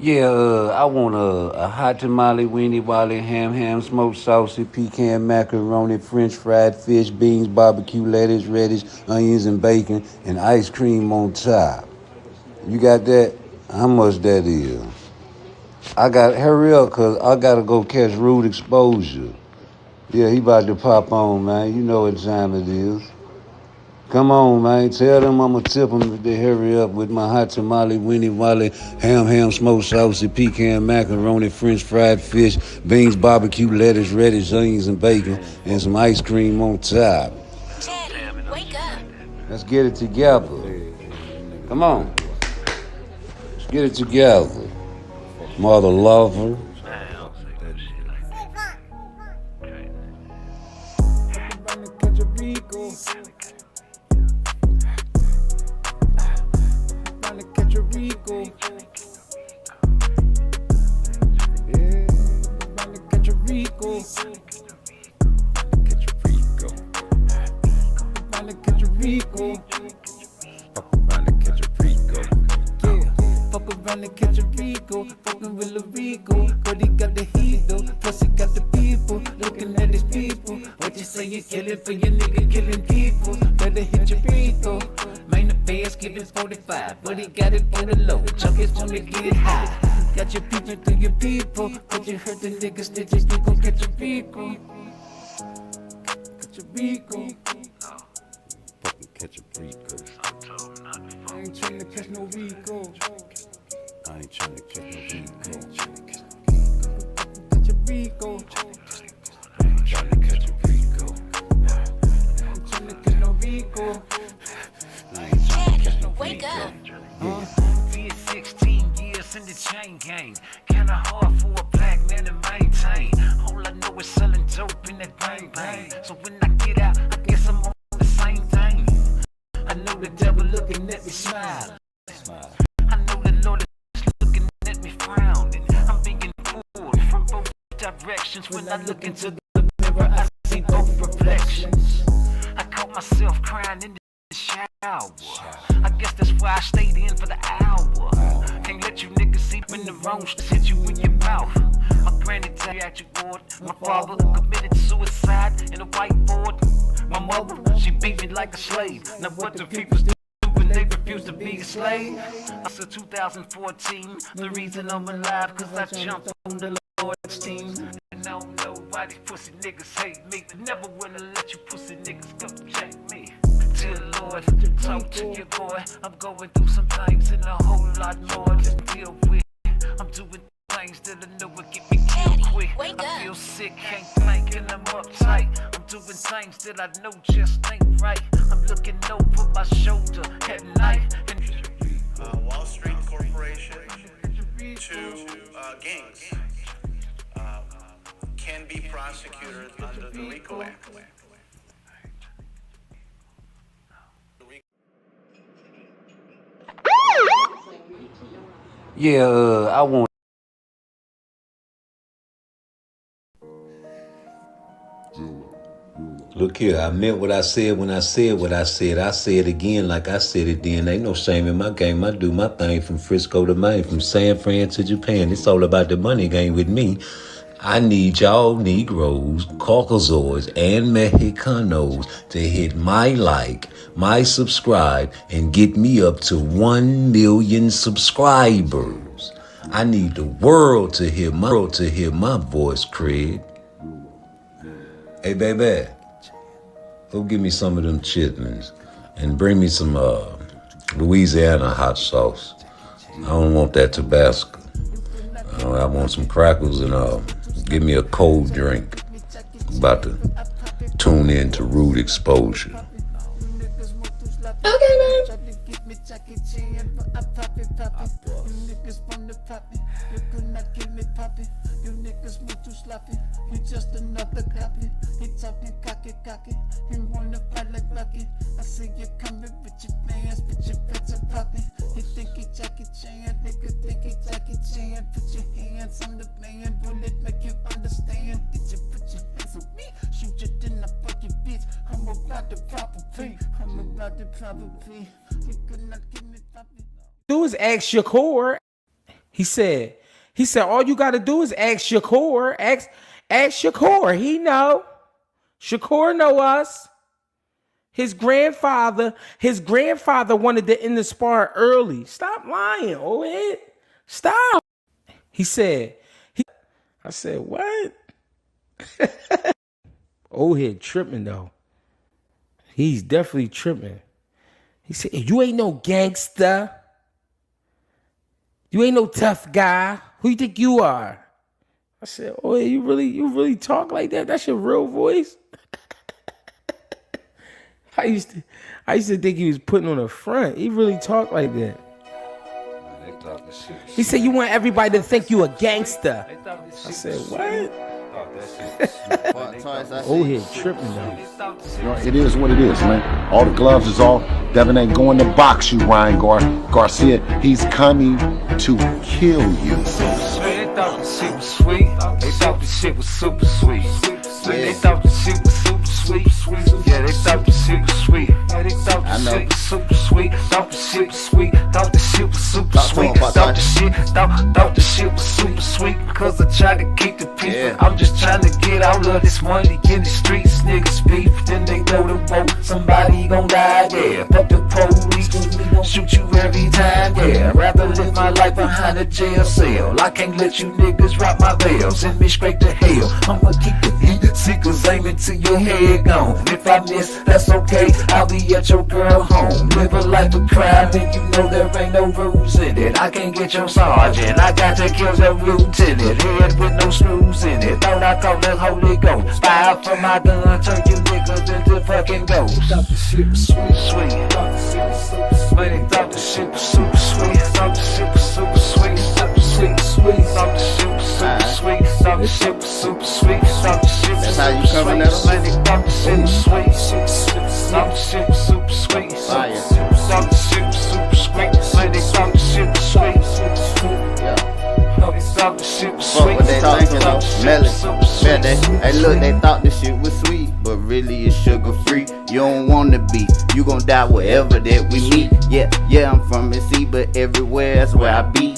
Yeah, I want a hot tamale, weenie wally, ham, smoked sausage, pecan macaroni, French fried fish, beans, barbecue, lettuce, radish, onions, and bacon, and ice cream on top. You got that? How much that is? I got hurry up, cause I gotta go catch Rude Exposure. Yeah, he about to pop on, man. You know what time it is. Come on, man. Tell them I'ma tip them to hurry up with my hot tamale, weenie wally, ham, smoked sausage, pecan macaroni, French fried fish, beans, barbecue, lettuce, radish, onions, and bacon, and some ice cream on top. Daddy, wake up. Let's get it together. Come on. Let's get it together. Mother lover. Catch a Rico, fucking with a Rico, but he got the heat though, plus he got the people, looking at his people, what you say you killing for your nigga killing people, better hit your Rico, man the pay's giving 45, but he got it on the low, chuck his tongue to get it high, got your people through your people, but you hurt the niggas, stitches, you gon' catch a Rico, catch a Rico, fucking catch a Rico, I ain't tryna catch no Rico. I ain't tryna catch no Rico. I ain't tryna catch a Rico. I ain't tryna catch no Rico. I ain't tryna catch no Rico. Wake up. We 16 years in the chain gang. Kinda hard for a black man to maintain. All I know is selling dope in that bang bang. So when I get out, I guess I'm on the same thing. I know the devil looking at me smiling. I know the Lord looking at me frowning. I'm being fooled from both directions. When I look into the mirror, I see both reflections. I caught myself crying in the shower. I guess that's why I stayed in for the hour. Can't let you niggas see when the wrong shit hit you in your mouth. My granny geriatric ward. My father committed suicide in a whiteboard. My mother, she beat me like a slave. Now what do people do when they refuse to be a slave? I said 2014, the reason I'm alive, cause I jumped on the Lord's team. And I don't know why these pussy niggas hate me. Never wanna let you pussy niggas come check me. Dear Lord, talk to your boy. I'm going through some things and a whole lot more to deal with. I'm doing things that I know will get me killed quick. I feel sick, can't think, and I'm uptight. I'm doing things that I know just ain't right. I'm looking over my shoulder at night. Wall Street Corporation to gangs can be prosecuted under the RICO Act. Yeah, I want. Look here, I meant what I said when I said what I said. I say it again like I said it then. Ain't no shame in my game. I do my thing from Frisco to Maine, from San Fran to Japan. It's all about the money game with me. I need y'all Negroes, Caucasoids, and Mexicanos to hit my like, my subscribe, and get me up to 1 million subscribers. I need the world to hear my voice, Craig. Hey, baby, go get me some of them chitlins and bring me some Louisiana hot sauce. I don't want that Tabasco. I want some crackers and give me a cold drink. I'm about to tune in to Rude Exposure. Okay, man. You just another copy. He talking cocky. He wanna fight like Rocky. I see you coming with your fans, but your pets are popping. He think he Jackie Chan, nigga think he Jackie Chan. Put your hands on the man, will it make you understand? Did you put your hands on me? Shoot you, then I fuck your bitch. I'm about to pop a pee. You could not give me poppy. Do is ask your core. He said, all you got to do is ask Shakur. Ask Shakur. He know. Shakur know us. His grandfather wanted to end the spar early. Stop lying, old head. Stop. He said, I said, what? Old head tripping though. He's definitely tripping. He said, you ain't no gangster. You ain't no tough guy. Who you think you are? I said, oh, you really talk like that? That's your real voice? I used to think he was putting on a front. He really talked like that. He said, you want everybody to think you a gangster. I said, what? Old head tripping though. You know, it is what it is, man. All the gloves is off. Devin ain't going to box you, Ryan Garcia. He's coming to kill you. They thought the shit was sweet. They thought the shit was super sweet. They thought the shit was super sweet. Yeah, they thought the shit was sweet. Yeah, they thought the shit was super sweet. Thought the shit was sweet. Thought the shit was super sweet. Thought the shit was super sweet. Because I tried to keep the peace. Yeah. I'm just trying to get all of this money in the streets. Niggas beef, then they go to war. Somebody gon' die, yeah. Fuck the police, we gon' shoot you every time, yeah. Rather live my life behind a jail cell. I can't let you niggas rock my bell. Send me straight to hell. I'ma keep the heat. Seekers aiming to your head gone. If I miss, that's okay. I'll be at your girl home. Live a life of crime, and you know there ain't no rules in it. I can't get your sergeant. I got to kill your lieutenant. Head with no screws in it. Thought I called the Holy Ghost. Fire from my gun, turn you niggas into fucking ghosts. Thought the shit was sweet, sweet. Thought the shit was super sweet. Man, thought the shit was super sweet. Thought the shit was super sweet. Thought the shit was sweet. Thought the shit was super sweet. Thought the shit was super sweet. Thought the shit was super sweet. That's how you coming at them? Man, thought the shit was sweet. Thought the shit was super sweet. Thought the shit was super sweet. Man, they thought the shit was sweet. Thought the shit was sweet. What they thinking though? Melon. Hey look, they thought this shit was sweet, but really it's sugar free. You don't wanna be, you gon' die wherever that we meet. Yeah, I'm from NC, but everywhere that's where I be.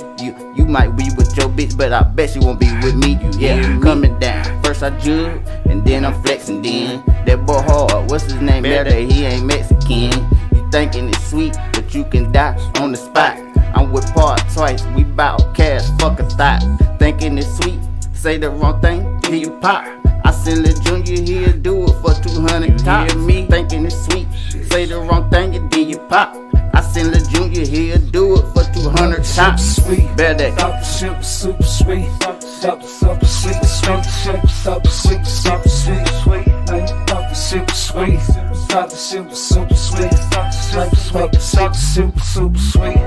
You might be with your bitch, but I bet she won't be with me. Yeah, coming down. First I jug, and then I'm flexing. Then that boy hard, what's his name? Better, he ain't Mexican. You thinking it's sweet, but you can die on the spot. I'm with PARTTWICE, we bout cash, fuck a thought. Thinking it's sweet, say the wrong thing, here you pop. I send the junior, he'll do it for 200 tops. You hear me? Thinking it's sweet, say the wrong thing and then you pop. I send the junior, he'll do it for 200 tops. Sweet, better. Thought the shit was super sweet. Thought the shit was super sweet. Thought the shit was super sweet. Thought the shit was sweet. Thought the shit was sweet. Thought the shit was super sweet. Thought the shit was super sweet.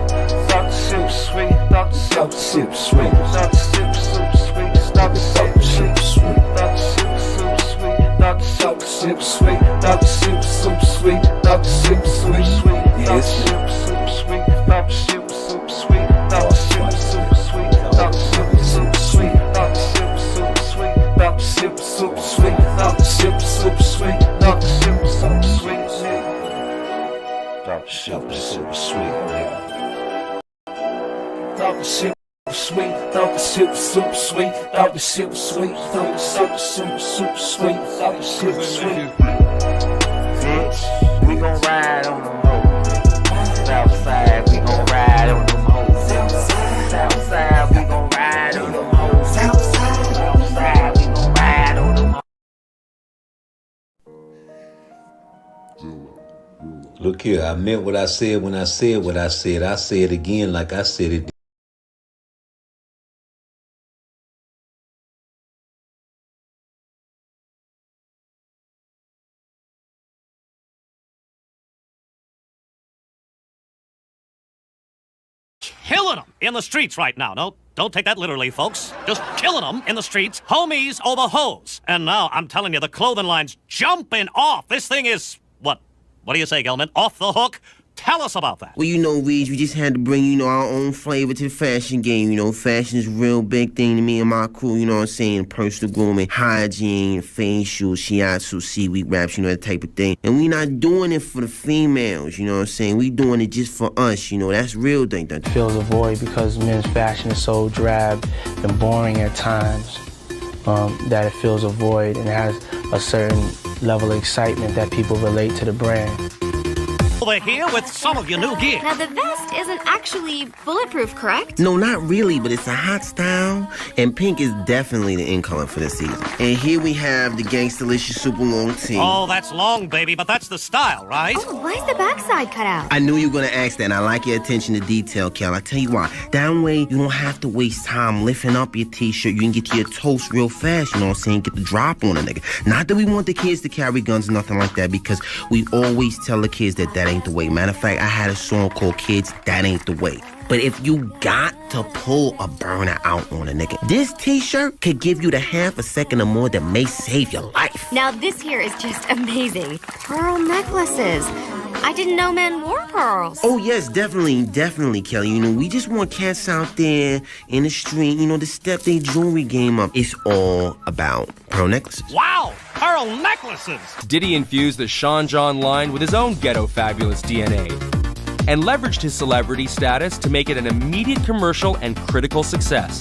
Thought the shit was sweet. Thought the shit was super sweet. Thought the shit was super sweet. Thought the shit was super sweet. Thought the shit was super sweet. Thought the shit was sweet. Thought the shit was super sweet. Thought the shit was super sweet. Thought the shit was super sweet. Thought the shit was super sweet. Thought the shit was super sweet. Thought the shit was super sweet. Thought the shit was super sweet. Thought the shit was super sweet. Thought the shit was super sweet. Thought the shit was super sweet. Thought the shit was super sweet. Thought the shit was sweet. Thought the shit was super sweet. Thought the shit was sweet. Thought the shit was super sweet. Thought the shit was sweet. Bitch, we gon' ride on them hoes. Southside, we gon' ride on them hoes. Southside, we gon' ride on them hoes. Southside, we gon' ride on them hoes. Look here, I meant what I said when I said what I said. I say it again like I said it. Killing them in the streets right now. No, don't take that literally, folks. Just killing them in the streets. Homies over hoes. And now, I'm telling you, the clothing line's jumping off. This thing is, what do you say, Gelman? Off the hook? Tell us about that. Well, you know, Reed, we just had to bring, you know, our own flavor to the fashion game. You know, fashion is a real big thing to me and my crew, you know what I'm saying? Personal grooming, hygiene, facial, shiatsu, seaweed wraps, you know, that type of thing. And we not doing it for the females, you know what I'm saying? We doing it just for us, you know, that's real thing. It fills a void because men's fashion is so drab and boring at times that it fills a void and has a certain level of excitement that people relate to the brand. Over here with some of your new gear. Now, the vest isn't actually bulletproof, correct? No, not really, but it's a hot style, and pink is definitely the in color for this season. And here we have the Gangstalicious super long tee. Oh, that's long, baby, but that's the style, right? Oh, why is the backside cut out? I knew you were gonna ask that, and I like your attention to detail, Kel. I tell you why. That way, you don't have to waste time lifting up your t-shirt. You can get to your toast real fast, you know what I'm saying? Get the drop on a nigga. Not that we want the kids to carry guns or nothing like that, because we always tell the kids that ain't the way. Matter of fact, I had a song called Kids, That Ain't the Way. But if you got to pull a burner out on a nigga, this t-shirt could give you the half a second or more that may save your life. Now, this here is just amazing. Pearl necklaces. I didn't know men wore pearls. Oh, yes, definitely, Kelly. You know, we just want cats out there in the street, you know, to step their jewelry game up. It's all about pearl necklaces. Wow! Pearl necklaces! Diddy infused the Sean John line with his own ghetto fabulous DNA and leveraged his celebrity status to make it an immediate commercial and critical success.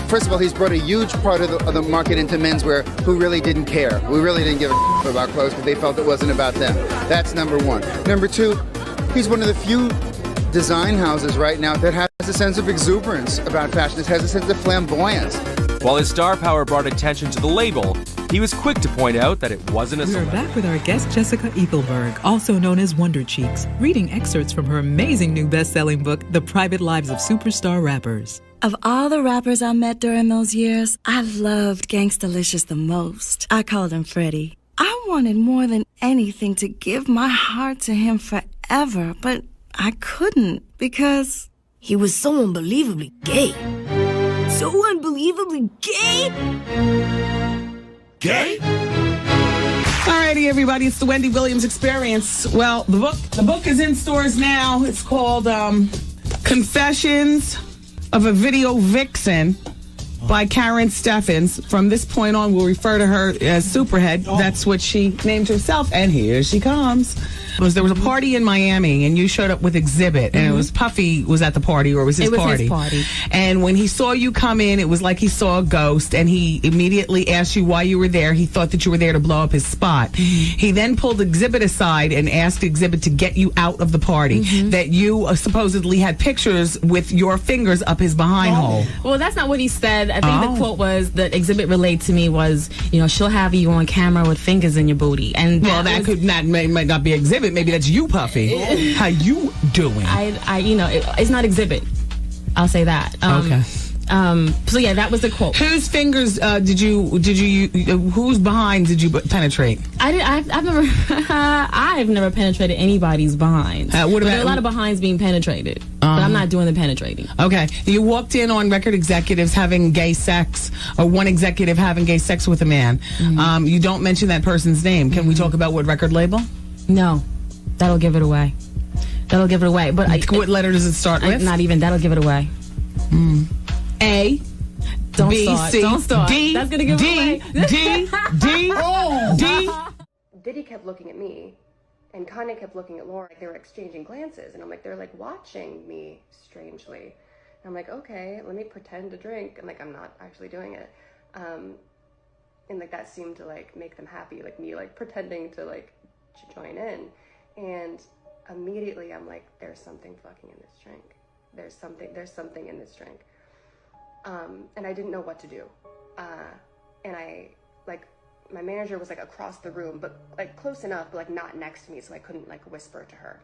First of all, he's brought a huge part of the market into menswear who really didn't care. We really didn't give a about clothes because they felt it wasn't about them. That's number one. Number two, he's one of the few design houses right now that has a sense of exuberance about fashion. It has a sense of flamboyance. While his star power brought attention to the label, he was quick to point out that it wasn't a We're back with our guest Jessica Ethelberg, also known as Wonder Cheeks, reading excerpts from her amazing new best-selling book, The Private Lives of Superstar Rappers. Of all the rappers I met during those years, I loved Gangstalicious the most. I called him Freddie. I wanted more than anything to give my heart to him forever, but I couldn't because he was so unbelievably gay. So unbelievably gay? Gay? Alrighty, everybody, it's the Wendy Williams Experience. Well, the book is in stores now. It's called Confessions of a Video Vixen by Karen Steffens. From this point on, we'll refer to her as Superhead. That's what she named herself, and here she comes. There was a party in Miami, and you showed up with Exhibit, and it was Puffy was at the party, or it was his party. His party. And when he saw you come in, it was like he saw a ghost, and he immediately asked you why you were there. He thought that you were there to blow up his spot. He then pulled Exhibit aside and asked Exhibit to get you out of the party, that you supposedly had pictures with your fingers up his behind hole. Well, that's not what he said. I think the quote was that Exhibit relayed to me was, you know, she'll have you on camera with fingers in your booty. And that could not might not be Exhibit. Maybe that's you, Puffy. How you doing? It's not Exhibit. I'll say that. Okay. So yeah, that was the quote. Whose fingers whose behind did you penetrate? I've never penetrated anybody's behinds. There are a lot of behinds being penetrated, but I'm not doing the penetrating. Okay. You walked in on record executives having gay sex, or one executive having gay sex with a man. You don't mention that person's name. Can we talk about what record label? No. That'll give it away. But what letter does it start with? Not even. That'll give it away. A. Don't B, start. C, Don't start. D, That's gonna give it away. D. Diddy kept looking at me, and Kanye kept looking at Lauren. Like they were exchanging glances, and I'm like, they're like watching me strangely. And I'm like, okay, let me pretend to drink, and like I'm not actually doing it. And like that seemed to like make them happy, like me like pretending to like join in. And immediately I'm like, there's something fucking in this drink. There's something in this drink. And I didn't know what to do. And I, like, my manager was like across the room, but like close enough, but like not next to me, so I couldn't like whisper to her.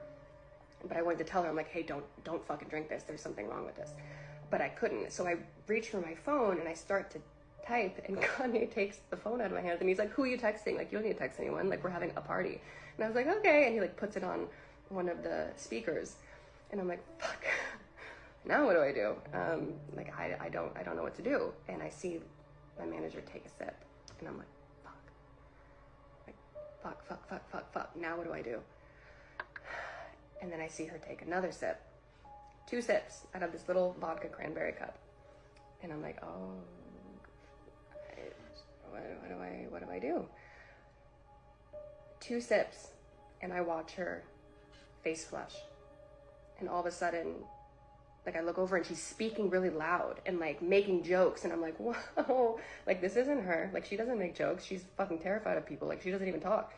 But I wanted to tell her, I'm like, hey, don't fucking drink this. There's something wrong with this. But I couldn't. So I reach for my phone and I start to type, and Kanye takes the phone out of my hands and he's like, who are you texting? Like, you don't need to text anyone. Like, we're having a party. And I was like, okay. And he like puts it on one of the speakers, and I'm like, fuck. Now what do I do? Like I don't know what to do. And I see my manager take a sip, and I'm like, fuck. Like fuck. Now what do I do? And then I see her take another sip. 2 sips out of this little vodka cranberry cup. And I'm like, oh, what do I do? 2 sips, and I watch her face flush. And all of a sudden, like, I look over and she's speaking really loud and like making jokes, and I'm like, whoa, like, this isn't her. Like, she doesn't make jokes. She's fucking terrified of people. Like, she doesn't even talk.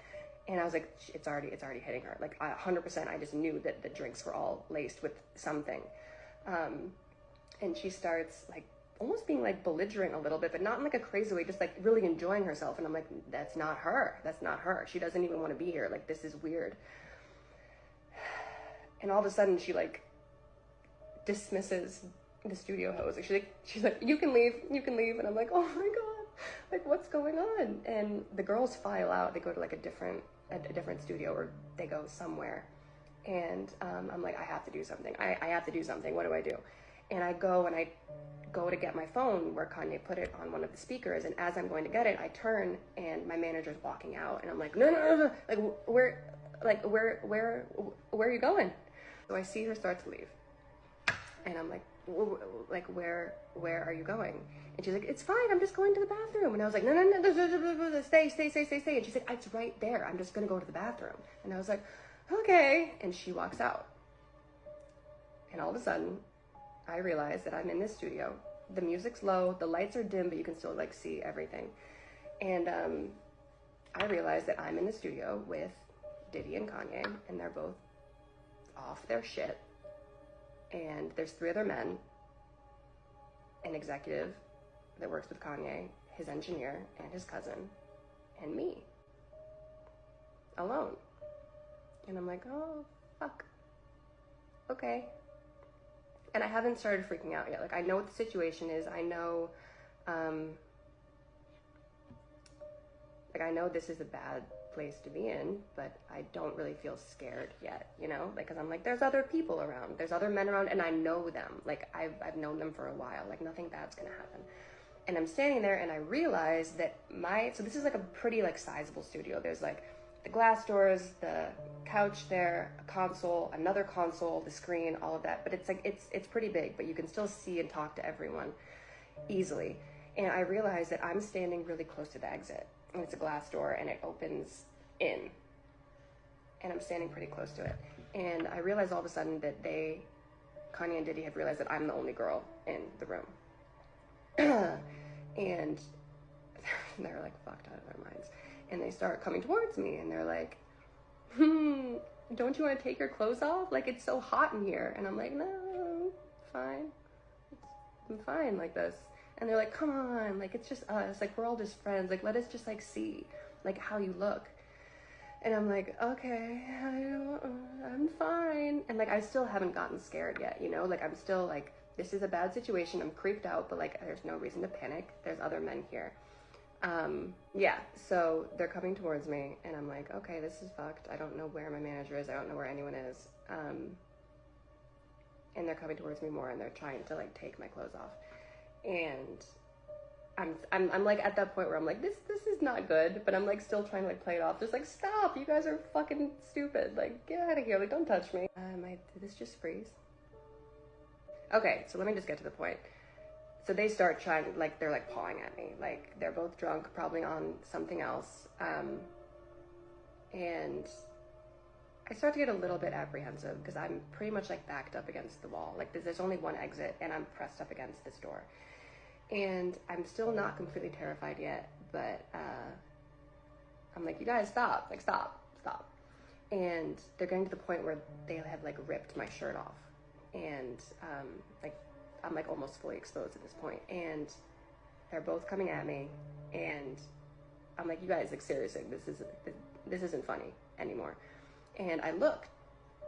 And I was like, it's already hitting her. Like, 100%, I just knew that the drinks were all laced with something. And she starts like almost being like belligerent a little bit, but not in like a crazy way, just like really enjoying herself. And I'm like, that's not her. That's not her. She doesn't even want to be here. Like, this is weird. And all of a sudden she like dismisses the studio host. Like, she's like, you can leave. And I'm like, oh my God, like, what's going on? And the girls file out. They go to like a different studio, or they go somewhere. And I'm like, I have to do something. I have to do something. What do I do? And I go to get my phone where Kanye put it on one of the speakers. And as I'm going to get it, I turn and my manager's walking out. And I'm like, no. Like, where are you going? So I see her start to leave. And I'm like, where are you going? And she's like, it's fine, I'm just going to the bathroom. And I was like, no, stay. And she's like, it's right there, I'm just gonna go to the bathroom. And I was like, okay. And she walks out. And all of a sudden, I realize that I'm in this studio. The music's low, the lights are dim, but you can still like see everything. And I realize that I'm in the studio with Diddy and Kanye, and they're both off their shit. And there's 3 other men, an executive that works with Kanye, his engineer, and his cousin, and me, alone. And I'm like, oh, fuck. Okay. And I haven't started freaking out yet. Like, I know what the situation is. I know, like, I know this is a bad place to be in, but I don't really feel scared yet, you know? Like, cause I'm like, there's other people around, there's other men around, and I know them. Like, I've known them for a while. Like, nothing bad's gonna happen. And I'm standing there and I realize that so this is like a pretty like sizable studio. There's like the glass doors, the couch there, a console, another console, the screen, all of that. But it's like, it's pretty big, but you can still see and talk to everyone easily. And I realize that I'm standing really close to the exit. And it's a glass door and it opens in. And I'm standing pretty close to it. And I realize all of a sudden that Kanye and Diddy have realized that I'm the only girl in the room. And they're like fucked out of their minds. And they start coming towards me and they're like, don't you want to take your clothes off? Like, it's so hot in here. And I'm like, no, fine. I'm fine like this. And they're like, come on, like, it's just us. Like, we're all just friends. Like, let us just, like, see, like, how you look. And I'm like, okay, I'm fine. And, like, I still haven't gotten scared yet, you know? Like, I'm still, like, this is a bad situation. I'm creeped out, but, like, there's no reason to panic. There's other men here. Yeah, so they're coming towards me, and I'm like, okay, this is fucked. I don't know where my manager is. I don't know where anyone is. And they're coming towards me more, and they're trying to, like, take my clothes off. And I'm like at that point where I'm like, this is not good, but I'm like still trying to like play it off. Just like, stop, you guys are fucking stupid. Like, get out of here, like, don't touch me. Did this just freeze? Okay, so let me just get to the point. So they start trying, like, they're like pawing at me. Like, they're both drunk, probably on something else. And I start to get a little bit apprehensive because I'm pretty much like backed up against the wall. Like, there's only one exit and I'm pressed up against this door. And I'm still not completely terrified yet, but I'm like, you guys stop, like, stop. And they're getting to the point where they have like ripped my shirt off. And like, I'm like almost fully exposed at this point. And they're both coming at me. And I'm like, you guys, like, seriously, this isn't funny anymore. And I look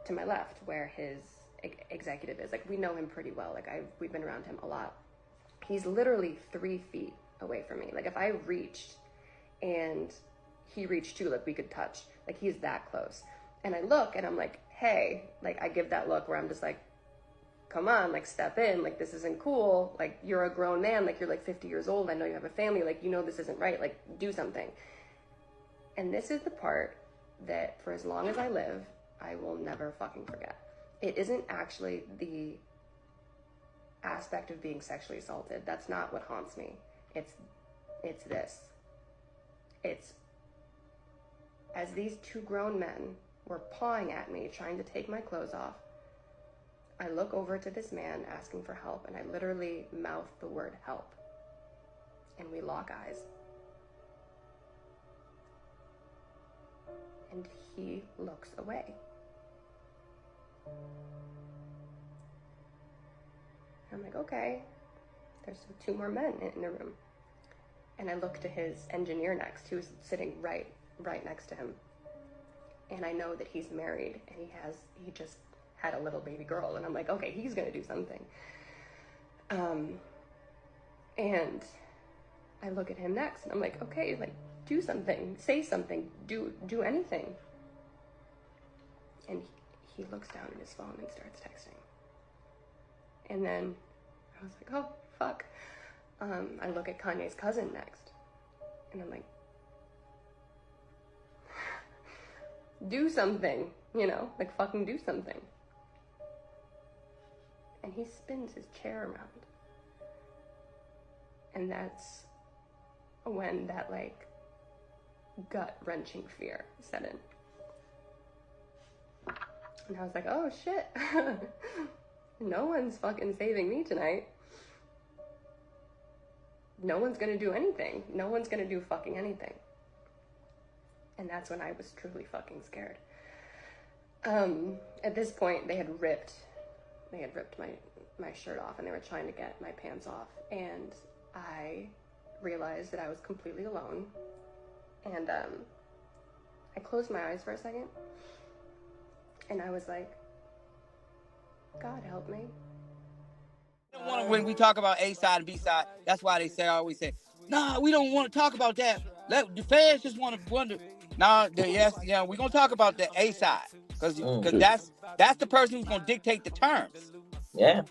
to my left where his executive is. Like, we know him pretty well. Like, we've been around him a lot. He's literally 3 feet away from me. Like, if I reached and he reached too, like, we could touch. Like, he's that close. And I look and I'm like, hey, like, I give that look where I'm just like, come on, like, step in. Like, this isn't cool. Like, you're a grown man. Like, you're like 50 years old. I know you have a family. Like, you know this isn't right. Like, do something. And this is the part that for as long as I live, I will never fucking forget. It isn't actually the aspect of being sexually assaulted. That's not what haunts me. It's this. It's as these two grown men were pawing at me, trying to take my clothes off, I look over to this man asking for help, and I literally mouth the word help. And we lock eyes. And he looks away. I'm like, okay, there's two more men in the room. And I look to his engineer next, who's sitting right next to him. And I know that he's married, and he just had a little baby girl. And I'm like, okay, he's gonna do something. And I look at him next, and I'm like, okay, like, do something, say something, do anything. And he looks down at his phone and starts texting. And then I was like, oh, fuck. I look at Kanye's cousin next, and I'm like, do something, you know, like fucking do something. And he spins his chair around. And that's when that, like, gut-wrenching fear set in. And I was like, oh shit. No one's fucking saving me tonight. No one's gonna do anything. No one's gonna do fucking anything. And that's when I was truly fucking scared. At this point, they had ripped my shirt off, and they were trying to get my pants off. And I realized that I was completely alone. And I closed my eyes for a second. And I was like, God help me. When we talk about A side and B side, that's why they always say, nah, we don't want to talk about that. The fans just want to wonder. Nah, we're gonna talk about the A side, because that's the person who's gonna dictate the terms. Yeah.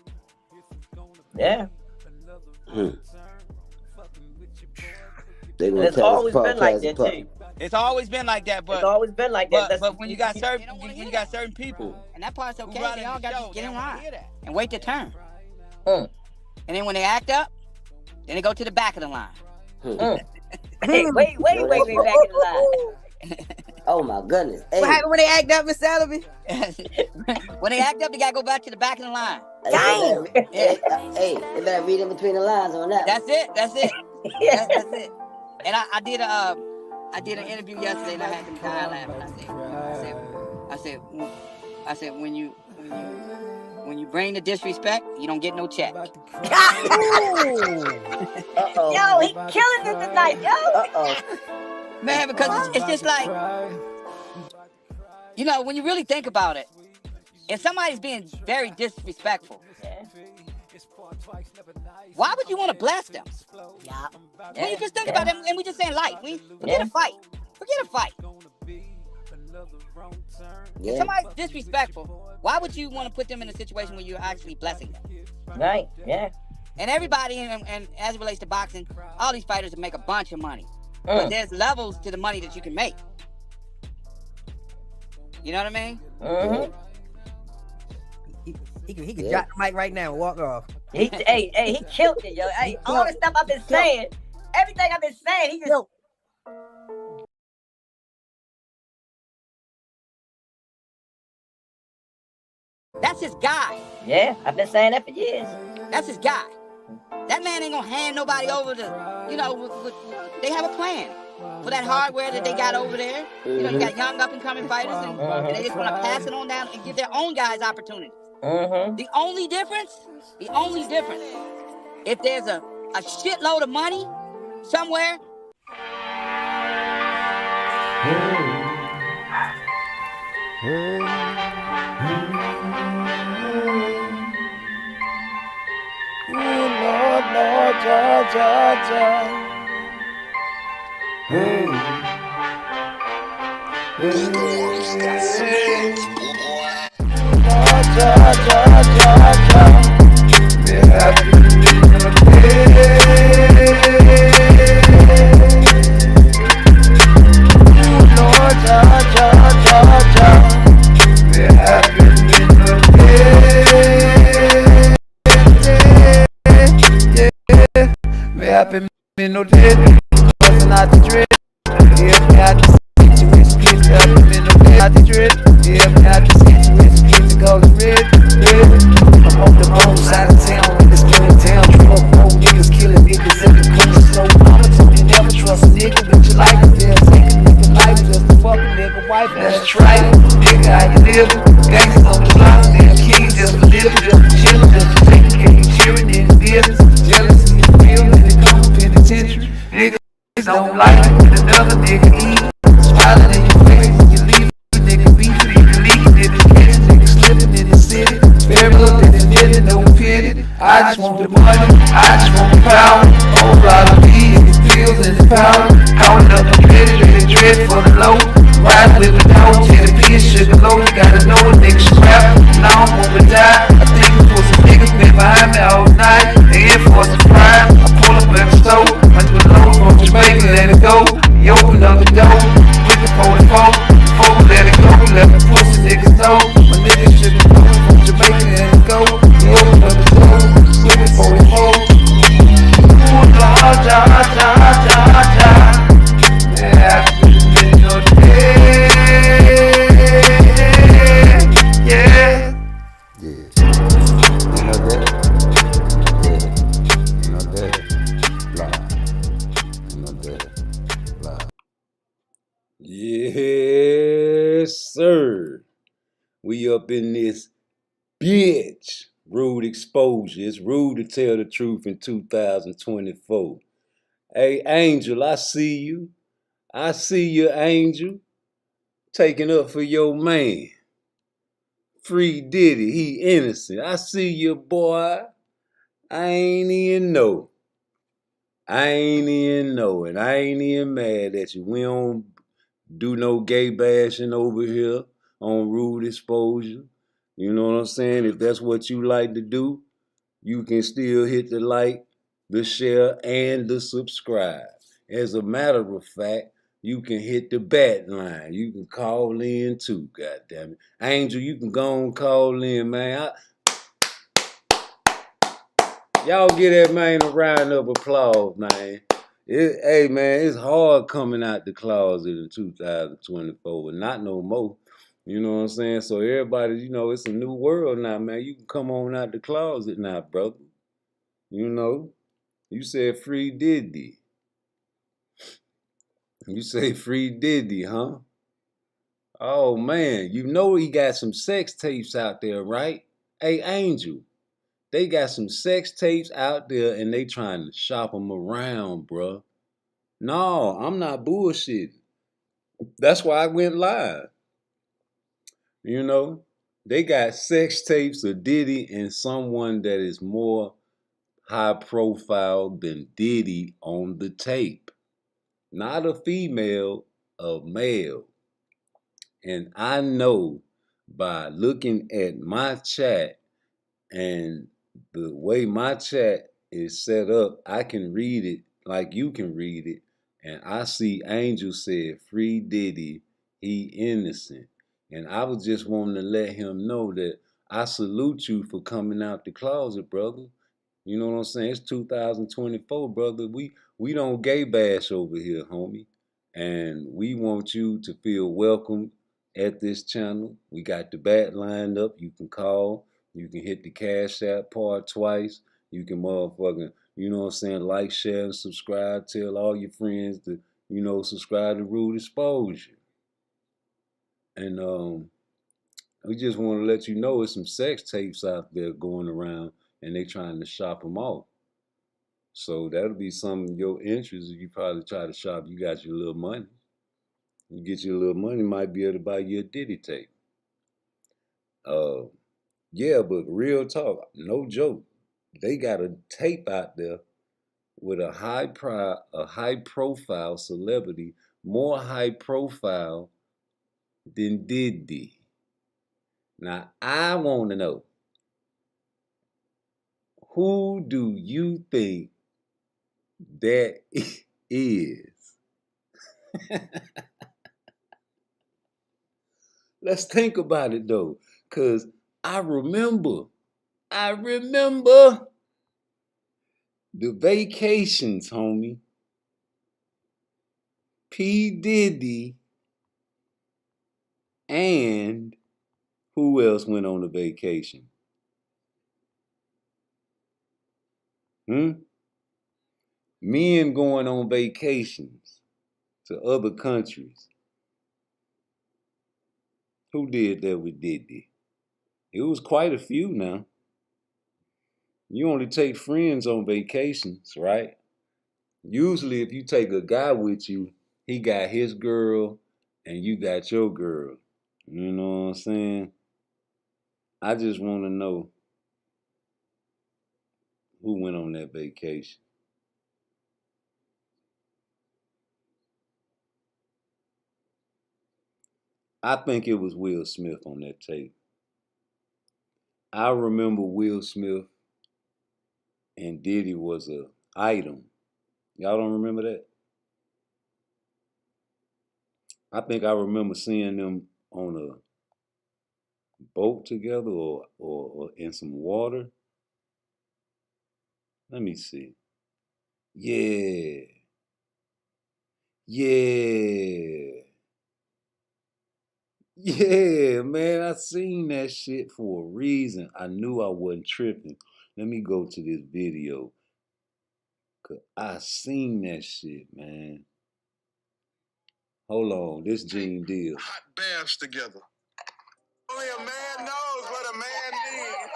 It's always been like that too. It's always been like that, but it's always been like that. But when you got certain people, and that part's okay, they all got to get in line and wait their turn. And then when they act up, then they go to the back of the line. Hey, wait back in the line. Oh my goodness. Hey. What happened when they act up, Miss Salaby? When they act up, they gotta go back to the back of the line. Damn. Hey, they better read in between the lines on that. That's it. That's it. And I did an interview yesterday, and I had them die laughing. I said, when you bring the disrespect, you don't get no check. Yo, he killing it tonight, yo. Man, because it's just like, you know, when you really think about it, if somebody's being very disrespectful, why would you want to bless them? Yeah. When you just think about it, and we just saying life, forget a fight. If somebody's disrespectful, why would you want to put them in a situation where you're actually blessing them? Right, yeah. And everybody, and as it relates to boxing, all these fighters make a bunch of money. But there's levels to the money that you can make. You know what I mean? Mm-hmm. He could drop the mic right now and walk off. He killed it, yo. Hey, all the stuff I've been saying, everything I've been saying, he just... That's his guy. Yeah, I've been saying that for years. That's his guy. That man ain't gonna hand nobody over to, you know, they have a plan for that hardware that they got over there. You know, you got young up and coming fighters, and they just wanna pass it on down and give their own guys opportunities. The only difference, if there's a shitload of money somewhere, Lord, ja. no dread. Bustin' out the dread. Yeah, me out the situation, bitch. Got them in no bed out the dread. Yeah, me out the situation, bitch. The color red. I'm on the wrong side of town. Niggas killing town. Drug road niggas killing niggas in the corner slow. Mama told me never trust a nigga with your life. They'll take a nigga life just to fuck a nigga wife. That's right. Nigga, how you living? Gangsters on the block. Damn king just for living, just for chilling, just for taking care of cheering in the business. Jealousy is real and it come penitentiary. Niggas don't like it when another nigga eat. Smiling in your face, you leave a nigga beefing, nigga leaking in his case, nigga slipping in the city. Fair look at the nigga, no pity. I just want the money, I just want the power. Whole lot of weed in his pills and his powder. Counting up the credit and the dread for the low. Ride with the dog, tell the bitch sugar low. You gotta know a nigga scrap. Now I'm gonna die. I think it was some niggas been behind me all night. They in for some pride. I pull up at the store. I do the load from Jamaica, let it go. He opened up the door. With the 44. Before we let it go, let the pussy niggas know. My niggas should be going from Jamaica, let it go. He opened up the door. With the 44. Ooh, ja, ja, ja, ja, ja. Yeah, I been no day. Yeah. Yeah. You know that? Yeah. You know that? Blah. You know that? Blah. Yes, sir. We up in this bitch. Rude exposure. It's rude to tell the truth in 2024. Hey, Angel, I see you. I see you, Angel. Taking up for your man. Free Diddy, he innocent. I see you, boy. I ain't even know. I ain't even know, and I ain't even mad at you. We don't do no gay bashing over here on Rude Exposure. You know what I'm saying? If that's what you like to do, you can still hit the like, the share, and the subscribe. As a matter of fact, you can hit the bat line. You can call in too, goddammit. Angel, you can go and call in, man. Y'all give that man a round of applause, man. Hey, man, it's hard coming out the closet in 2024, but not no more. You know what I'm saying? So everybody, you know, it's a new world now, man. You can come on out the closet now, brother. You know, you said free Diddy. You say free Diddy, huh? Oh, man, you know he got some sex tapes out there, right? Hey, Angel, they got some sex tapes out there and they trying to shop them around, bruh. No, I'm not bullshitting. That's why I went live. You know, they got sex tapes of Diddy and someone that is more high profile than Diddy on the tape. Not a female, a male. And I know by looking at my chat and the way my chat is set up, I can read it like you can read it. And I see Angel said, free Diddy, he innocent. And I was just wanting to let him know that I salute you for coming out the closet, brother. You know what I'm saying? It's 2024, brother. We don't gay bash over here, homie. And we want you to feel welcome at this channel. We got the bat lined up. You can call. You can hit the Cash App PARTTWICE. You can motherfucking, you know what I'm saying, like, share, and subscribe. Tell all your friends to, you know, subscribe to Rude Exposure. And we just want to let you know there's some sex tapes out there going around and they trying to shop them off. So that'll be some of your interest if you probably try to shop. You got your little money. You get your little money, might be able to buy you a Diddy tape. Yeah, but real talk, no joke. They got a tape out there with a high profile celebrity, more high profile than Diddy. Now I want to know, who do you think that is? Let's think about it though, cause I remember the vacations, homie. P. Diddy, and who else went on a vacation? Men going on vacations to other countries. Who did that with Diddy? It was quite a few now. You only take friends on vacations, right? Usually if you take a guy with you, he got his girl and you got your girl. You know what I'm saying? I just want to know who went on that vacation. I think it was Will Smith on that tape. I remember Will Smith and Diddy was a item. Y'all don't remember that? I think I remember seeing them on a boat together or in some water. Let me see. Yeah. Yeah, man, I seen that shit for a reason. I knew I wasn't tripping. Let me go to this video. Cause I seen that shit, man. Hold on, this Gene Deal. Hot baths together. Only a man knows what a man needs.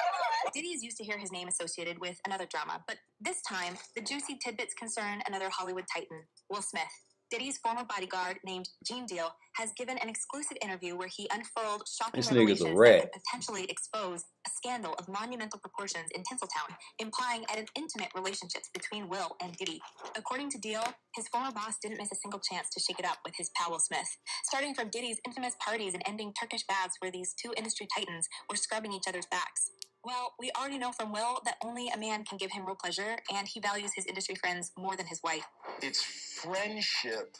Diddy is used to hear his name associated with another drama, but this time, the juicy tidbits concern another Hollywood titan, Will Smith. Diddy's former bodyguard, named Gene Deal, has given an exclusive interview where he unfurled shocking revelations that could potentially expose a scandal of monumental proportions in Tinseltown, implying intimate relationships between Will and Diddy. According to Deal, his former boss didn't miss a single chance to shake it up with his pal Will Smith, starting from Diddy's infamous parties and ending Turkish baths where these two industry titans were scrubbing each other's backs. Well, we already know from Will that only a man can give him real pleasure, and he values his industry friends more than his wife. It's friendship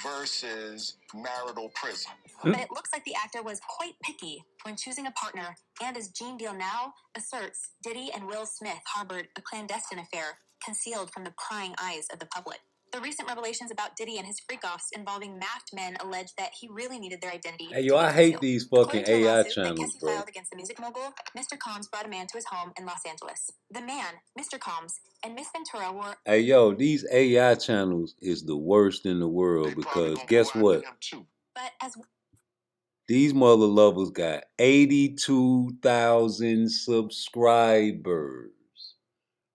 versus marital prison. But it looks like the actor was quite picky when choosing a partner, and as Gene Deal now asserts, Diddy and Will Smith harbored a clandestine affair concealed from the prying eyes of the public. The recent revelations about Diddy and his freak-offs involving masked men allege that he really needed their identity. Hey, yo, I hate these fucking AI channels, That bro. filed against the music mogul, Mr. Combs brought a man to his home in Los Angeles. The man, Mr. Combs, and Miss Ventura were... Hey, yo, these AI channels is the worst in the world because guess what? But as... These mother lovers got 82,000 subscribers.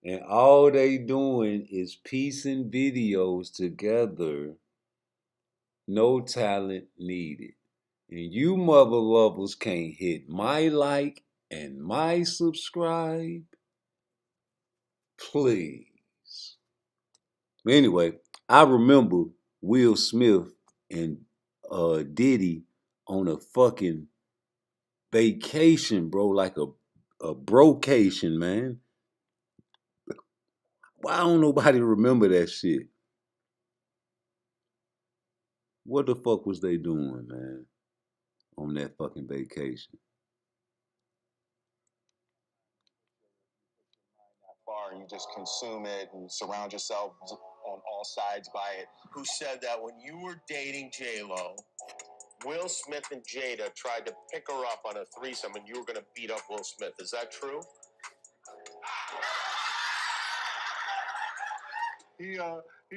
And all they doing is piecing videos together. No talent needed. And you mother lovers can't hit my like and my subscribe. Please. But anyway, I remember Will Smith and Diddy on a fucking vacation, bro. Like a brocation, man. Why don't nobody remember that shit? What the fuck was they doing, man, on that fucking vacation? Bar and you just consume it and surround yourself on all sides by it. Who said that when you were dating J-Lo, Will Smith and Jada tried to pick her up on a threesome and you were going to beat up Will Smith. Is that true? He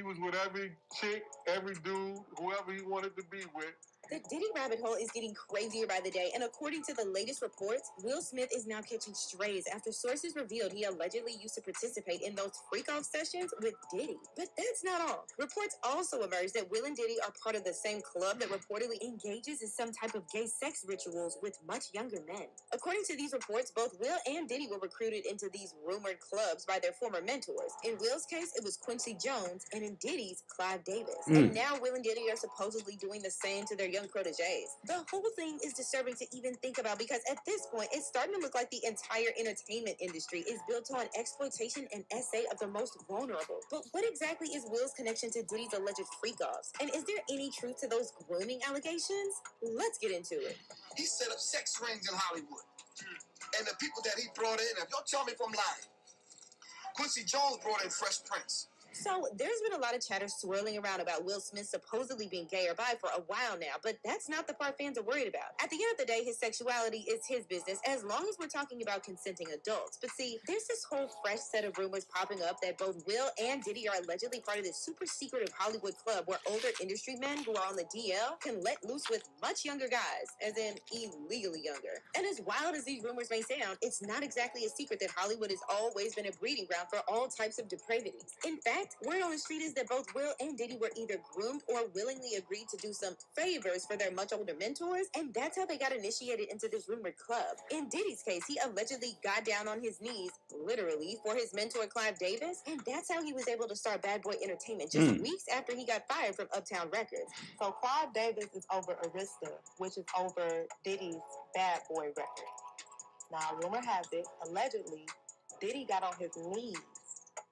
was with every chick, every dude, whoever he wanted to be with. The Diddy rabbit hole is getting crazier by the day, and according to the latest reports, Will Smith is now catching strays after sources revealed he allegedly used to participate in those freak-off sessions with Diddy. But that's not all. Reports also emerged that Will and Diddy are part of the same club that reportedly engages in some type of gay sex rituals with much younger men. According to these reports, both Will and Diddy were recruited into these rumored clubs by their former mentors. In Will's case, it was Quincy Jones, and in Diddy's, Clive Davis. And now Will and Diddy are supposedly doing the same to their young proteges. The whole thing is disturbing to even think about because at this point, it's starting to look like the entire entertainment industry is built on exploitation and essay of the most vulnerable. But what exactly is Will's connection to Diddy's alleged freak-offs? And is there any truth to those grooming allegations? Let's get into it. He set up sex rings in Hollywood. And the people that he brought in, if y'all tell me if I'm lying, Quincy Jones brought in Fresh Prince. So there's been a lot of chatter swirling around about Will Smith supposedly being gay or bi for a while now, but that's not the part fans are worried about. At the end of the day, his sexuality is his business as long as we're talking about consenting adults. But see, there's this whole fresh set of rumors popping up that both Will and Diddy are allegedly part of this super secretive Hollywood club where older industry men who are on the DL can let loose with much younger guys, as in illegally younger. And as wild as these rumors may sound, it's not exactly a secret that Hollywood has always been a breeding ground for all types of depravities. In fact, word on the street is that both Will and Diddy were either groomed or willingly agreed to do some favors for their much older mentors, and that's how they got initiated into this rumored club. In Diddy's case, he allegedly got down on his knees, literally, for his mentor Clive Davis, and that's how he was able to start Bad Boy Entertainment just weeks after he got fired from Uptown Records. So Clive Davis is over Arista, which is over Diddy's Bad Boy record. Now, rumor has it, allegedly, Diddy got on his knees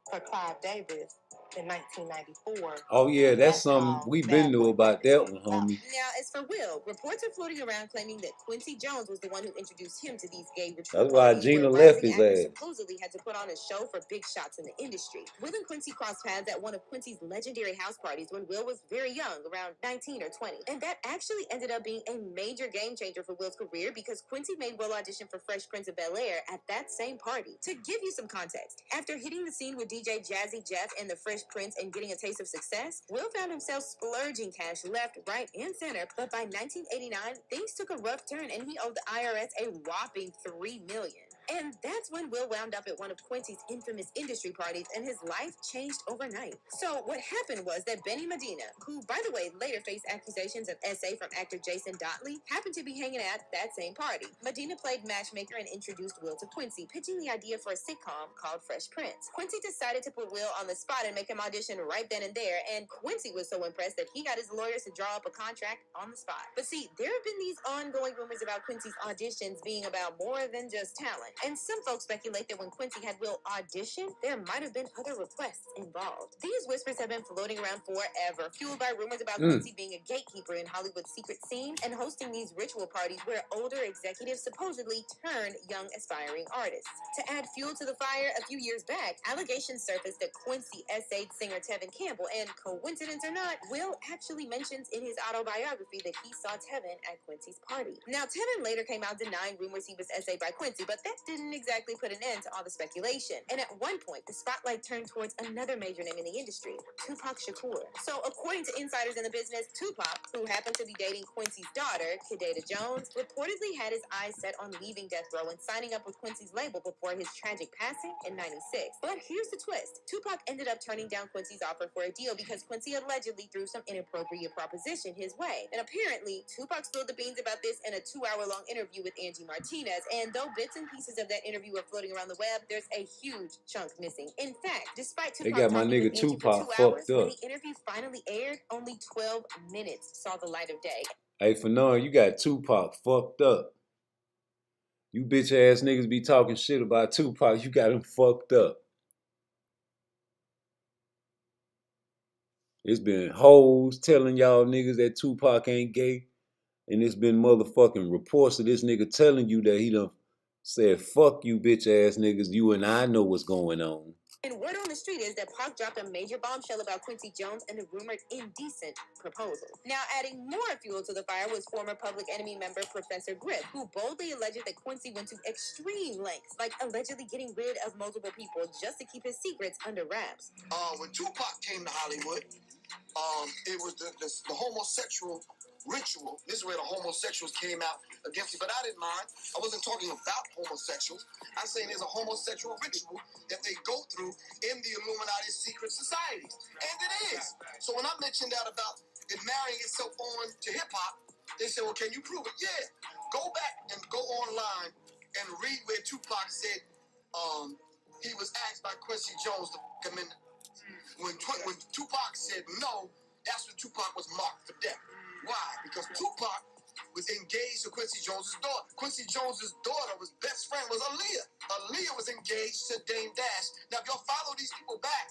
for Clive Davis in 1994. Oh yeah, that's something we been knew about that one, homie. Now, as for Will, reports are floating around claiming that Quincy Jones was the one who introduced him to these gay ritual That's why parties Gina where left rising his actors ass. supposedly had to put on a show for big shots in the industry. Will and Quincy crossed paths at one of Quincy's legendary house parties when Will was very young, around 19 or 20. And that actually ended up being a major game changer for Will's career because Quincy made Will audition for Fresh Prince of Bel-Air at that same party. To give you some context, after hitting the scene with DJ Jazzy Jeff and the Fresh Prince and getting a taste of success, Will found himself splurging cash left, right, and center, but by 1989, things took a rough turn and he owed the IRS a whopping $3 million. And that's when Will wound up at one of Quincy's infamous industry parties and his life changed overnight. So what happened was that Benny Medina, who by the way later faced accusations of SA from actor Jason Dotley, happened to be hanging at that same party. Medina played matchmaker and introduced Will to Quincy, pitching the idea for a sitcom called Fresh Prince. Quincy decided to put Will on the spot and make him audition right then and there, and Quincy was so impressed that he got his lawyers to draw up a contract on the spot. But see, there have been these ongoing rumors about Quincy's auditions being about more than just talent. And some folks speculate that when Quincy had Will audition, there might have been other requests involved. These whispers have been floating around forever, fueled by rumors about Quincy being a gatekeeper in Hollywood's secret scene and hosting these ritual parties where older executives supposedly turned young aspiring artists. To add fuel to the fire, a few years back, allegations surfaced that Quincy essayed singer Tevin Campbell, and coincidence or not, Will actually mentions in his autobiography that he saw Tevin at Quincy's party. Now, Tevin later came out denying rumors he was essayed by Quincy, but that didn't exactly put an end to all the speculation. And at one point, the spotlight turned towards another major name in the industry, Tupac Shakur. So according to insiders in the business, Tupac, who happened to be dating Quincy's daughter, Kidada Jones, reportedly had his eyes set on leaving death row and signing up with Quincy's label before his tragic passing in '96. But here's the twist. Tupac ended up turning down Quincy's offer for a deal because Quincy allegedly threw some inappropriate proposition his way. And apparently, Tupac spilled the beans about this in a 2-hour-long interview with Angie Martinez. And though bits and pieces of that interview are floating around the web, there's a huge chunk missing. In fact, despite Tupac They got my talking nigga with Angie Tupac for 2 hours, fucked up. when the interview finally aired, only 12 minutes saw the light of day. Hey, for knowing you got Tupac fucked up. You bitch ass niggas be talking shit about Tupac. You got him fucked up. It's been hoes telling y'all niggas that Tupac ain't gay. And it's been motherfucking reports of this nigga telling you that he done said, fuck you bitch ass niggas. You and I know what's going on. And word on the street is that Pac dropped a major bombshell about Quincy Jones and a rumored indecent proposal. Now, adding more fuel to the fire was former Public Enemy member Professor Griff, who boldly alleged that Quincy went to extreme lengths, like allegedly getting rid of multiple people just to keep his secrets under wraps. When Tupac came to Hollywood, it was the homosexual ritual. This is where the homosexuals came out against it, but I didn't mind. I wasn't talking about homosexuals. I'm saying there's a homosexual ritual that they go through in the Illuminati secret societies, and it is. So when I mentioned that about it marrying itself on to hip-hop, they said, well, can you prove it? Yeah. Go back and go online and read where Tupac said he was asked by Quincy Jones to come in. When Tupac said no, that's when Tupac was marked for death. Why? Because Tupac was engaged to Quincy Jones's daughter. Quincy Jones's daughter's best friend was Aaliyah. Aaliyah was engaged to Dame Dash. Now, if y'all follow these people back,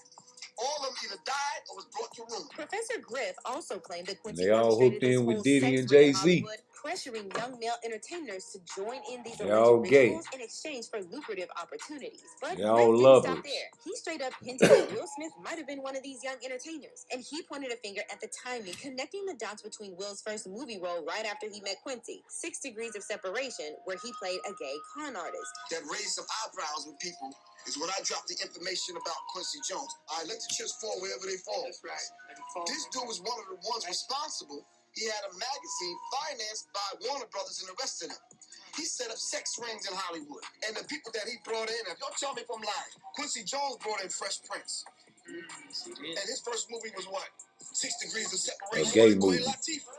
all of them either died or was brought to ruin. Professor Griff also claimed that Quincy They all hooked in with Diddy and Jay-Z. pressuring young male entertainers to join in these Y'all alleged gay. rituals in exchange for lucrative opportunities. But Y'all Brett didn't stop lovers. there. He straight up hinted that Will Smith might have been one of these young entertainers, and he pointed a finger at the timing, connecting the dots between Will's first movie role right after he met Quincy, 6 Degrees of Separation, where he played a gay con artist. That raised some eyebrows with people is when I dropped the information about Quincy Jones. I let the chips fall wherever they fall. That's right. This dude was one of the ones responsible. He had a magazine financed by Warner Brothers and the rest of them. He set up sex rings in Hollywood. And the people that he brought in, if y'all tell me if I'm lying, Quincy Jones brought in Fresh Prince. And his first movie was what? 6 Degrees of Separation. A gay movie.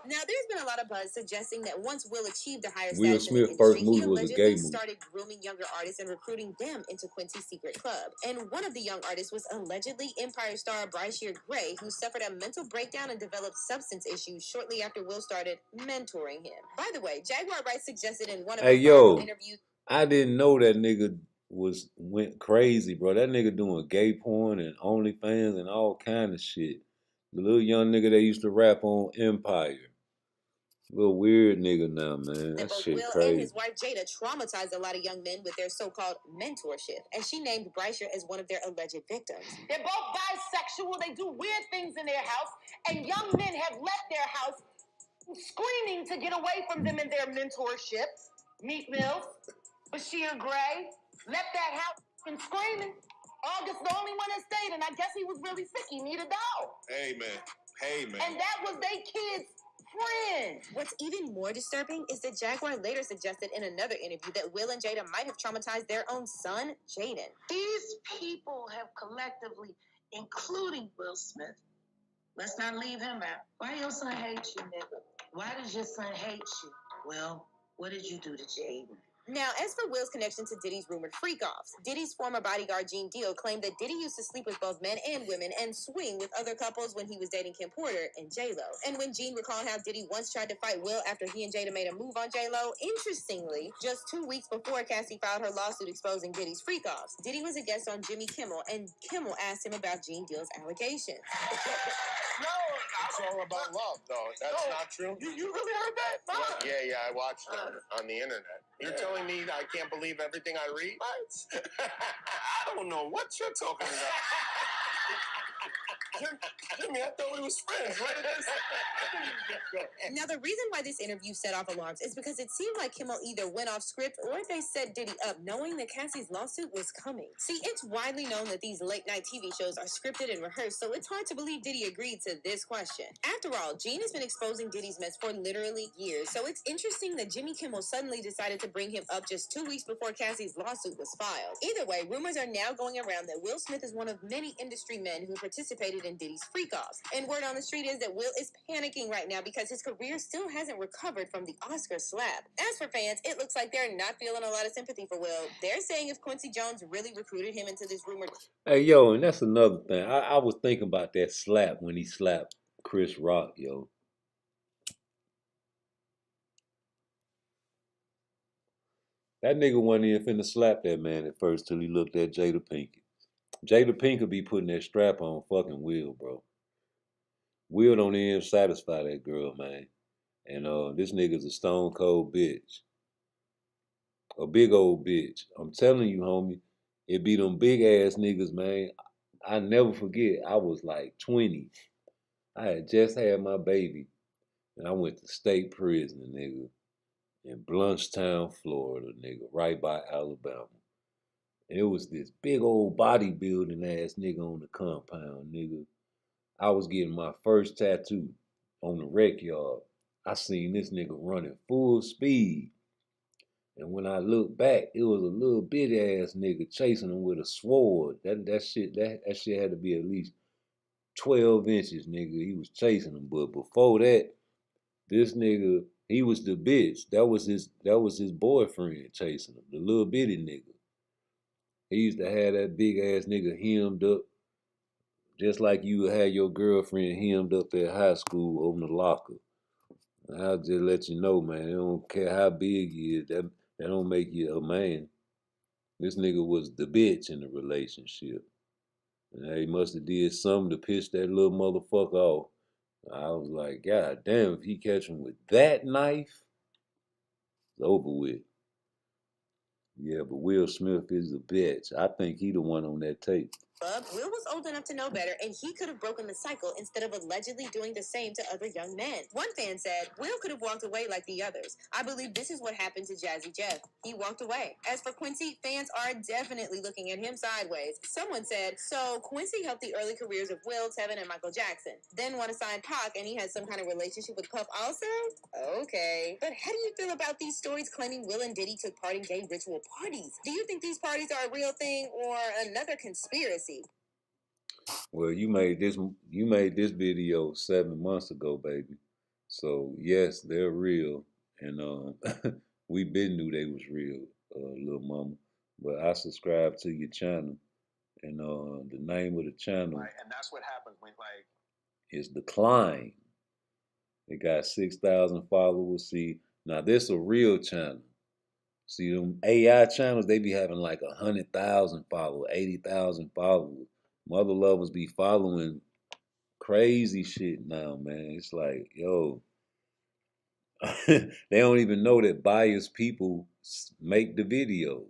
Now, there's been a lot of buzz suggesting that once Will achieved a higher Will status in the Smith's first industry, he movie was a allegedly gay movie. started grooming younger artists and recruiting them into Quincy's secret club. And one of the young artists was allegedly Empire star Bryshere Gray, who suffered a mental breakdown and developed substance issues shortly after Will started mentoring him. By the way, Jaguar Wright suggested in one of Hey his yo, interviews. I didn't know that nigga went crazy, bro. That nigga doing gay porn and OnlyFans and all kind of shit. The little young nigga that used to rap on Empire. Little weird nigga now, man. That Both shit Will and crazy. his wife Jada traumatized a lot of young men with their so-called mentorship, and she named Bryshere as one of their alleged victims. They're both bisexual. They do weird things in their house, and young men have left their house screaming to get away from them in their mentorship. Meek Mills, Bashir Gray left that house and screaming. August the only one that stayed, and I guess he was really sick. He needed out. Amen. Amen. And that was they kids' friend. What's even more disturbing is that Jaguar later suggested in another interview that Will and Jada might have traumatized their own son, Jaden. These people have collectively, including Will Smith, let's not leave him out. Why your son hate you, nigga? Why does your son hate you? Well, what did you do to Jaden? Now, as for Will's connection to Diddy's rumored freak-offs, Diddy's former bodyguard Gene Deal claimed that Diddy used to sleep with both men and women and swing with other couples when he was dating Kim Porter and J-Lo. And when Gene recalled how Diddy once tried to fight Will after he and Jada made a move on J-Lo, interestingly, just 2 weeks before Cassie filed her lawsuit exposing Diddy's freak-offs, Diddy was a guest on Jimmy Kimmel, and Kimmel asked him about Gene Deal's allegations. No, it's all about love, though. That's not true. You really heard that? Yeah, I watched it on the internet. You're telling me I can't believe everything I read? What? I don't know what you're talking about. Jimmy, I thought we was friends. What is this? Now, the reason why this interview set off alarms is because it seemed like Kimmel either went off script or they set Diddy up, knowing that Cassie's lawsuit was coming. See, it's widely known that these late-night TV shows are scripted and rehearsed, so it's hard to believe Diddy agreed to this question. After all, Gene has been exposing Diddy's mess for literally years, so it's interesting that Jimmy Kimmel suddenly decided to bring him up just 2 weeks before Cassie's lawsuit was filed. Either way, rumors are now going around that Will Smith is one of many industry men who participated in Diddy's freak-offs. And word on the street is that Will is panicking right now because his career still hasn't recovered from the Oscar slap. As for fans, it looks like they're not feeling a lot of sympathy for Will. They're saying if Quincy Jones really recruited him into this rumored... Hey, yo, and that's another thing. I was thinking about that slap when he slapped Chris Rock, yo. That nigga wasn't even finna slap that man at first till he looked at Jada Pinkett. Jada Pinkett be putting that strap on fucking Will, bro. Will don't even satisfy that girl, man. And this nigga's a stone cold bitch. A big old bitch. I'm telling you, homie, it be them big ass niggas, man. I never forget, I was like 20. I had just had my baby. And I went to state prison, nigga. In Bluntstown, Florida, nigga. Right by Alabama. And it was this big old bodybuilding ass nigga on the compound, nigga. I was getting my first tattoo on the rec yard. I seen this nigga running full speed. And when I looked back, it was a little bitty ass nigga chasing him with a sword. That shit had to be at least 12 inches, nigga. He was chasing him. But before that, this nigga, he was the bitch. That was his boyfriend chasing him, the little bitty nigga. He used to have that big ass nigga hemmed up, just like you would have your girlfriend hemmed up at high school on the locker. I'll just let you know, man, I don't care how big he is, that don't make you a man. This nigga was the bitch in the relationship. And he must have did something to piss that little motherfucker off. I was like, God damn, if he catch him with that knife, It's over with. Yeah, but Will Smith is a bitch. I think he the one on that tape. Will was old enough to know better, and he could have broken the cycle instead of allegedly doing the same to other young men. One fan said, Will could have walked away like the others. I believe this is what happened to Jazzy Jeff. He walked away. As for Quincy, fans are definitely looking at him sideways. Someone said, so Quincy helped the early careers of Will, Tevin, and Michael Jackson. Then want to sign Pac, and he has some kind of relationship with Puff also? Okay. But how do you feel about these stories claiming Will and Diddy took part in gay ritual parties? Do you think these parties are a real thing or another conspiracy? Well, you made this video 7 months ago, baby. So yes, they're real, and we been knew they was real, little mama. But I subscribe to your channel, and the name of the channel And that's what happens when is The Climb. It got 6,000 followers. See, now this a real channel. See, them AI channels, they be having like 100,000 followers, 80,000 followers. Mother lovers be following crazy shit now, man. It's like, yo, they don't even know that biased people make the videos.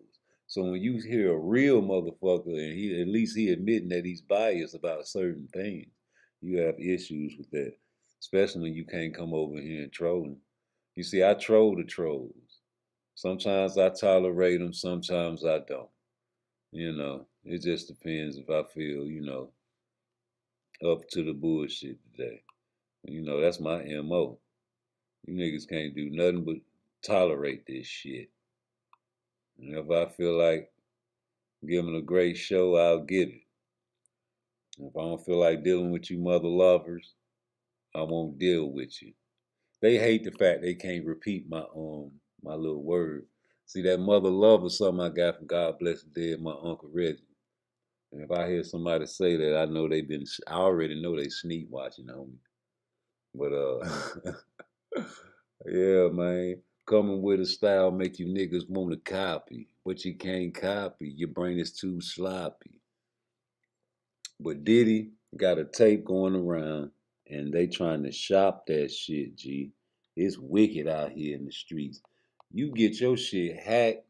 So when you hear a real motherfucker and at least he admitting that he's biased about certain things, you have issues with that. Especially when you can't come over here and troll them. You see, I troll the trolls. Sometimes I tolerate them, sometimes I don't. You know, it just depends if I feel, up to the bullshit today. You know, that's my MO. You niggas can't do nothing but tolerate this shit. And if I feel like giving a great show, I'll give it. If I don't feel like dealing with you mother lovers, I won't deal with you. They hate the fact they can't repeat my little word. See, that mother love is something I got from God Bless the Dead, my Uncle Reggie. And if I hear somebody say that, I already know they sneak watching on me. But yeah, man. Coming with a style make you niggas want to copy, but you can't copy. Your brain is too sloppy. But Diddy got a tape going around, and they trying to shop that shit, G. It's wicked out here in the streets. You get your shit hacked,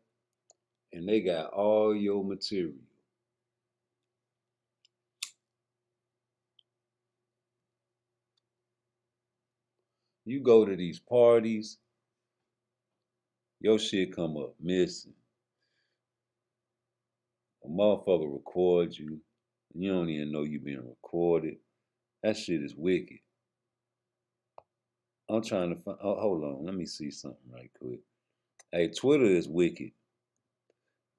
and they got all your material. You go to these parties, your shit come up missing. A motherfucker records you. You don't even know you being recorded. That shit is wicked. I'm trying to find. Oh, hold on. Let me see something right quick. Hey, Twitter is wicked.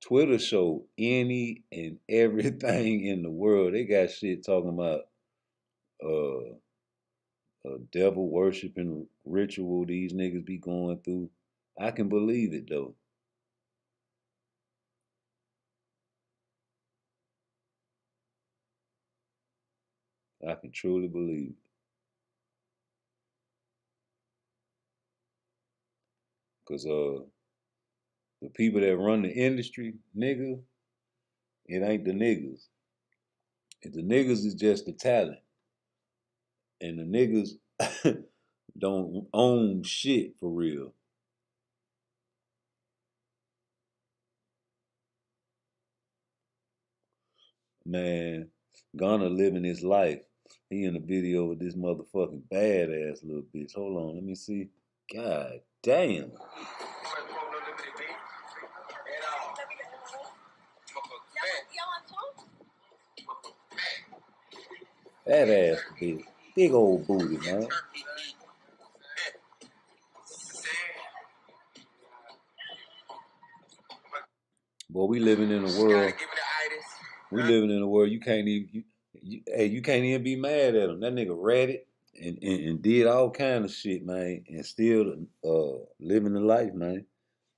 Twitter show any and everything in the world. They got shit talking about a devil worshiping ritual these niggas be going through. I can believe it though. I can truly believe it. Cause the people that run the industry, nigga, it ain't the niggas. The niggas is just the talent. And the niggas don't own shit for real. Man, Ghana living his life. He in a video with this motherfucking badass little bitch. Hold on, let me see. God damn. That ass bitch. Big old booty, man. Boy, we living in a world. We living in a world you can't even. You can't even be mad at him. That nigga read it and did all kind of shit, man, and still living the life, man.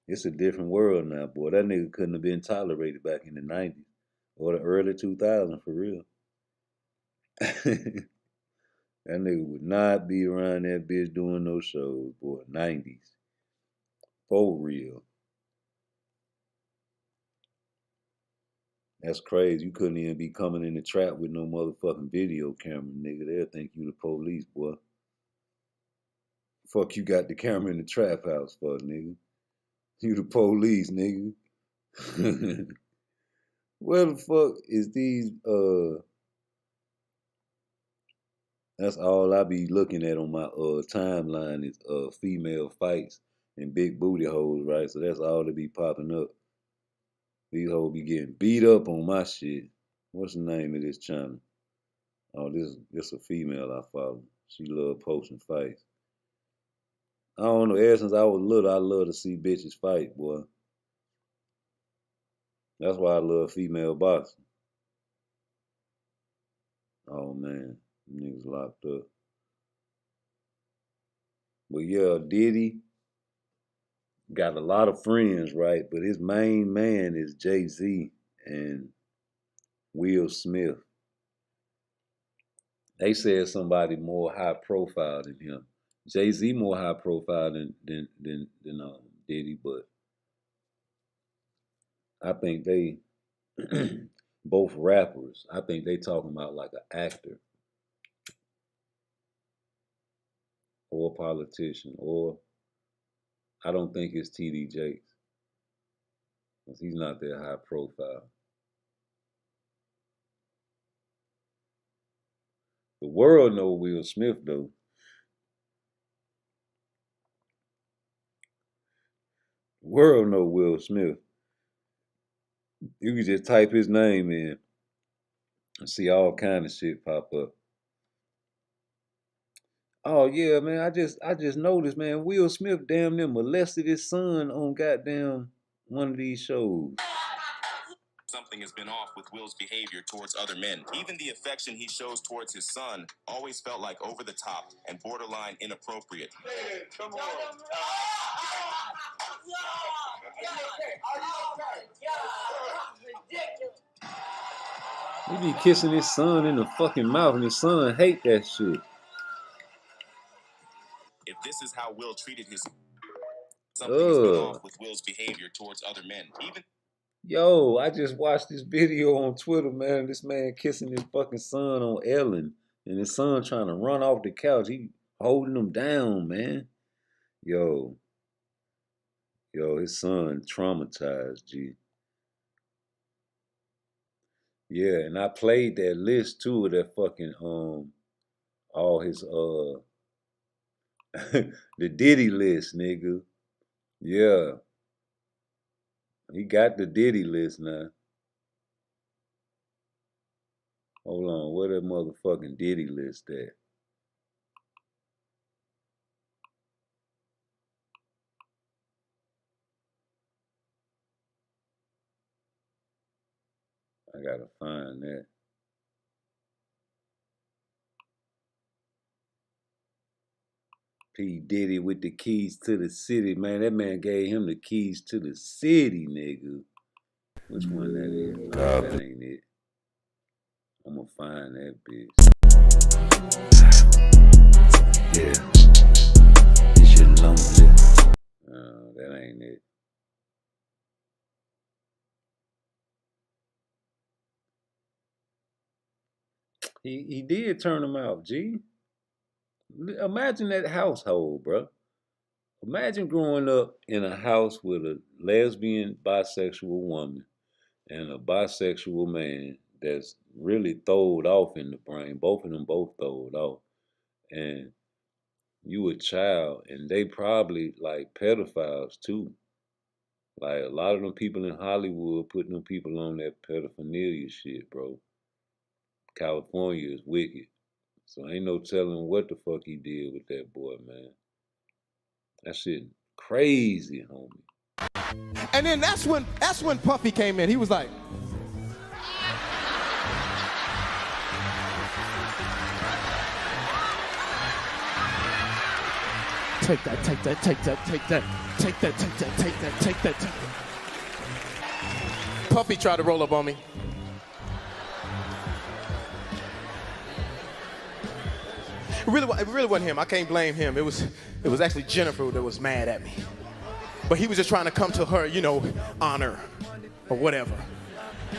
It's a different world now, boy. That nigga couldn't have been tolerated back in the 90s or the early 2000s, for real. That nigga would not be around that bitch doing no shows, boy. 90s. For real. That's crazy. You couldn't even be coming in the trap with no motherfucking video camera, nigga. They'll think you the police, boy. Fuck you got the camera in the trap house for, nigga. You the police, nigga. Where the fuck is these, that's all I be looking at on my timeline is female fights and big booty hoes, right? So that's all that be popping up. These hoes be getting beat up on my shit. What's the name of this channel? Oh, this a female I follow. She love posting fights. I don't know, ever since I was little, I love to see bitches fight, boy. That's why I love female boxing. Oh man, niggas locked up. But yeah, Diddy got a lot of friends, right? But his main man is Jay-Z and Will Smith. They said somebody more high profile than him. Jay-Z more high profile than Diddy, but I think they both rappers. I think they talking about like an actor or a politician, or I don't think it's T.D. Jakes, because he's not that high profile. The world know Will Smith though. The world know Will Smith. You can just type his name in and see all kind of shit pop up. Oh yeah, man, I just noticed, man, Will Smith damn near molested his son on goddamn one of these shows. Something has been off with Will's behavior towards other men. Even the affection he shows towards his son always felt like over the top and borderline inappropriate. Man, come on. He be kissing his son in the fucking mouth, and his son hate that shit. If this is how Will treated his something has been off with Will's behavior towards other men. Even Yo, I just watched this video on Twitter, man. This man kissing his fucking son on Ellen, and his son trying to run off the couch. He holding him down, man. Yo, his son traumatized, G. Yeah, and I played that list too of that fucking all his the Diddy list, nigga. Yeah. He got the Diddy list now. Hold on, where that motherfucking Diddy list at? I gotta find that. P. Diddy with the keys to the city, man. That man gave him the keys to the city, nigga. Which one that is? No, that ain't it. I'm gonna find that bitch. Yeah. It's your lonely. No, that ain't it. He did turn him out, G. Imagine that household, bro. Imagine growing up in a house with a lesbian, bisexual woman and a bisexual man that's really throwed off in the brain. Both of them both throwed off. And you a child, and they probably like pedophiles too. Like a lot of them people in Hollywood putting them people on that pedophilia shit, bro. California is wicked. So ain't no telling what the fuck he did with that boy, man. That shit crazy, homie. And then that's when Puffy came in. He was like, take that, take that, take that, take that, take that, take that, take that, take that, take that. Puffy tried to roll up on me. It really wasn't him. I can't blame him. It was actually Jennifer that was mad at me. But he was just trying to come to her, honor or whatever.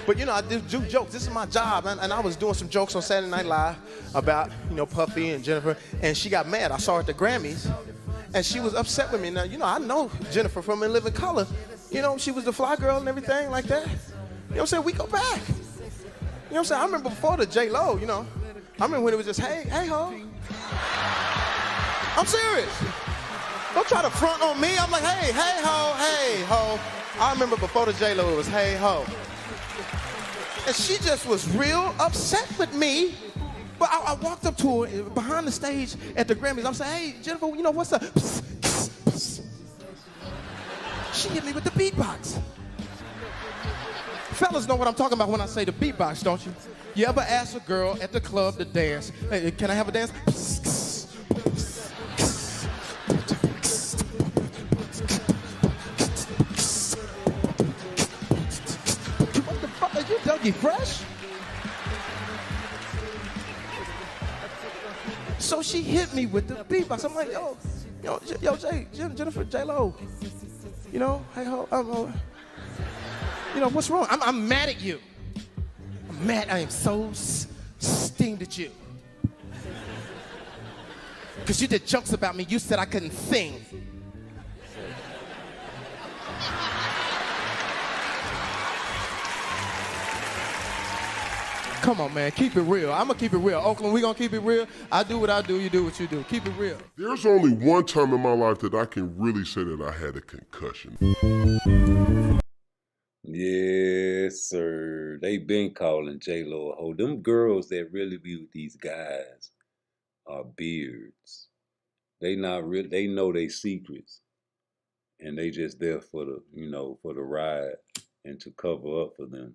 But I do jokes. This is my job, and I was doing some jokes on Saturday Night Live about Puffy and Jennifer, and she got mad. I saw her at the Grammys, And she was upset with me. Now, I know Jennifer from In Living Color. She was the fly girl and everything like that. You know what I'm saying? We go back. You know what I'm saying? I remember before the J-Lo, I remember when it was just, hey, ho. I'm serious. Don't try to front on me. I'm like, hey, ho. I remember before the J-Lo, it was, hey, ho. And she just was real upset with me. But I walked up to her behind the stage at the Grammys. I'm saying, hey, Jennifer, what's up? Psst, psst, psst. She hit me with the beatbox. Fellas know what I'm talking about when I say the beatbox, don't you? You ever ask a girl at the club to dance, hey, can I have a dance? Psst, psst, psst, psst. What the fuck are you, Dougie Fresh? So she hit me with the beatbox. I'm like, yo, Jennifer, J-Lo. Hey ho, what's wrong? I'm mad at you. I'm mad. I am so steamed at you. Because you did jokes about me. You said I couldn't sing. Come on, man. Keep it real. I'm going to keep it real. Oakland, we going to keep it real. I do what I do. You do what you do. Keep it real. There's only one time in my life that I can really say that I had a concussion. Yes, sir. They been calling J-Lo a hoe. Them girls that really be with these guys are beards. They not real. They know they secrets, and they just there for the, for the ride and to cover up for them.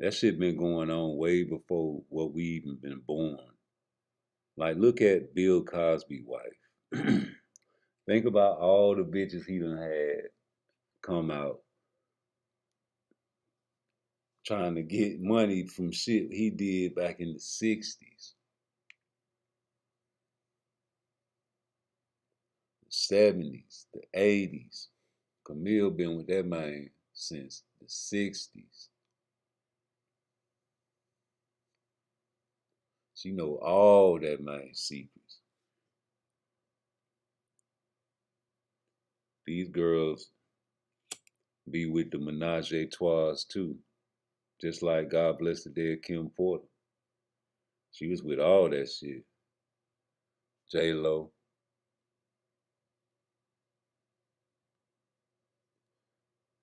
That shit been going on way before what we even been born. Like, look at Bill Cosby's wife. Think about all the bitches he done had come out trying to get money from shit he did back in the 60s, 70s, the 80s. Camille been with that man since the 60s. She know all that man's secrets. These girls be with the menage a trois too. Just like God Bless the Dead Kim Porter. She was with all that shit. J-Lo.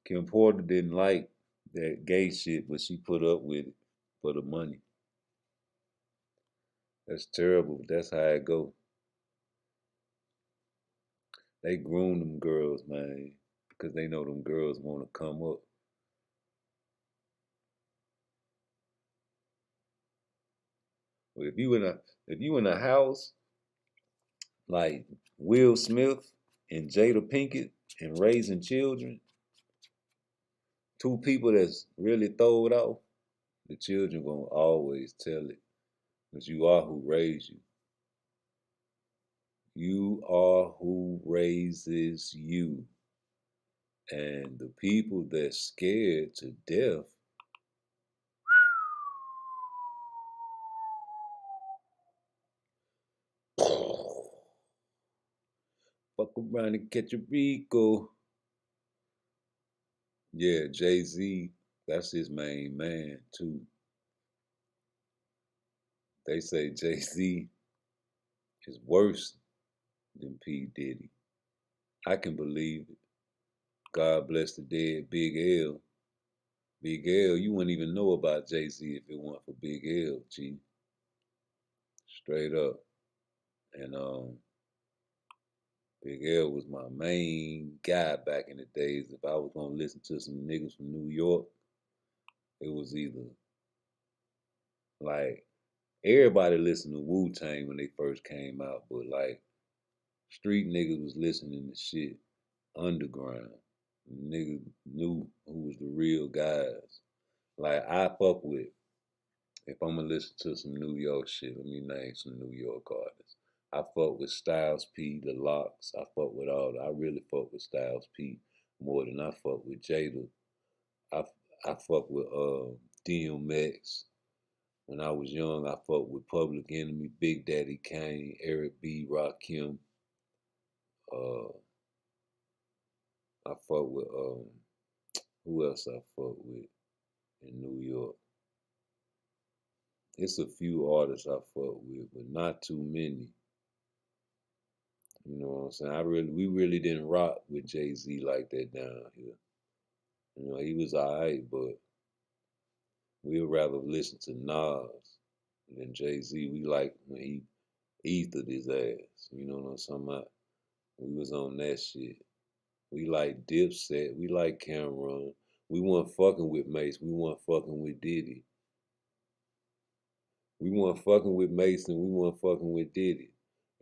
Kim Porter didn't like that gay shit, but she put up with it for the money. That's terrible, but that's how it go. They groom them girls, man, because they know them girls want to come up. But if you in a house like Will Smith and Jada Pinkett and raising children, two people that's really throwed off, the children gonna always tell it, because you are who raised you. You are who raises you. And the people that's scared to death, fuck around and catch a Rico. Yeah, Jay-Z, that's his main man too. They say Jay-Z is worse than P. Diddy. I can believe it. God bless the dead, Big L. Big L, you wouldn't even know about Jay-Z if it weren't for Big L, G. Straight up. And Big L was my main guy back in the days. If I was gonna listen to some niggas from New York, it was either like everybody listened to Wu-Tang when they first came out, but like street niggas was listening to shit underground. Niggas knew who was the real guys. Like I fuck with, if I'm gonna listen to some New York shit, let me name some New York artists. I fuck with Styles P, The Locks. I fuck with I really fuck with Styles P more than I fuck with Jada. I fuck with DMX. When I was young, I fuck with Public Enemy, Big Daddy Kane, Eric B, Rakim, I fuck with who else I fuck with in New York? It's a few artists I fuck with, but not too many. You know what I'm saying? We really didn't rock with Jay-Z like that down here. You know, he was alright, but we'd rather listen to Nas than Jay-Z. We like when he ethered his ass. You know what I'm talking about? We was on that shit. We like Dipset. We like Cameron. We weren't fucking with Mace. We weren't fucking with Diddy. We weren't fucking with Mace and we weren't fucking with Diddy.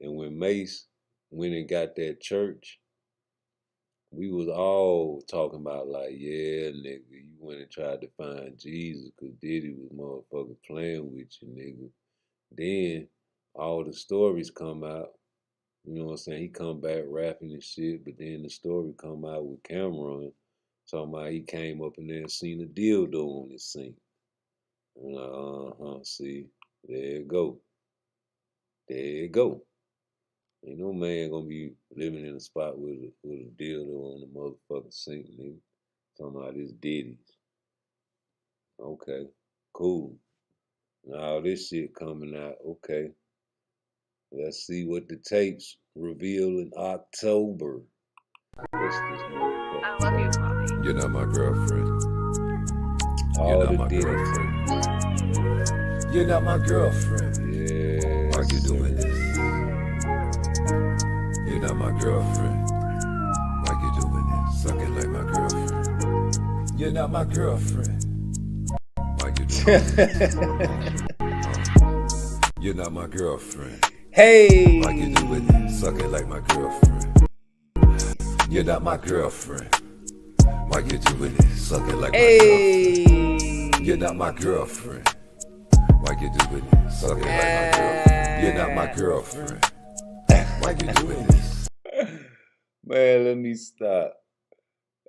And when Mace went and got that church, we was all talking about like, yeah, nigga, you went and tried to find Jesus because Diddy was motherfucking playing with you, nigga. Then all the stories come out. You know what I'm saying? He come back rapping and shit, but then the story come out with Cameron talking about he came up in there and seen a dildo on his sink. I'm like, see, there you go. There you go. Ain't no man gonna be living in a spot with a dildo on the motherfucking sink, nigga. Talking about this Diddy's. Okay, cool. Now all this shit coming out, okay. Let's see what the tapes reveal in October. What's this motherfucker? I love you, mommy. You're not my girlfriend. All the Diddy tapes. You're not my girlfriend. Yeah. Why you doing this? You're not my girlfriend. Why you doing this? Sucking like my girlfriend. You're not my girlfriend. Why you doing this? You're not my girlfriend. Hey! Why you doing this? Sucking like my girlfriend. You're not my girlfriend. Why you doing this? Sucking like my girlfriend. You're not my girlfriend. Why you doing this? Sucking like my girlfriend. You're not my girlfriend. Why you doing this? Man, let me stop.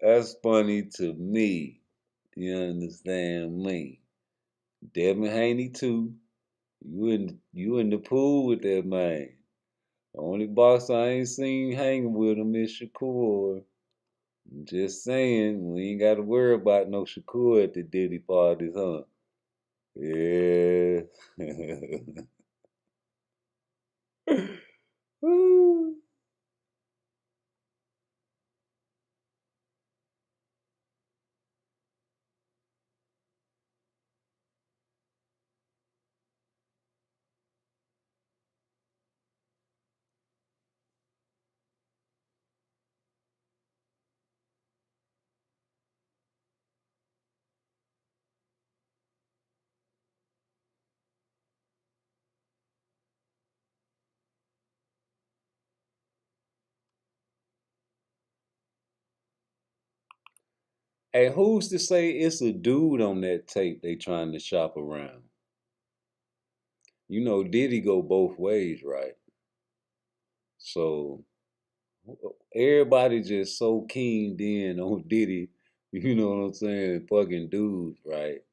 That's funny to me. You understand me? Devin Haney too. You in the pool with that man. The only boss I ain't seen hanging with him is Shakur. I'm just saying, we ain't got to worry about no Shakur at the Diddy parties, huh? Yeah. Woo. Hey, who's to say it's a dude on that tape they trying to shop around? You know, Diddy go both ways, right? So everybody just so keened in on Diddy, you know what I'm saying, fucking dudes, right?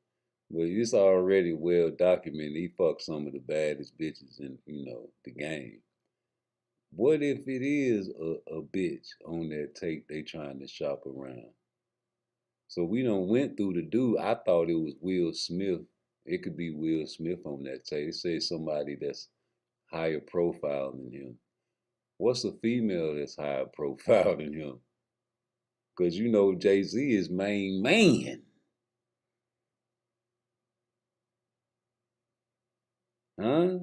But it's already well documented. He fucked some of the baddest bitches in, the game. What if it is a bitch on that tape they trying to shop around? So we done went through the dude. I thought it was Will Smith. It could be Will Smith on that tape. It says somebody that's higher profile than him. What's a female that's higher profile than him? Because you know Jay-Z is main man. Huh?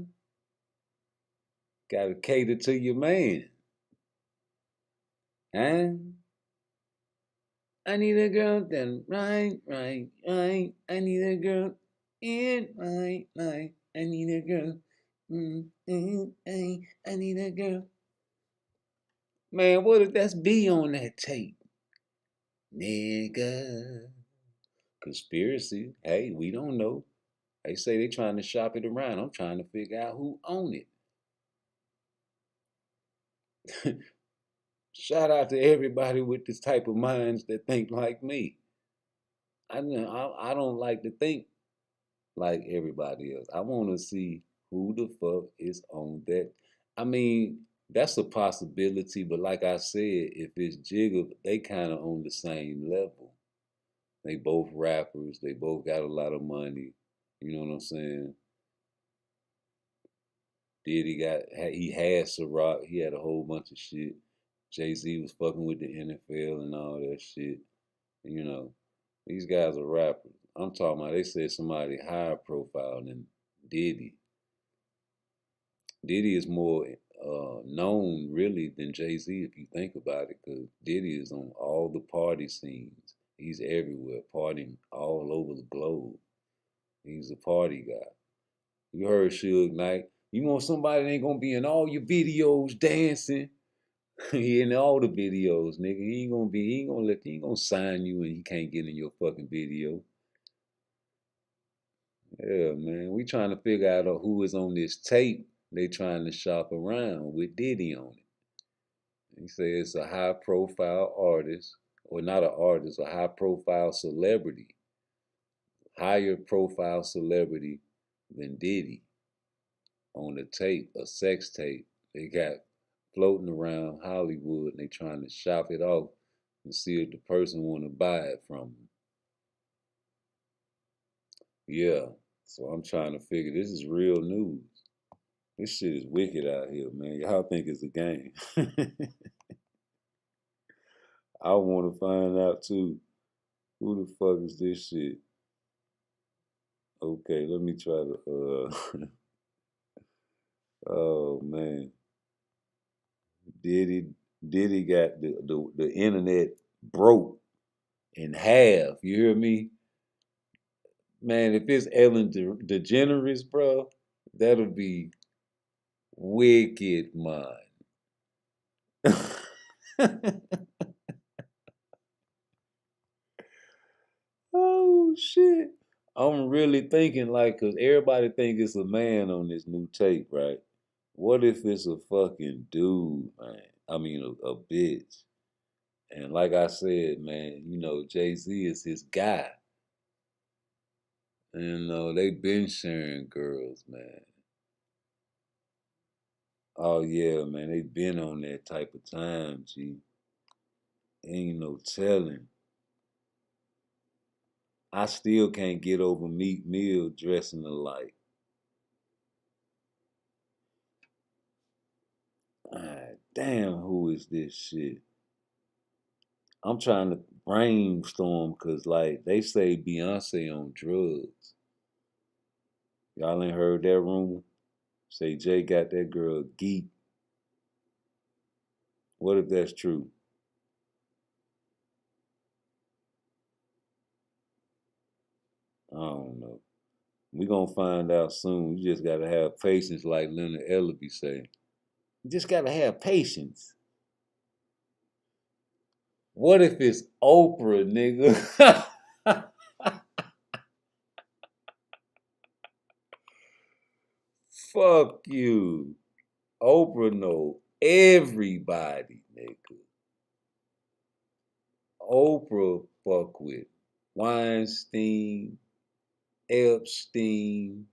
Gotta cater to your man. Huh? I need a girl then right. I need a girl in my life. I need a girl. I need a girl. Man, what if that's B on that tape? Nigga. Conspiracy. Hey, we don't know. They say they trying to shop it around. I'm trying to figure out who own it. Shout out to everybody with this type of minds that think like me. I don't like to think like everybody else. I want to see who the fuck is on that. I mean, That's a possibility, but like I said, if it's Jigga, they kind of on the same level. They both rappers. They both got a lot of money. You know what I'm saying? Diddy he had Ciroc. He had a whole bunch of shit. Jay-Z was fucking with the NFL and all that shit. You know, these guys are rappers. I'm talking about, they said somebody higher profile than Diddy. Diddy is more known really than Jay-Z if you think about it, because Diddy is on all the party scenes. He's everywhere, partying all over the globe. He's a party guy. You heard Suge Knight. You want somebody that ain't gonna be in all your videos dancing. He in all the videos, nigga. He ain't gonna sign you and he can't get in your fucking video. Yeah, man. We trying to figure out who is on this tape they trying to shop around with Diddy on it. He say it's a high profile artist, or not an artist, a high profile celebrity. Higher profile celebrity than Diddy on the tape, a sex tape they got floating around Hollywood, and they trying to shop it off and see if the person want to buy it from them. Yeah, so I'm trying to figure, this is real news. This shit is wicked out here, man. Y'all think it's a game. I want to find out too. Who the fuck is this shit? Okay, let me try to oh man. Diddy got the internet broke in half. You hear me? Man, if it's Ellen DeGeneres, bro, that'll be wicked, man. Oh shit. I'm really thinking like, cause everybody think it's a man on this new tape, right? What if it's a fucking dude, man? I mean a bitch. And like I said, man, you know, Jay-Z is his guy. And they been sharing girls, man. Oh yeah, man, they been on that type of time, G. Ain't no telling. I still can't get over Meek Mill dressing alike. Ah, damn, who is this shit? I'm trying to brainstorm because, like, they say Beyonce on drugs. Y'all ain't heard that rumor? Say Jay got that girl geek. What if that's true? I don't know. We gonna find out soon. You just gotta have patience, like Leonard Ellaby say. You just gotta have patience. What if it's Oprah, nigga? Fuck you. Oprah know everybody, nigga. Oprah fuck with Weinstein, Epstein,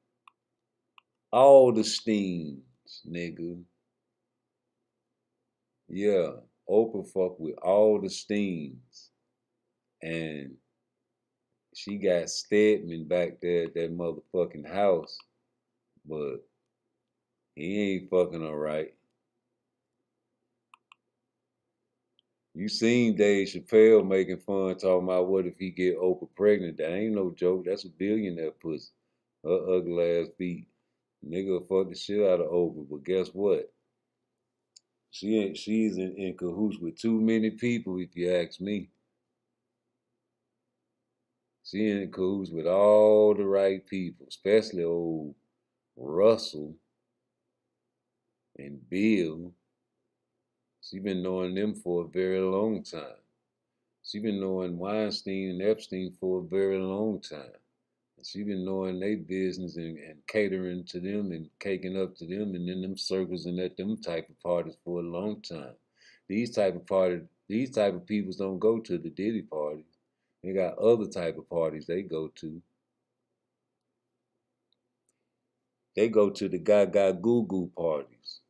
all the Steens, nigga. Yeah, Oprah fuck with all the Steens. And she got Stedman back there at that motherfucking house. But he ain't fucking her right. You seen Dave Chappelle making fun, talking about what if he get Oprah pregnant. That ain't no joke. That's a billionaire pussy. Her ugly ass feet. Nigga fuck the shit out of Oprah. But guess what? She's in cahoots with too many people, if you ask me. She in cahoots with all the right people, especially old Russell and Bill. She been knowing them for a very long time. She been knowing Weinstein and Epstein for a very long time. She been knowing their business and catering to them and caking up to them and in them circles and at them type of parties for a long time. These type of peoples don't go to the Diddy parties. They got other type of parties they go to. They go to the Gaga Goo Goo parties.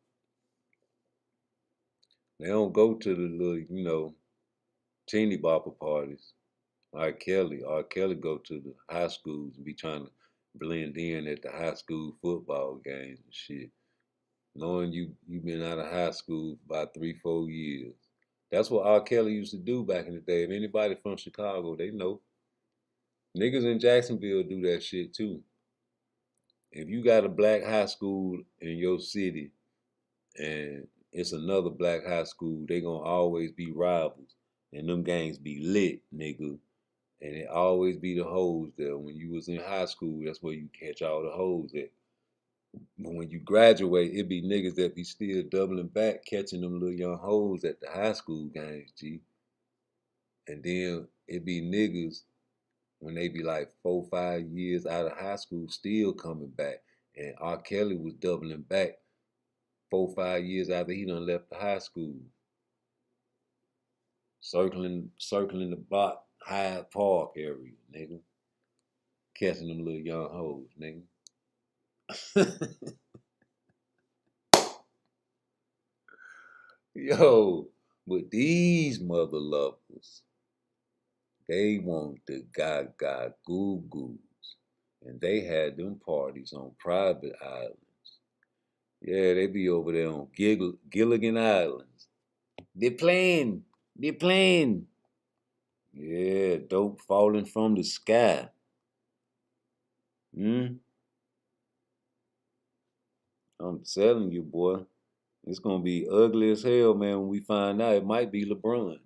They don't go to the little, teeny bopper parties. R. Kelly go to the high schools and be trying to blend in at the high school football games and shit. Knowing you been out of high school for about 3-4 years. That's what R. Kelly used to do back in the day. If anybody from Chicago, they know. Niggas in Jacksonville do that shit too. If you got a black high school in your city and it's another black high school, they gonna always be rivals. And them gangs be lit, nigga. And it always be the hoes there. When you was in high school, that's where you catch all the hoes at. But when you graduate, it be niggas that be still doubling back, catching them little young hoes at the high school games, G. And then it be niggas when they be like 4-5 years out of high school, still coming back. And R. Kelly was doubling back 4-5 years after he done left the high school. Circling the Hyde Park area, nigga. Catching them little young hoes, nigga. Yo, but these mother lovers, they want the gaga goo-goos. And they had them parties on private islands. Yeah, they be over there on Gilligan Islands. They playing. Yeah, dope falling from the sky. I'm telling you, boy. It's gonna be ugly as hell, man, when we find out it might be LeBron.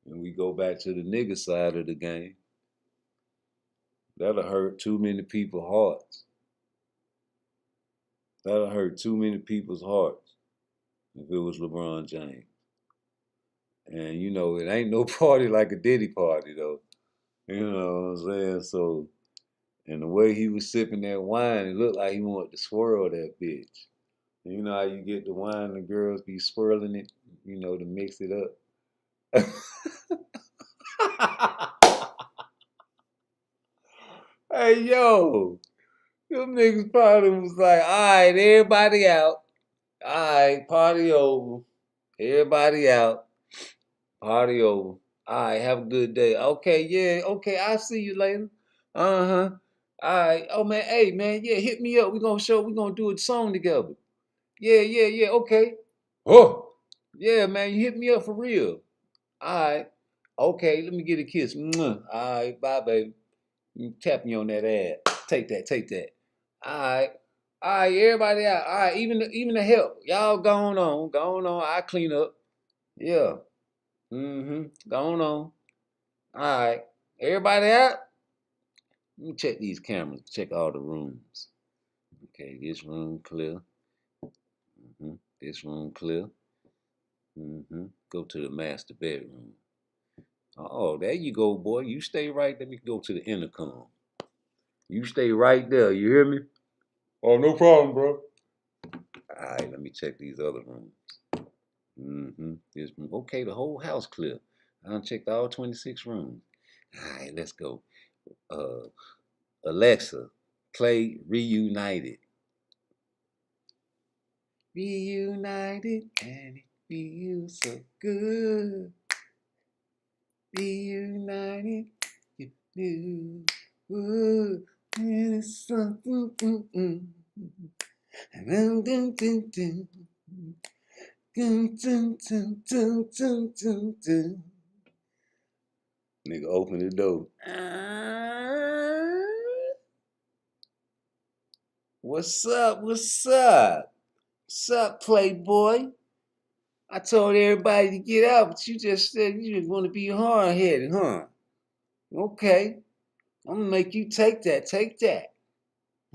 And we go back to the nigga side of the game. That'll hurt too many people's hearts. That'll hurt too many people's hearts if it was LeBron James. And it ain't no party like a Diddy party though. You know what I'm saying? So, and the way he was sipping that wine, it looked like he wanted to swirl that bitch. And you know how you get the wine, the girls be swirling it, to mix it up. Hey, yo, them niggas probably was like, all right, everybody out. All right, party over. Everybody out. Party over. All right, have a good day. Okay, yeah, okay, I'll see you later. Uh-huh. All right. Oh, man, hey, man, yeah, hit me up. We're going to do a song together. Yeah, okay. Oh, yeah, man, you hit me up for real. All right. Okay, let me get a kiss. Mwah. All right, bye, baby. You tap me on that ass. Take that. All right, everybody out. All right, even the help. Y'all going on. I clean up. Yeah. Going on. All right, everybody out. Let me check these cameras. Check all the rooms. Okay, this room clear. This room clear. Go to the master bedroom. Oh, there you go, boy. You stay right. Let me go to the intercom. You stay right there. You hear me? Oh, no problem, bro. All right, let me check these other rooms. This room. Okay, the whole house clear. I done checked all 26 rooms. All right, let's go. Alexa, play Reunited. Reunited, and it feels so good. Reunited, you knew. Ooh, and it's something. Nigga, open the door. What's up? What's up, Playboy? I told everybody to get out, but you just said you just want to be hard-headed, huh? Okay. I'm gonna make you take that.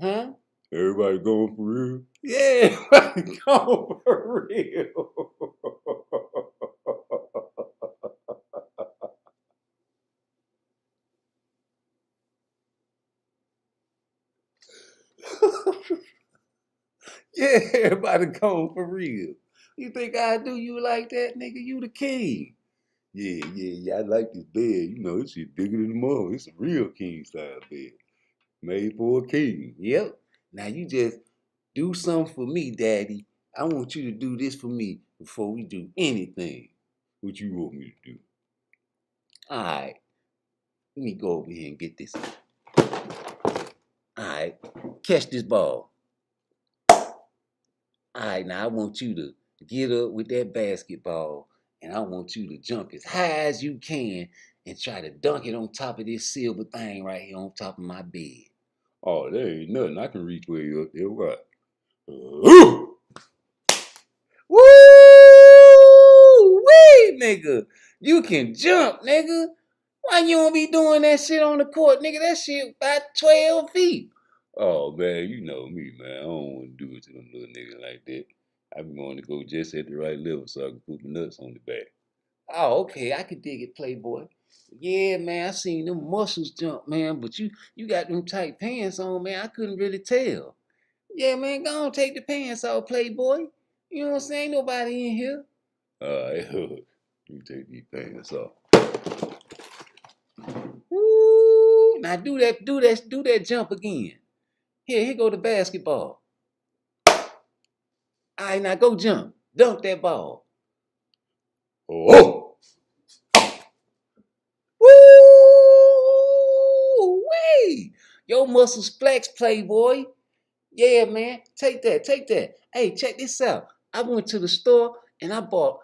Huh? Everybody going for real? Yeah, everybody going for real. Yeah, everybody going for real. You think I do you like that, nigga? You the king. Yeah, I like this bed. This shit bigger than the mother. It's a real king-style bed. Made for a king. Yep. Now you just do something for me, daddy. I want you to do this for me. before we do anything. What you want me to do? Alright. Let me go over here and get this. Alright. Catch this ball. Alright, now I want you to get up with that basketball and I want you to jump as high as you can and try to dunk it on top of this silver thing right here on top of my bed. Oh, there ain't nothing. I can reach way up there. What? Woo! Wee, nigga. You can jump, nigga. Why you don't be doing that shit on the court, nigga? That shit about 12 feet. Oh, man, you know me, man. I don't want to do it to them little niggas like that. I be wanting to go just at the right level so I can put my nuts on the back. Oh, okay, I can dig it, Playboy. Yeah, man, I seen them muscles jump, man, but you got them tight pants on, man. I couldn't really tell. Yeah, man, go on, take the pants off, Playboy. You know what I'm saying? Ain't nobody in here. All right, you take these pants off. Woo! Now do that jump again. Here go the basketball. All right, now go jump. Dunk that ball. Oh! Woo! Your muscles flex, Playboy. Yeah, man. Take that. Hey, check this out. I went to the store and I bought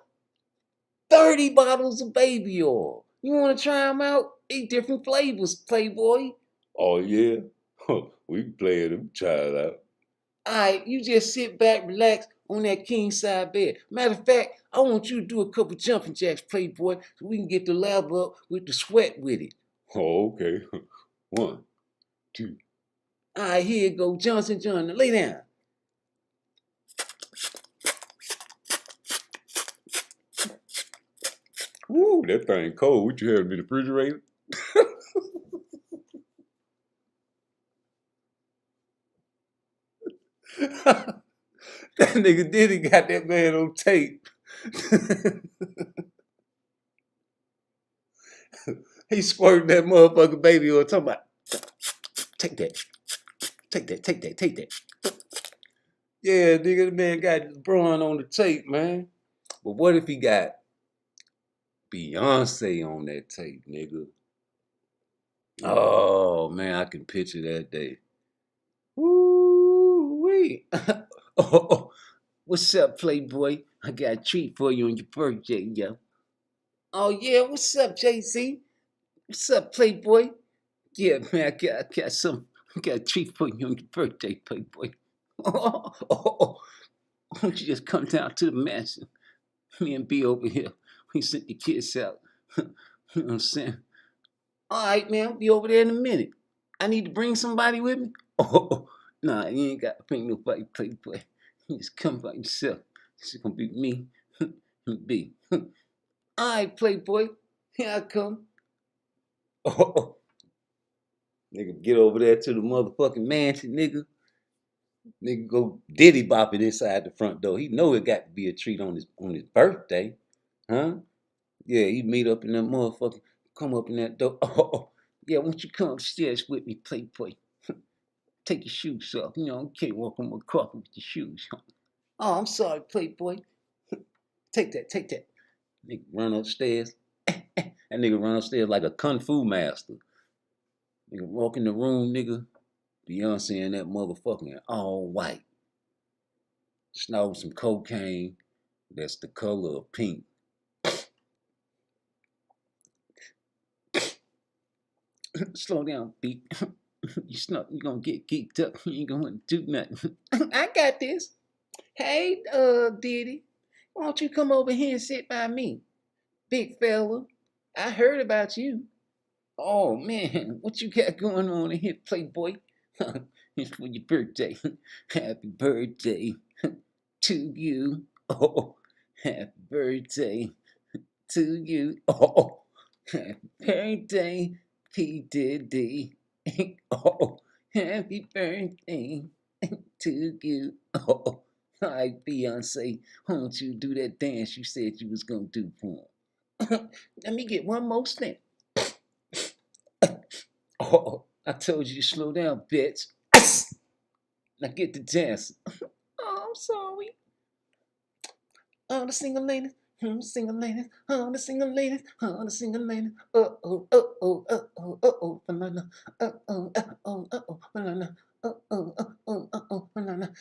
30 bottles of baby oil. You want to try them out? 8 different flavors, Playboy. Oh, yeah? We can play them. Try it out. All right, you just sit back, relax on that king side bed. Matter of fact, I want you to do a couple jumping jacks, Playboy, so we can get the lather up with the sweat with it. Oh, okay. 1, 2. All right, here you go, Johnson. Lay down. Woo, that thing cold. What you have in the refrigerator? That nigga Diddy got that man on tape. He squirting that motherfucking baby oil talking about, take that. Yeah, nigga, the man got LeBron on the tape, man. But what if he got Beyonce on that tape, nigga? Oh, man, I can picture that day. Woo-wee. Oh, what's up, Playboy? I got a treat for you on your birthday, yo. Oh, yeah, what's up, JC? What's up, Playboy? Yeah, man, I got a treat for you on your birthday, Playboy. Why don't you just come down to the mansion? Me and B over here. We sent the kids out. You know what I'm saying? All right, man, I'll be over there in a minute. I need to bring somebody with me? Oh, nah, you ain't got to bring nobody, Playboy. You just come by yourself. It's gonna be me and B. All right, Playboy, here I come. Oh, nigga, get over there to the motherfucking mansion, nigga. Nigga go Diddy bopping inside the front door. He know it got to be a treat on his birthday. Huh? Yeah, he meet up in that motherfucker. Come up in that door. Oh, yeah, won't you come upstairs with me, Playboy? Take your shoes off. You know, you can't walk on my carpet with your shoes on. Oh, I'm sorry, Playboy. Take that. Nigga run upstairs. That nigga run upstairs like a kung fu master. Nigga walk in the room, nigga. Beyonce and that motherfucker in all white. Snort some cocaine that's the color of pink. Slow down, beat. You gonna get geeked up. You ain't gonna do nothing. I got this. Hey, Diddy, why don't you come over here and sit by me? Big fella, I heard about you. Oh, man, what you got going on in here, Playboy? It's for your birthday. Happy birthday to you. Oh, happy birthday to you. Oh, happy birthday, P. Diddy. Oh, happy birthday to you. Oh, hi, Beyonce. Why don't you do that dance you said you was gonna do for him? Let me get one more stamp. Oh, I told you to slow down, bitch. Now get the dance. Oh, I'm sorry. all the single ladies, single ladies, all the single ladies, all the single ladies. Oh, banana. Banana. Banana.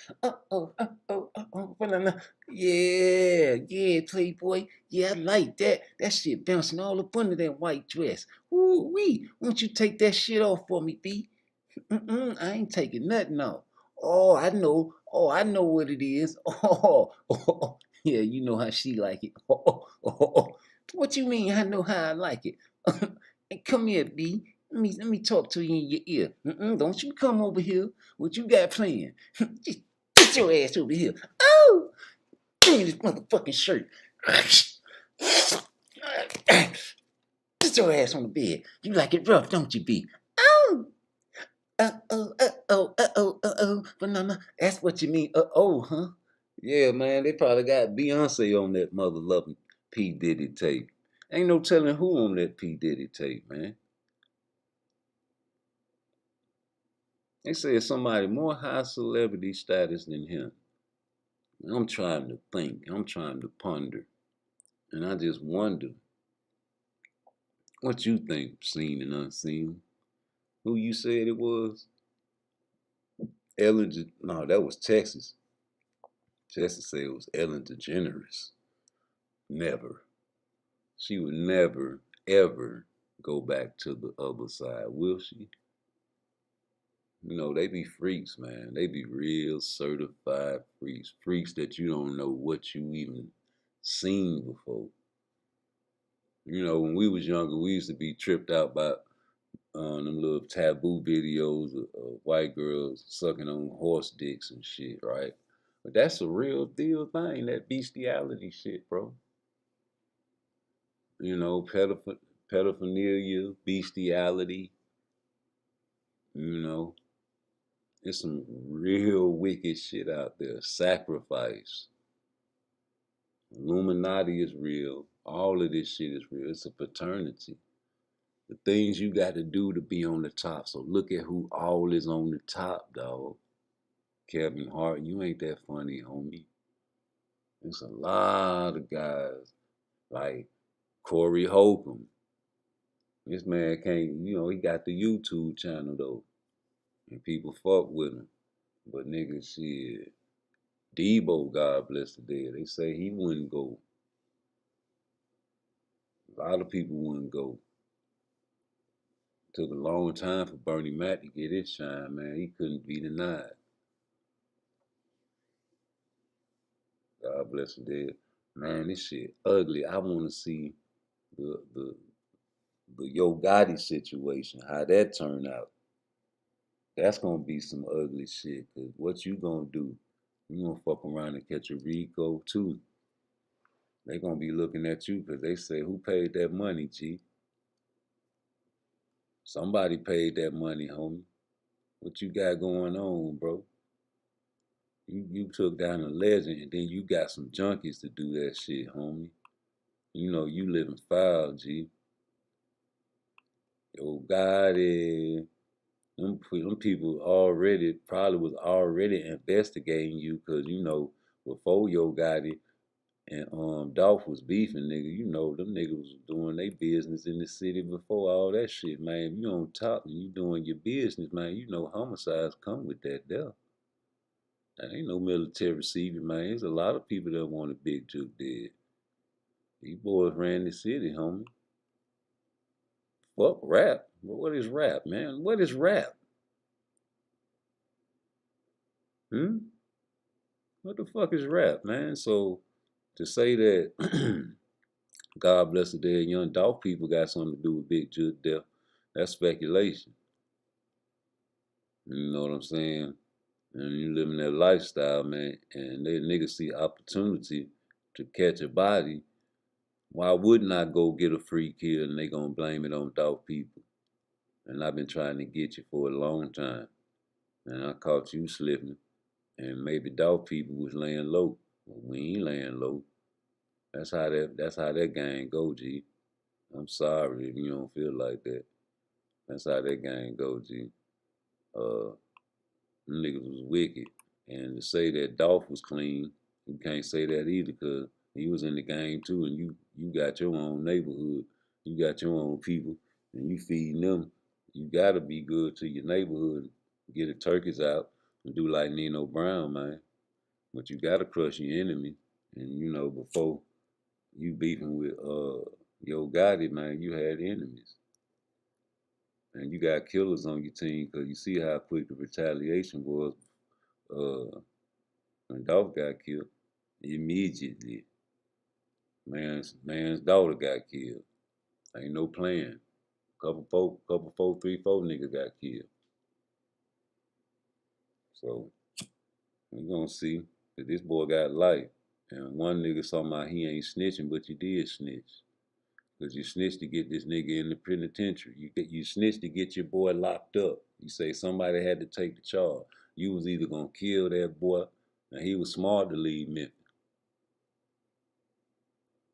Banana. Yeah, Playboy. Yeah, I like that. That shit bouncing all up under that white dress. Ooh wee. Won't you take that shit off for me, B? I ain't taking nothing off. Oh, I know. Oh, I know what it is. Yeah, you know how she like it. What you mean? I know how I like it. Hey, come here, B. Let me talk to you in your ear. Don't you come over here. What you got playing? Just get your ass over here. Oh, give me this motherfucking shirt. Get your ass on the bed. You like it rough, don't you, B? Oh. Banana. That's what you mean. Huh? Yeah, man. They probably got Beyonce on that mother loving P. Diddy tape. Ain't no telling who on that P. Diddy tape, man. They say it's somebody more high celebrity status than him. I'm trying to think. I'm trying to ponder. And I just wonder what you think, seen and unseen. Who you said it was? Ellen. No, that was Texas. Texas said it was Ellen DeGeneres. Never. She would never, ever go back to the other side, will she? You know, they be freaks, man. They be real certified freaks. Freaks that you don't know what you even seen before. You know, when we was younger, we used to be tripped out by them little taboo videos of white girls sucking on horse dicks and shit, right? But that's a real deal thing, that bestiality shit, bro. You know, pedophilia, bestiality, you know, it's some real wicked shit out there. Sacrifice. Illuminati is real. All of this shit is real. It's a fraternity. The things you got to do to be on the top. So look at who all is on the top, dog. Kevin Hart, you ain't that funny, homie. There's a lot of guys like Corey Holcomb. This man can't, he got the YouTube channel though. And people fuck with him. But nigga, shit. Debo, God bless the dead. They say he wouldn't go. A lot of people wouldn't go. Took a long time for Bernie Mac to get his shine, man. He couldn't be denied. God bless the dead. Man, this shit ugly. I want to see the Yo Gotti situation, how that turned out. That's gonna be some ugly shit. Cause what you gonna do? You gonna fuck around and catch a Rico too. They gonna be looking at you because they say, who paid that money, G? Somebody paid that money, homie. What you got going on, bro? You took down a legend and then you got some junkies to do that shit, homie. You know you living foul, G. Yo, Gotti. Them people already probably was already investigating you because before Yo Gotti and Dolph was beefing, nigga, them niggas was doing their business in the city before all that shit, man. If you on top and you doing your business, man, homicides come with that death. That ain't no military secret, man. There's a lot of people that want a Big Juke dead. These boys ran the city, homie. Fuck rap. What is rap, man? What is rap? What the fuck is rap, man? So to say that God bless the dead young Dolph people got something to do with Big Juke death, that's speculation. You know what I'm saying? And you living that lifestyle, man, and they niggas see opportunity to catch a body. Why wouldn't I go get a free kill and they gonna blame it on Dolph people? And I've been trying to get you for a long time. And I caught you slipping. And maybe Dolph people was laying low. But we ain't laying low. That's how that gang go, G. I'm sorry if you don't feel like that. That's how that gang go, G. Them niggas was wicked. And to say that Dolph was clean, you can't say that either, because He was in the game too, and you got your own neighborhood. You got your own people, and you feeding them. You gotta be good to your neighborhood. Get the turkeys out and do like Nino Brown, man. But you gotta crush your enemy. And you know, before you beefing with Yo Gotti, man, you had enemies. And you got killers on your team because you see how quick the retaliation was when Dolph got killed. Immediately. Man's daughter got killed. Ain't no plan. Couple four, 3-4 niggas got killed. So we gonna see that this boy got life. And one nigga talking about he ain't snitching, but you did snitch. Cause you snitched to get this nigga in the penitentiary. You snitched to get your boy locked up. You say somebody had to take the charge. You was either gonna kill that boy, and he was smart to leave Memphis.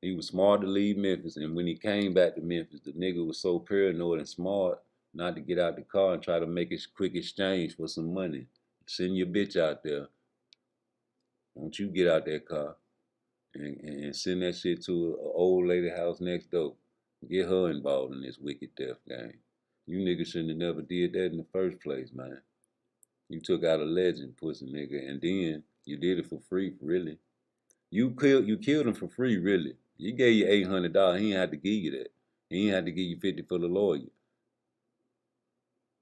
He was smart to leave Memphis, and when he came back to Memphis, the nigga was so paranoid and smart not to get out the car and try to make a quick exchange for some money. Send your bitch out there. Don't you get out that car and send that shit to an old lady house next door. Get her involved in this wicked death game. You niggas shouldn't have never did that in the first place, man. You took out a legend, pussy nigga, and then you did it for free, really. You killed him for free, really. He gave you $800. He ain't had to give you that. He ain't had to give you 50 for the lawyer.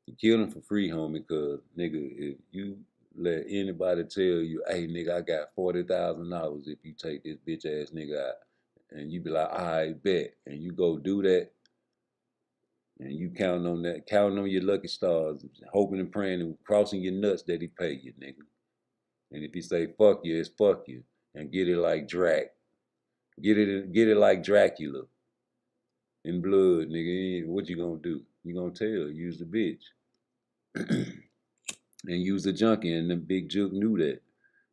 You killed him for free, homie, because, nigga, if you let anybody tell you, hey, nigga, I got $40,000 if you take this bitch ass nigga out, and you be like, I bet, and you go do that, and you counting on that, counting on your lucky stars, hoping and praying and crossing your nuts that he pay you, nigga. And if he say fuck you, it's fuck you, and get it like Drac. Get it like Dracula. In blood, nigga. What you gonna do? You gonna tell? Use the bitch. And use the junkie, and the big juke knew that.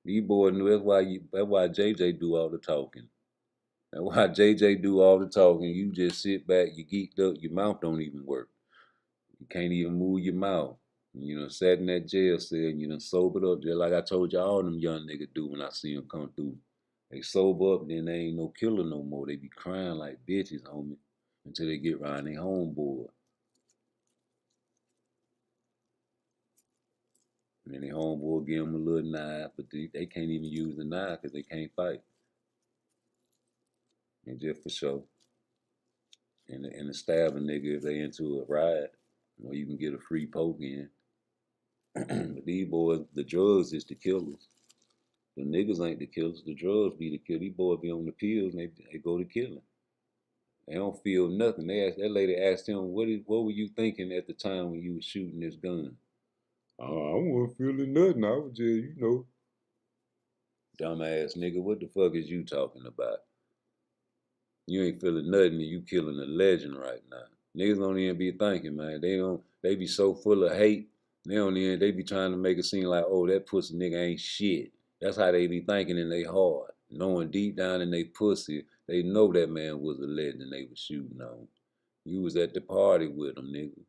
These boys knew that's why JJ do all the talking. That's why JJ do all the talking. You just sit back, you geeked up, your mouth don't even work. You can't even move your mouth. You know, sat in that jail cell and you done sobered up, just like I told y'all all them young niggas do when I see them come through. They sober up, then they ain't no killer no more. They be crying like bitches, homie, until they get around their homeboy. And their homeboy give them a little knife, but they can't even use the knife because they can't fight. And just for show. And the stab a nigga if they into a ride, or you can get a free poke in. But these boys, the drugs is the killers. The niggas ain't the killers. The drugs be the killers. These boys be on the pills and they go to killing. They don't feel nothing. That lady asked him, what were you thinking at the time when you was shooting this gun? I wasn't feeling nothing. I was just, dumbass nigga, what the fuck is you talking about? You ain't feeling nothing and you killing a legend right now. Niggas don't even be thinking, man. They be so full of hate. They be trying to make it seem like, oh, that pussy nigga ain't shit. That's how they be thinking in their heart. Knowing deep down in their pussy, they know that man was a legend they was shooting on. You was at the party with him, nigga.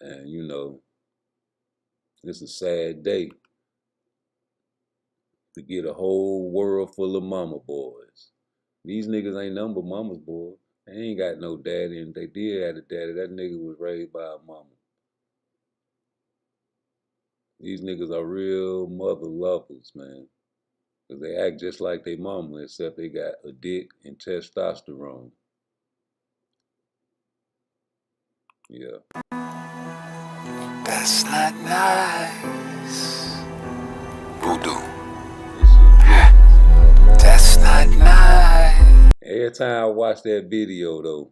And it's a sad day to get a whole world full of mama boys. These niggas ain't nothing but mama's boys. They ain't got no daddy, and they did have a daddy. That nigga was raised by a mama. These niggas are real mother lovers, man. Because they act just like they mama, except they got a dick and testosterone. Yeah. That's not nice. Voodoo. That's not nice. Every time I watch that video, though,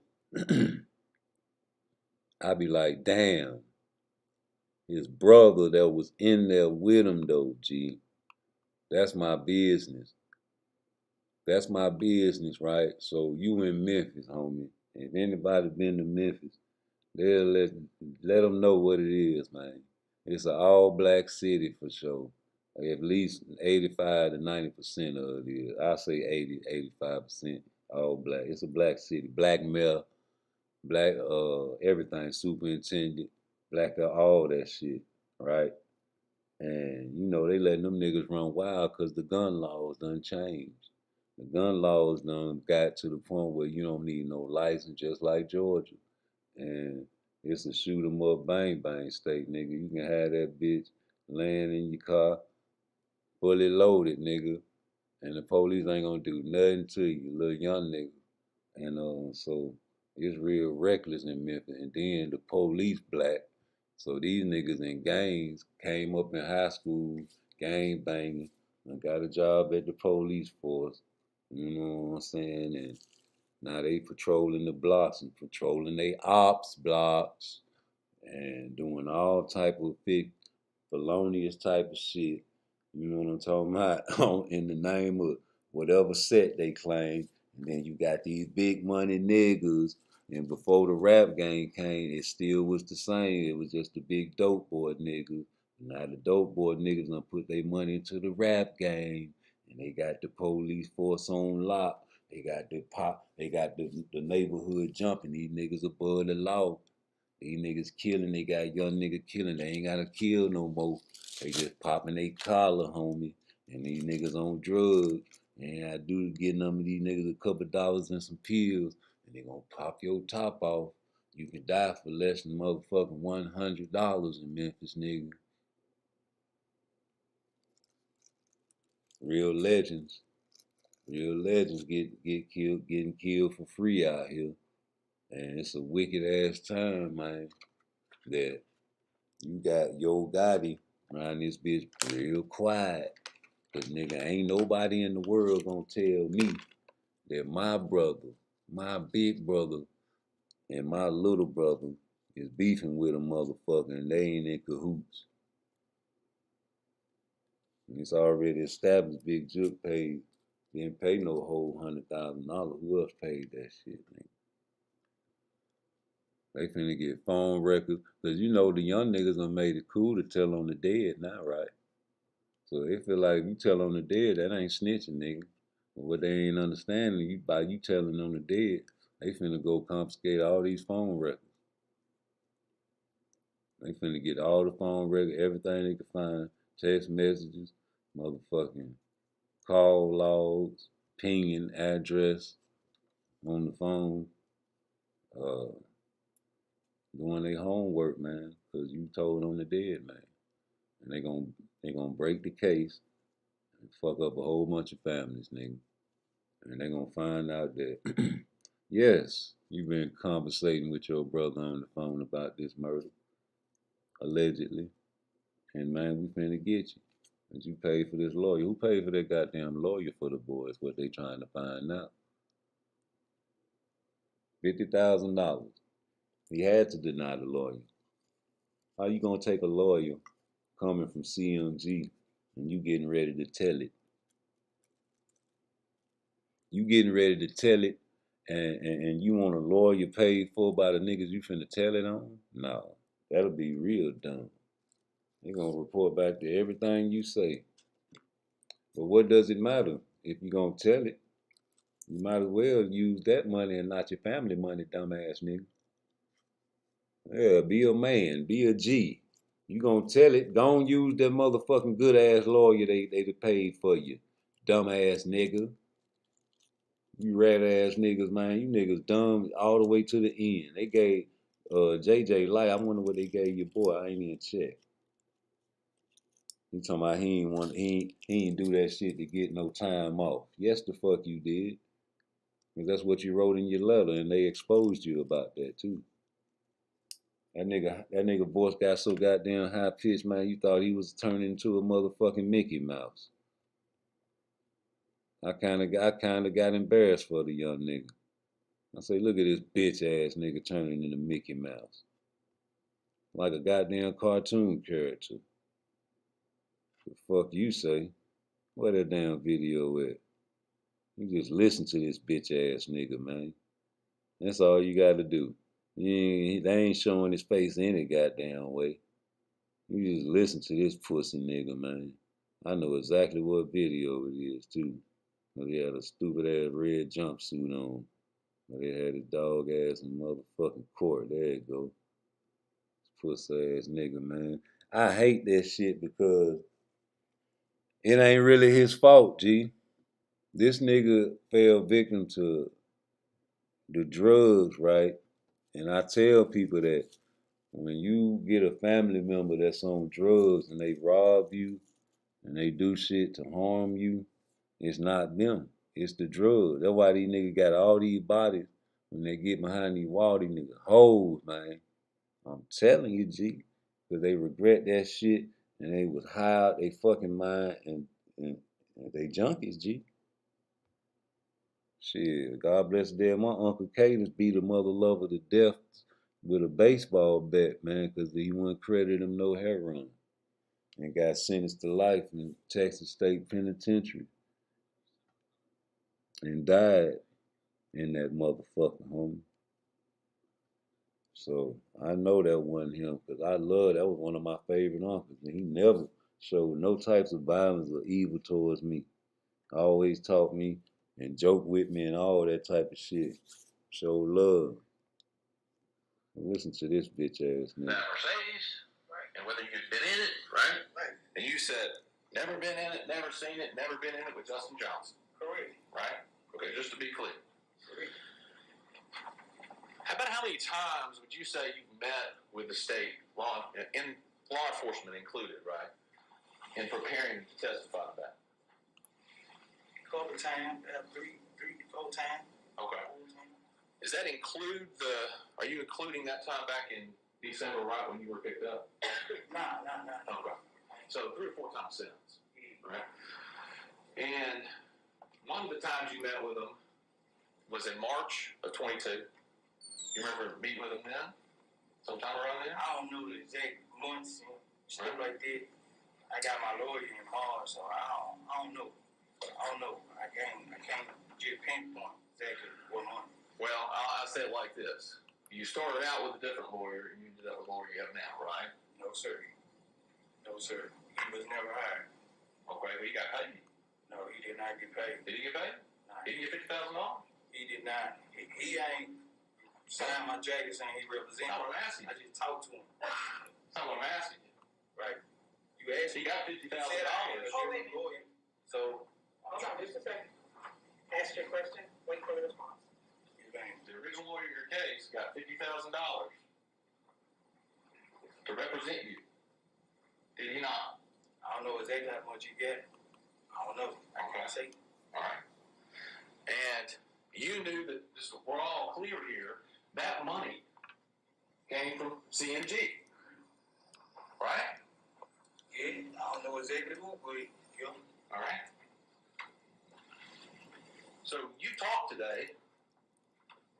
I be like, damn. His brother that was in there with him, though, G. That's my business. That's my business, right? So you in Memphis, homie. If anybody been to Memphis, they'll let them know what it is, man. It's an all-black city for sure. At least 85 to 90% of it is. I say 80, 85% all black. It's a black city. Black mayor, black everything, superintendent, black all that shit, right? And, you know, they letting them niggas run wild because the gun laws done changed. The gun laws done got to the point where you don't need no license, just like Georgia. And it's a shoot 'em up, bang bang state, nigga. You can have that bitch laying in your car, fully loaded, nigga. And the police ain't gonna do nothing to you, little young nigga. And so it's real reckless in Memphis. And then the police black. So these niggas in gangs came up in high school, gang banging, and got a job at the police force. You know what I'm saying? And now they patrolling the blocks and patrolling they ops blocks and doing all type of felonious type of shit. You know what I'm talking about? In the name of whatever set they claim. And then you got these big money niggas. And before the rap game came, it still was the same. It was just the big dope boy niggas. Now the dope boy niggas done put their money into the rap game. And they got the police force on lock. They got the neighborhood jumping. These niggas above the law. These niggas killing, they got young niggas killing. They ain't gotta kill no more. They just popping they collar, homie. And these niggas on drugs. And I do get them of these niggas a couple dollars and some pills. And they gonna pop your top off. You can die for less than motherfucking $100 in Memphis, nigga. Real legends. Real legends getting killed for free out here. And it's a wicked ass time, man. That you got Yo Gotti around this bitch real quiet. Cause nigga, ain't nobody in the world gonna tell me that my brother, my big brother, and my little brother is beefing with a motherfucker and they ain't in cahoots. And it's already established Big Jook didn't pay no whole $100,000. Who else paid that shit, nigga? They finna get phone records. Cause you know the young niggas done made it cool to tell on the dead now, right? So they feel like if you tell on the dead, that ain't snitching, nigga. But what they ain't understanding, by you telling on the dead, they finna go confiscate all these phone records. They finna get all the phone records, everything they can find, text messages, motherfucking call logs, pinging address on the phone, doing their homework, man, because you told on the dead, man. And they gonna break the case and fuck up a whole bunch of families, nigga. And they gonna find out that, yes, you've been conversating with your brother on the phone about this murder, allegedly. And man, we finna get you. Cause you paid for this lawyer. Who paid for that goddamn lawyer for the boys? What they trying to find out. $50,000. He had to deny the lawyer. How you gonna take a lawyer coming from CMG and you getting ready to tell it? You getting ready to tell it and you want a lawyer paid for by the niggas you finna tell it on? No, that'll be real dumb. They're gonna report back to everything you say. But what does it matter if you gonna tell it? You might as well use that money and not your family money, dumbass nigga. Yeah, be a man, be a G. You gonna tell it, don't use that motherfucking good ass lawyer they paid for you, dumbass nigga. You rat ass niggas, man. You niggas dumb all the way to the end. They gave JJ Light. I wonder what they gave your boy. I ain't even check. He talking about he ain't do that shit to get no time off. Yes, the fuck you did. Because that's what you wrote in your letter, and they exposed you about that too. That nigga voice got so goddamn high pitched, man. You thought he was turning into a motherfucking Mickey Mouse. I kinda got embarrassed for the young nigga. I say, look at this bitch ass nigga turning into Mickey Mouse. Like a goddamn cartoon character. The fuck you say? Where that damn video at? You just listen to this bitch ass nigga, man. That's all you gotta do. They ain't showing his face any goddamn way. You just listen to this pussy nigga, man. I know exactly what video it is, too. But he had a stupid ass red jumpsuit on. But he had his dog ass in motherfucking court. There you go. Pussy ass nigga, man. I hate that shit because it ain't really his fault, G. This nigga fell victim to the drugs, right? And I tell people that when you get a family member that's on drugs and they rob you and they do shit to harm you, it's not them. It's the drugs. That's why these niggas got all these bodies when they get behind these walls, these niggas hoes, man. I'm telling you, G. Because they regret that shit and they was high out they fucking mind and they junkies, G. Shit, God bless them. My Uncle Cadence beat a mother lover to death with a baseball bat, man, because he wouldn't credit him no heroin. And got sentenced to life in Texas State Penitentiary. And died in that motherfucker, homie. So I know that wasn't him because I love that was one of my favorite uncles. And he never showed no types of violence or evil towards me. Always taught me and joked with me and all that type of shit. Showed love. Listen to this bitch ass nigga. That Mercedes, right? And whether you'd been in it, right? Right. And you said, never been in it, never seen it, never been in it with Justin Johnson. Correct. Right? Okay, just to be clear. Correct. How about how many times would you say you've met with the state law enforcement included, right? In preparing to testify to that? A couple times, 3, 4 times. Okay. Does that include are you including that time back in December, right when you were picked up? No. Okay. So 3 or 4 times since, right? And one of the times you met with him was in March of 22. You remember meeting with him then? Sometime around then? I don't know the exact months and stuff like that. I got my lawyer in March, so I don't know. I can't just pinpoint exactly what month. Well, I'll say it like this. You started out with a different lawyer, and you ended up with the lawyer you have now, right? No, sir. He was never hired. Okay, but he got paid. No, he did not get paid. Did he get paid? No. Did he get $50,000? He did not. He ain't signed my jacket saying he represents. That's what I'm asking you. I just talked to him. That's not what I'm asking you. Right. You asked he got $50,000. So, hold on just a second. Ask your question. Wait for the response. The original lawyer in your case got $50,000 to represent you. Did he not? I don't know exactly how much you get. I don't know. Okay. See. All right. And you knew that we're all clear here. That money came from CMG, right? Yeah. I don't know exactly who, but yeah. All right. So you talked today.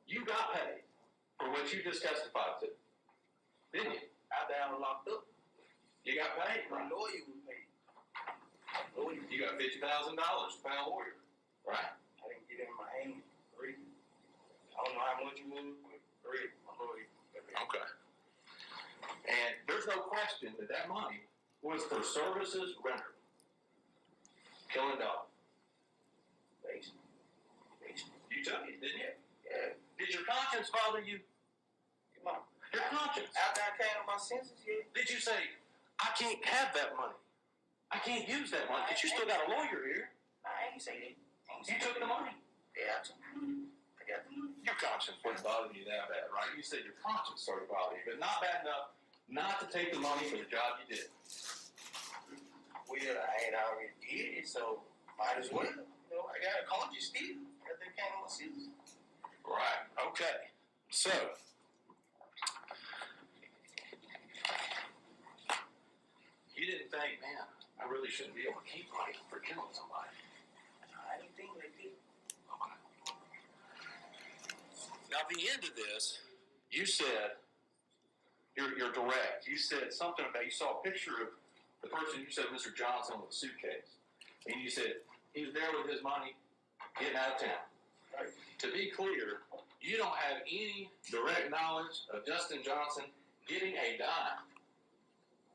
You got paid for what you just testified to, didn't you? I down locked up. You got paid. My lawyer was paid. You got $50,000 to pay a lawyer, right? I didn't get it in my hand. $3. I don't know how much you was, but $3. My lawyer. Okay. And there's no question that money was for services rendered. Killing dog. Basically. You took it, didn't you? Yeah. Did your conscience bother you? Come on. Your conscience. After I came to my senses, yeah. Did you say, I can't have that money? I can't use that money because you still got a lawyer here. I ain't say that. You took the money. Yeah, I took the money. I got the money. Your conscience wouldn't bother you that bad, right? You said your conscience started bothering you, but not bad enough not to take the money for the job you did. Well, I had already did it, so might as well. You know, I got a conscience still. I think came on my senses. Right. Okay. So, you didn't think, man, I really shouldn't be able to keep money for killing somebody. I didn't think they did. Okay. Now, at the end of this, you said, you're direct. You said something about, you saw a picture of the person, you said Mr. Johnson with a suitcase. And you said he was there with his money getting out of town. Right. To be clear, you don't have any direct knowledge of Justin Johnson getting a dime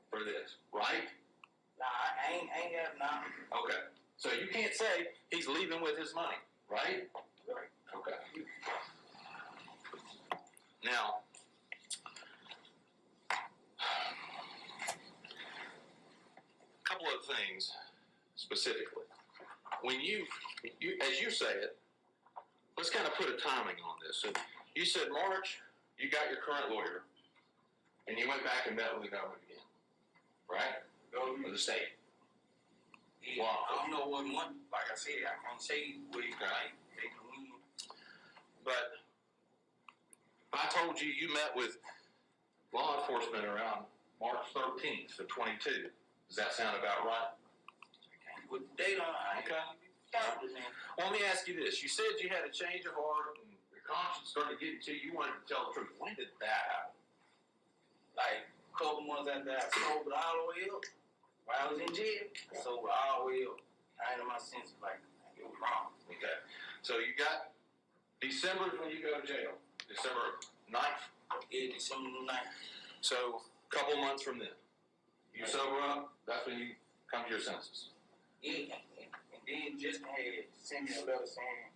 for this, right? Nah, I ain't got nothing. Okay. So you can't say he's leaving with his money, right? Right. Okay. Now, things specifically. When you, as you say it, let's kind of put a timing on this. So you said March, you got your current lawyer, and you went back and met with the government again, right? Or the state. Yeah, Wow. I don't know what one, like I said, I can't say what like they can win. But I told you you met with law enforcement around March 13th of 22. Does that sound about right? With the date on, I ain't got Well, let me ask you this. You said you had a change of heart and your conscience started getting to you. You wanted to tell the truth. When did that happen? like a couple months after I sobered all the way up, while I was in jail, I sobered all the way up. I ain't in my senses like it was wrong. Okay. So you got December is when you go to jail. December 9th? Yeah, December 9th. So a couple months from then. You sober up, that's when you come to your senses. Yeah, and then Justin had sent me a letter saying,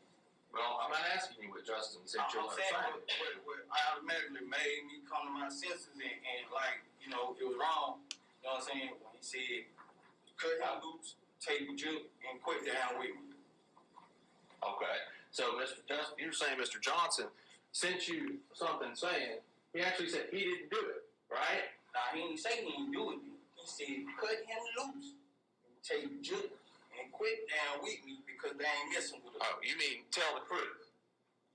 Well, I'm not asking you what Justin sent you. I'm saying what automatically made me come to my senses and like, you know, it was wrong. You know what I'm saying? When he said, cut him loose, take the juke, and quit down with me. Okay. So Mr. Justin, you're saying Mr. Johnson sent you something saying he actually said he didn't do it, right? Nah, he didn't say he didn't do it. He said, cut him loose, and take the juke, and quit down with me because they ain't messing with us. Oh, you mean tell the truth?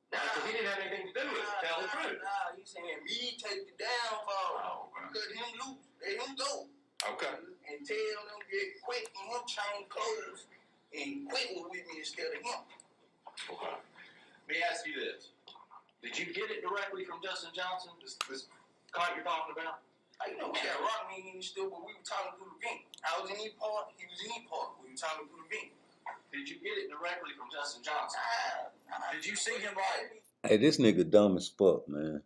Because he didn't have anything to do with it. Tell the truth. Nah, he's saying me take the downfall. Cut him loose, let him go. Okay. And tell them get quit and him change clothes and quit with me instead of him. Okay. Let me ask you this. Did you get it directly from Justin Johnson, this cart you're talking about? You know, we got rock meeting still, but we were talking through the vent. I was in E Park, he was in E Park. We were talking through the vent. Did you get it directly from Justin Johnson? Did you see him right? Hey, this nigga dumb as fuck, man.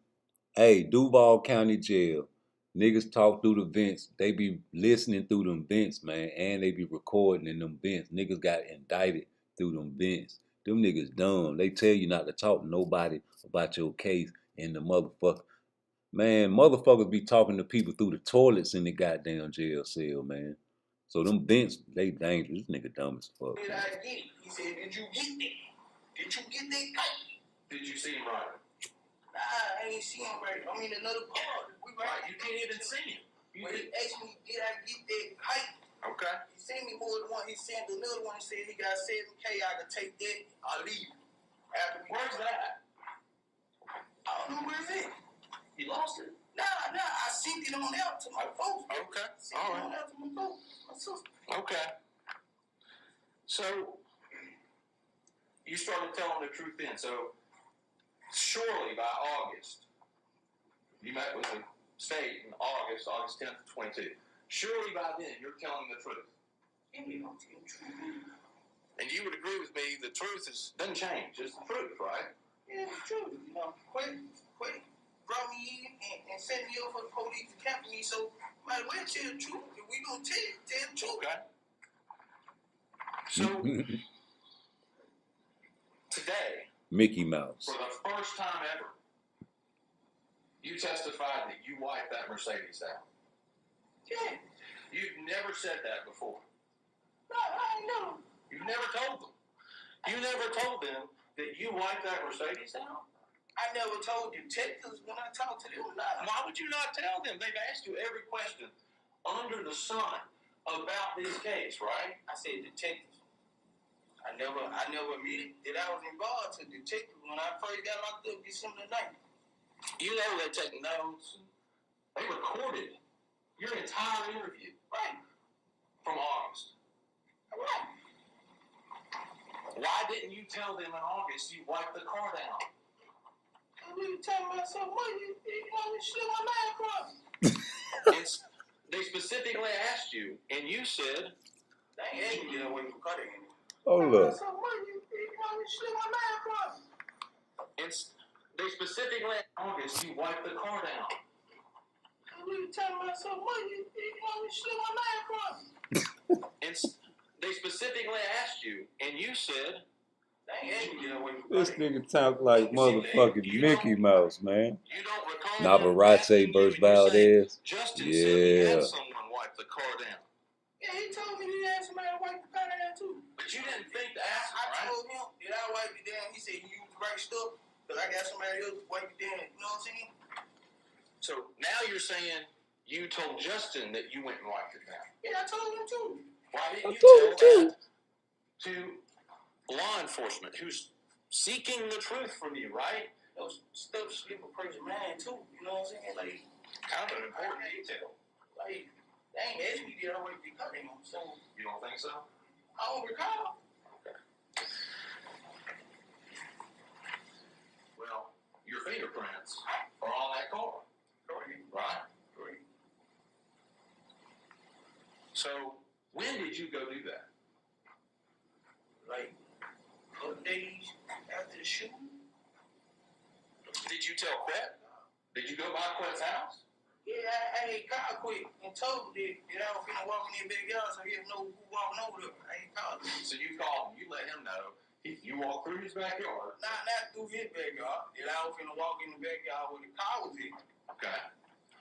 Hey, Duval County Jail. Niggas talk through the vents. They be listening through them vents, man, and they be recording in them vents. Niggas got indicted through them vents. Them niggas dumb. They tell you not to talk to nobody about your case in the motherfucker. Man, motherfuckers be talking to people through the toilets in the goddamn jail cell, man. So them vents, they dangerous. This nigga dumb as fuck. Did I get it? He said, did you get that? Did you get that kite? Did you see him right? Nah, I ain't see him right. I mean, another part. We right. You can't even see him. But he asked me, did I get that kite? Okay. He sent me more than one. He sent another one. He said he got 7K. I could take that. I'll leave. Where's that? I don't know where it's at. You lost it? Nah. I sent it on out to my folks. Okay. All right. On out to my folks. My sister. Okay. So you started telling the truth then. So surely by August, you met with the state in August 10th, 22. Surely by then you're telling the truth. Yeah, I'm telling the truth. And you would agree with me, the truth doesn't change. It's the truth, right? Yeah, it's true. You know, quit. Brought me in and set me up for the police to capture me. So might as well tell the truth. If we gonna tell the truth. Okay. So today, Mickey Mouse. for the first time ever, you testified that you wiped that Mercedes out. Yeah. You've never said that before. No, I ain't know. You never told them. You never told them that you wiped that Mercedes out. I never told detectives when I talked to them. Why would you not tell them? They've asked you every question under the sun about this case, right? I said detectives. I never admitted that I was involved to detectives when I first got locked up December 9th. You know they take notes. They recorded your entire interview, right, from August. Right. Why didn't you tell them in August you wiped the car down? We were talking about something. You slid my mind across. They specifically asked you, and you said, they ain't asked me to get away from cutting it. Hold up. You slid my mind across. They specifically in August you wiped the car down. We were talking about something. You slid my mind across. They specifically asked you, and you said, they ain't asked me to get away from This nigga talk like motherfucking Mickey Mouse, man. Navarrete versus Valdez. Justin said he Yeah. had someone wipe the car down. Yeah, Yeah, he told me he had somebody to wipe the car down too. But you didn't think to ask him, I right? told him, did I wipe it down? He said, you use the right stuff, because I got somebody else to wipe it down. You know what I'm saying? So now you're saying you told Justin that you went and wiped it down. Yeah, I told him too. Why didn't you tell that to law enforcement who's seeking the truth from you, right? Those stuff slip a person's mind too. You know what I'm saying? Like, kind of an important detail. Like, they ain't asked me did I wipe the car down. So You don't think so? I don't recall. Okay. Well, your fingerprints are on that car. Correct. Right? Correct. So, when did you go do that? Like, a couple days after the shooting. Did you tell Quet? Did you go by Quet's house? Yeah, I had called quick and told him that I was finna walk in their backyard so he'll know who walking over there. I ain't called him. So you called him, you let him know. You walked through his backyard. Not through his backyard. That I was finna walk in the backyard where the car was in. Okay.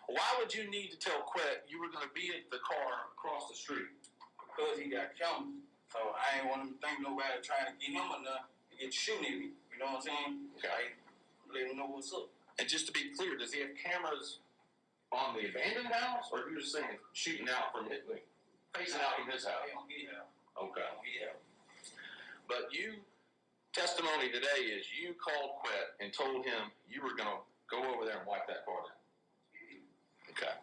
Why would you need to tell Quet you were going to be at the car across the street? Because he got cameras. So I ain't want him to think nobody trying to get him enough to get shooting at me. You know what I'm saying? Okay. Let him know what's up. And just to be clear, does he have cameras on the abandoned house, or are you just saying shooting out from it, facing out from his house? Yeah. Okay. Yeah. But you, testimony today is you called Quet and told him you were going to go over there and wipe that car down. Okay.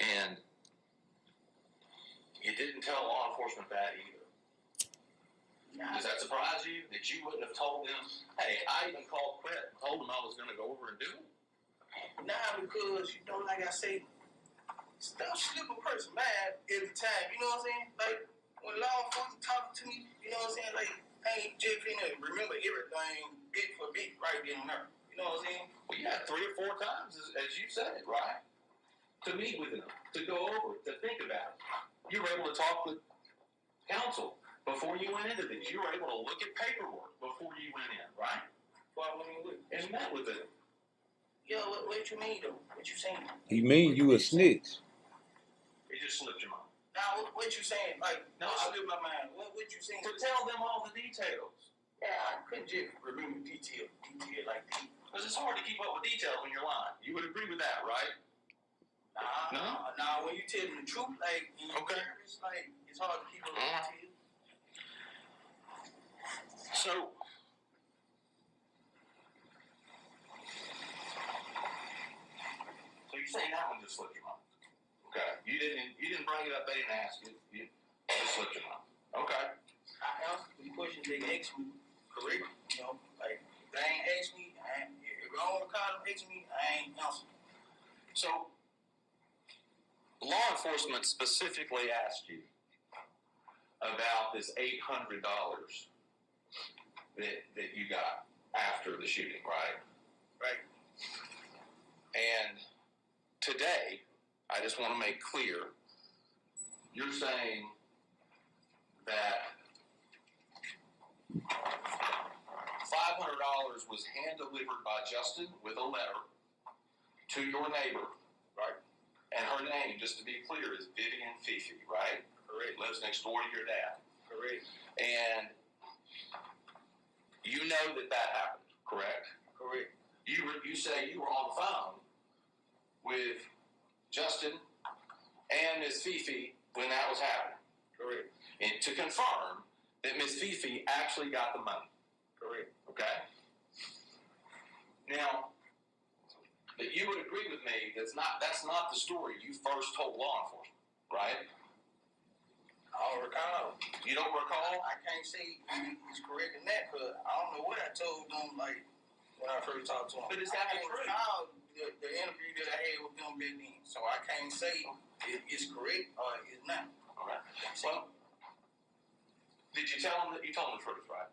And you didn't tell law enforcement that either. Does that surprise you that you wouldn't have told them, hey, I even called Quet and told him I was going to go over and do it? Nah, because, you know, like I say, stuff slip a person mad every time. You know what I'm saying? Like, when law enforcement talking to me, you know what I'm saying? Like, I ain't just finna remember everything bit for bit right then and there. You know what I'm saying? Well, you had 3 or 4 times, as you said it, right? To meet with them, to go over it, to think about it. You were able to talk with counsel before you went into this. You were able to look at paperwork before you went in, right? Before I went in with and met with them. Yeah, what you mean, though? What you saying? He mean you a snitch. It just slipped your mind. Nah, what you saying? Like, No, what I slipped my mind? What you saying? To tell them all the details. Yeah, I couldn't just remember detail like that. Because it's hard to keep up with details when you're lying. You would agree with that, right? Nah, when you tell them the truth, like, okay, it's like, it's hard to keep up with detail. So, you're saying that one just slipped your mind? Okay. You didn't bring it up. They didn't ask you. You just slipped your mind. Okay. I answered the questions they asked me correctly. You know, like, if they ain't asked me, if I don't recall them asking me, I ain't answered. So, law enforcement specifically asked you about this $800 that you got after the shooting, right? Right. And today, I just want to make clear, you're saying that $500 was hand-delivered by Justin with a letter to your neighbor, right? And her name, just to be clear, is Vivian Fifi, right? Correct. Lives next door to your dad. Correct. And you know that happened, correct? Correct. You say you were on the phone with Justin and Miss Fifi when that was happening. Correct. And to confirm that Miss Fifi actually got the money. Correct. Okay? Now, that you would agree with me that's not the story you first told law enforcement, right? I don't recall. You don't recall? I can't say he's correct in that, but I don't know what I told them, like, when I first talked to him. But it's got to be true. The interview that I had with them back then, so I can't say it's correct or it's not. Okay. Well, did you tell them that you told them the truth, right?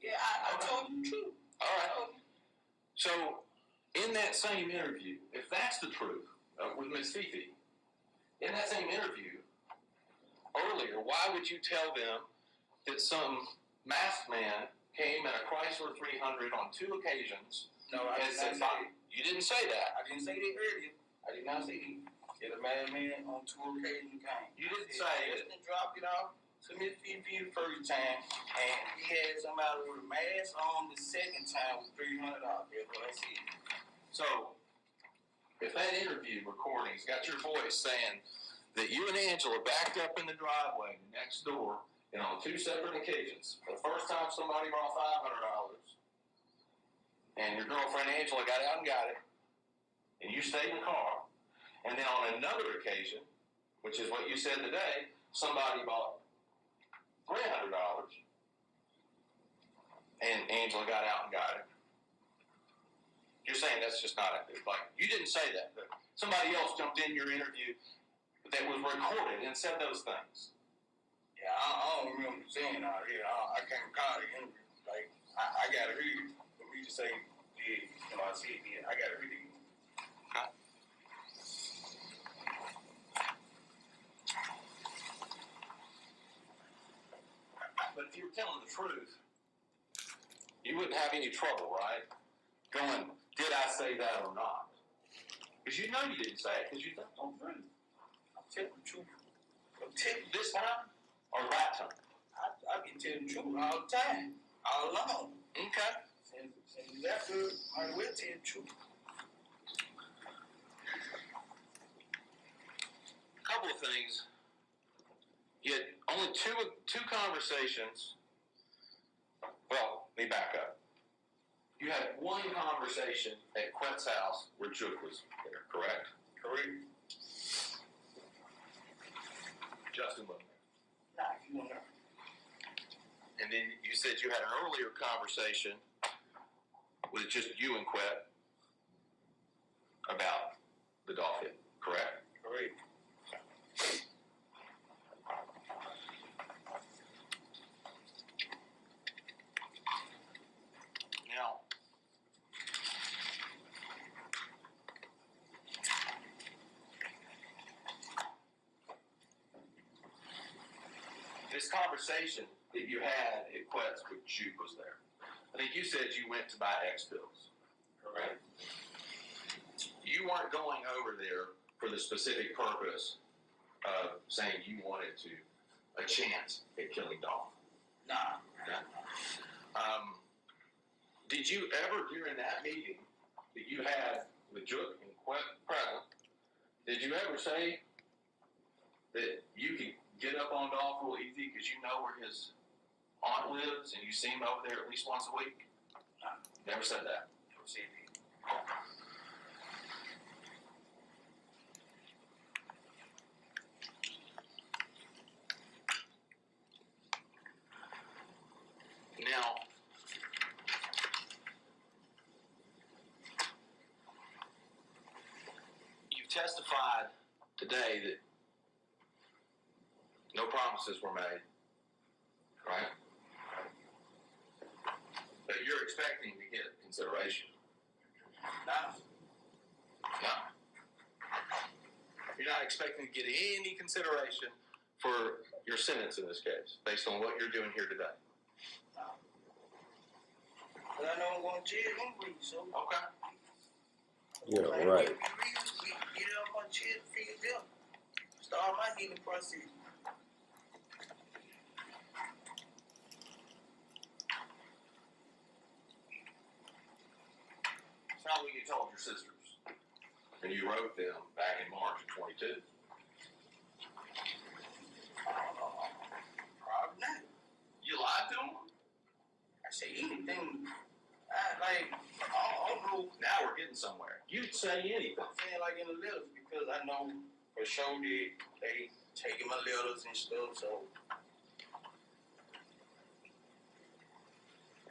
Yeah, I told them the truth. All right. So, in that same interview, if that's the truth with Miss Fifi, in that same interview earlier, why would you tell them that some masked man came in a Chrysler 300 on 2 occasions? No, I and did said, not say that. You didn't say that. I didn't say that earlier. I did not say he hit a madman on 2 occasions. You didn't say it. Justin dropped it off to Miss Fifi the first time, and he had somebody with a mask on the second time with $300. That's what I said. So, if that interview recording's got your voice saying that you and Angela backed up in the driveway next door, and on 2 separate occasions, the first time somebody brought $500, and your girlfriend Angela got out and got it, and you stayed in the car, and then on another occasion, which is what you said today, somebody bought $300, and Angela got out and got it. You're saying that's just not like you didn't say that. But somebody else jumped in your interview that was recorded and said those things. Yeah, I don't remember saying out here. I can't recall the interview. Like I got to read it for me to say, yeah, you know, I see it. Yeah, I got to read it. Okay. But if you were telling the truth, you wouldn't have any trouble, right? Going, did I say that or not? Because you know you didn't say it because you thought on truth. I'm telling the truth. This time or that time? I've been telling the truth all the time, all along. Okay. Since that good, I will tell the truth. A couple of things. You had only two conversations. Well, let me back up. You had one conversation at Quet's house where Jook was there, correct? Correct. Justin wasn't there. Nah, he wasn't there. And then you said you had an earlier conversation with just you and Quet about the dolphin, correct? Correct. Now, this conversation that you had at Quet's with Juke was there. I think you said you went to buy X pills, correct? You weren't going over there for the specific purpose of saying you wanted a chance at killing Dolph. Nah. Did you ever, during that meeting that you had with Jook and Quet present, did you ever say that you could get up on Dolph real easy because you know where his aunt lives and you see him over there at least once a week? Nah. Never said that. Never said that. Now, you've testified today that no promises were made, right? But you're expecting to get consideration. Nah. No. You're not expecting to get any consideration for your sentence in this case, based on what you're doing here today. Nah. But I know I'm going to jail anyway, so. Okay. Yeah, Like, right. We get up on jail to figure it out. Start my healing process. It's not what you told your sisters. And you wrote them back in March of 22. Probably not. You lied to them? I say anything. I don't know. Now we're getting somewhere. You'd say anything. I'm saying like in the letters because I know for sure that they taking my letters and stuff, so.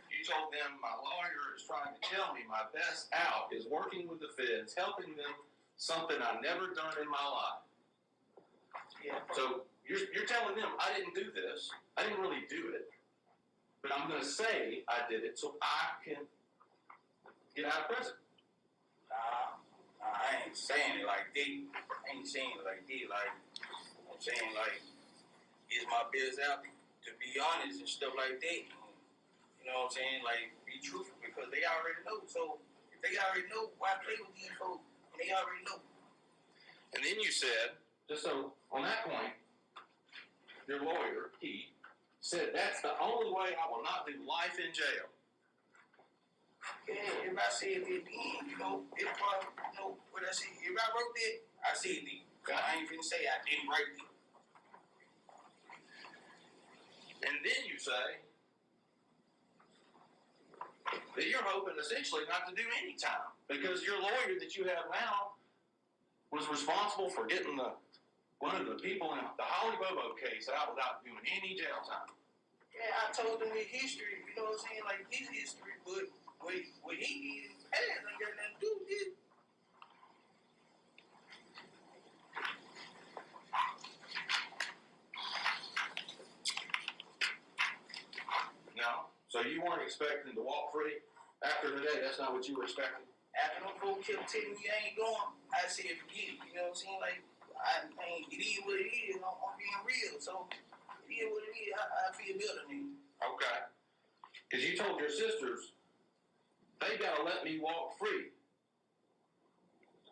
You told them my lawyer is trying to tell me my best out is working with the feds, helping them, something I've never done in my life. Yeah. So you're telling them I didn't do this. I didn't really do it. But I'm going to say I did it so I can get out of prison. Nah, I ain't saying it like that. I ain't saying it like that. Like, I'm saying like, it's my business out to be honest and stuff like that. You know what I'm saying? Like, be truthful because they already know. So, if they already know, why play with these folks? And they already know. And then you said, just so on that point, your lawyer, he said that's the only way I will not do life in jail. Yeah, if I said it then, you know, if I, you know, what I said, if I wrote it, I said it. I ain't finna say I didn't write it. And then you say that you're hoping essentially not to do any time because your lawyer that you have now was responsible for getting one of the people in the Holly Bobo case out without doing any jail time. Yeah, I told him his history, you know what I'm saying, like his history, but what he did in the past ain't got nothing to do with it. No? So you weren't expecting to walk free after today? That's not what you were expecting? After them folks kept telling me I ain't going, I said forget it, you know what I'm saying, like, I ain't, it is what it is, I'm being real, so it is what it is, I feel better than you. Okay. Because you told your sisters, they got to let me walk free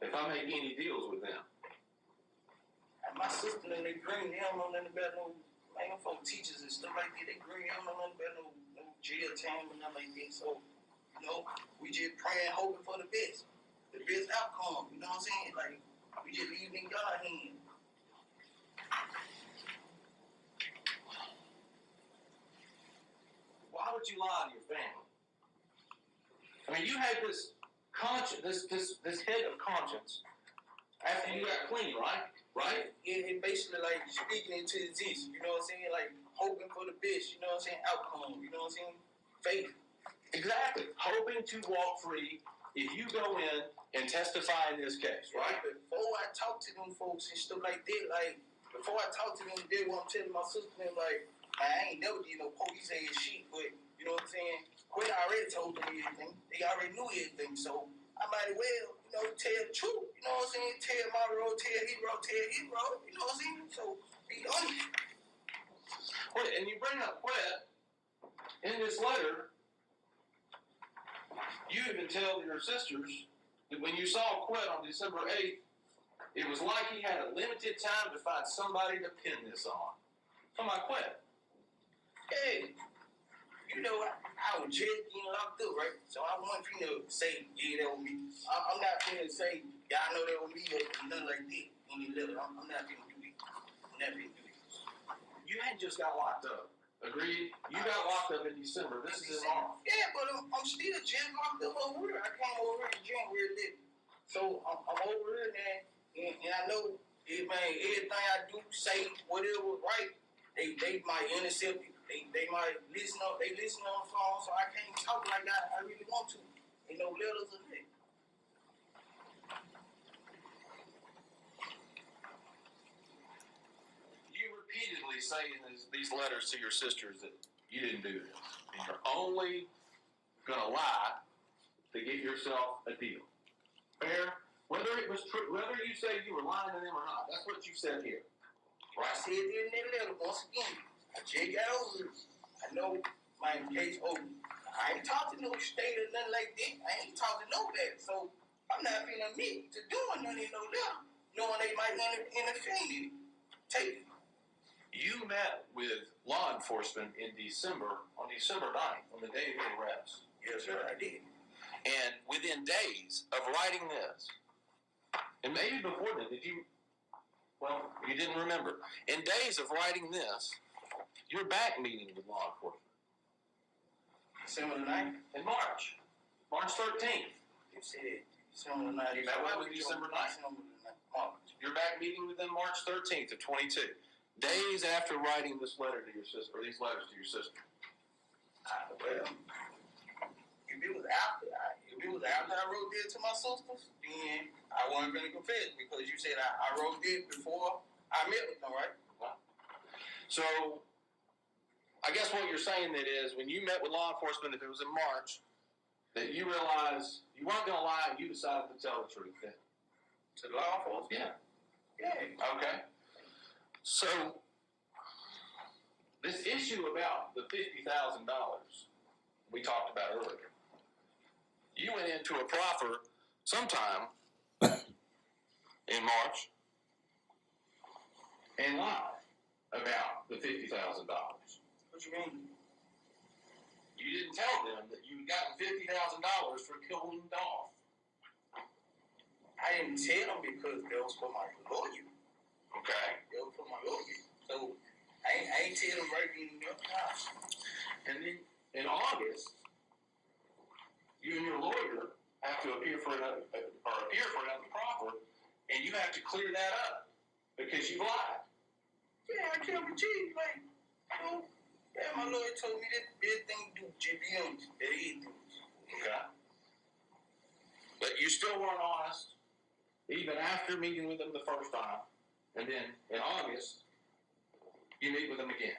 if I make any deals with them. And my sister and they green, they don't know nothing about no, man, them folk teachers and stuff like that, they green, they don't know nothing about no jail time and nothing like that, so, you know, we just praying, hoping for the best outcome, you know what I'm saying, like, we just leave in God's hands. Why would you lie to your family? I mean, you had this conscience, this head of conscience after you got clean, right? Right? And basically, like, speaking into existence, you know what I'm saying? Like, hoping for the best, you know what I'm saying? Outcome, you know what I'm saying? Faith. Exactly. Hoping to walk free if you go in and testify in this case, right? Before I talk to them folks and stuff like that, like, before I talk to them, they want to tell my sister, like, I ain't never did no police ass shit, but, you know what I'm saying? Quinn already told them everything. They already knew everything, so I might as well, you know, tell the truth. You know what I'm saying? Tell my road, tell his road, you know what I'm saying? So, be honest. Wait, and you bring up Quet in this letter, you even tell your sisters that when you saw Quet on December 8th, it was like he had a limited time to find somebody to pin this on. Come on, Quet. Hey, you know, I was just getting locked up, right? So I wasn't finna say, yeah, that was me. I'm not finna say, y'all know that was me or nothing like that. I'm not finna do it. I'm not finna do it. You hadn't just got locked up. Agreed? You got locked up in December. This is in March. Yeah, but I'm still just locked up over here. I came over here in January 11th. So I'm over here now, and I know, man, everything I do, say, whatever, right, they might intercept it. They might listen on the phone, so I can't talk like I really want to. Ain't no letters or that. You repeatedly say in these letters to your sisters that you didn't do this. And you're only going to lie to get yourself a deal. Fair? Whether it was true, whether you say you were lying to them or not, that's what you said here. Right? I said it in that letter once again. I just got over it. I know my case over. I ain't talked to no state or nothing like that. I ain't talked to nobody. So I'm not finna admit to doing nothing in no letter, knowing they might interfere in it. Take it. You met with law enforcement in December, on December 9th, on the day of your arrest. Yes, sir, I did. And within days of writing this, and maybe before then, well, you didn't remember. In days of writing this, you're back meeting with law enforcement. December 9th? In March 13th. You said December 9th. You met with them December 9th. You're back meeting with them March 13th of 22. Days after writing this letter to your sister, or these letters to your sister. Well, if it was after I wrote this to my sisters, then I wasn't going to confess because you said I wrote this before I met with them, right? So, I guess what you're saying that is when you met with law enforcement, if it was in March, that you realized you weren't going to lie and you decided to tell the truth then. To the law enforcement? Yeah. Yeah. Okay. So, this issue about the $50,000 we talked about earlier, you went into a proffer sometime in March and lied about the $50,000. What you mean? You didn't tell them that you got $50,000 for killing Dolph. I didn't tell them because that was for my lawyer. Okay. That was for my lawyer. So I ain't tell them right in your house. And then in August, you and your lawyer have to appear for another proffer, and you have to clear that up because you lied. Yeah, I can't believe, like, you know, yeah, my lawyer told me that this thing do JBM, that he do. Okay. But you still weren't honest, even after meeting with them the first time. And then in August, you meet with them again.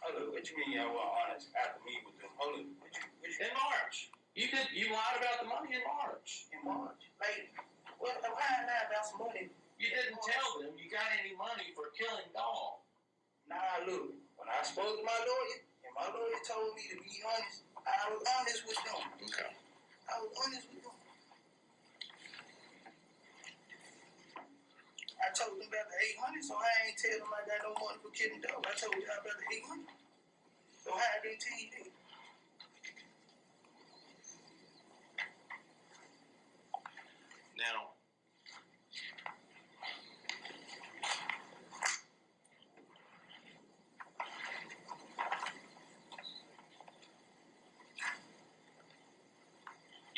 Hold on, what you mean I was honest after meeting with them? Hold on, what you In March. You lied about the money in March. in March? Like, well, if I lied about some money. You didn't tell them you got any money for killing Dolph. Nah, look, when I spoke to my lawyer, and my lawyer told me to be honest, I was honest with them. Okay. I was honest with them. I told them about the 800, so I ain't tell them I got no money for killing Dolph. I told them about the 800. So how they tell you that? Now,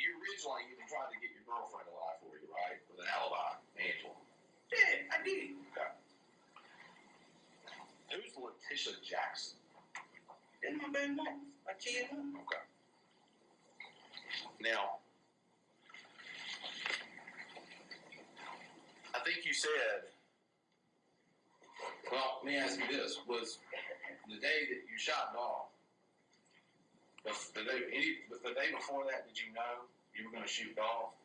you originally even tried to get your girlfriend alive for you, right? With an alibi, Angela. Yeah, I did. Okay. Who's Letitia Jackson? That's my baby mom. My kid mom. Okay. Now, I think you said, well, let me ask you this. Was the day that you shot Dolph, the day before that, did you know you were going to shoot Dolph?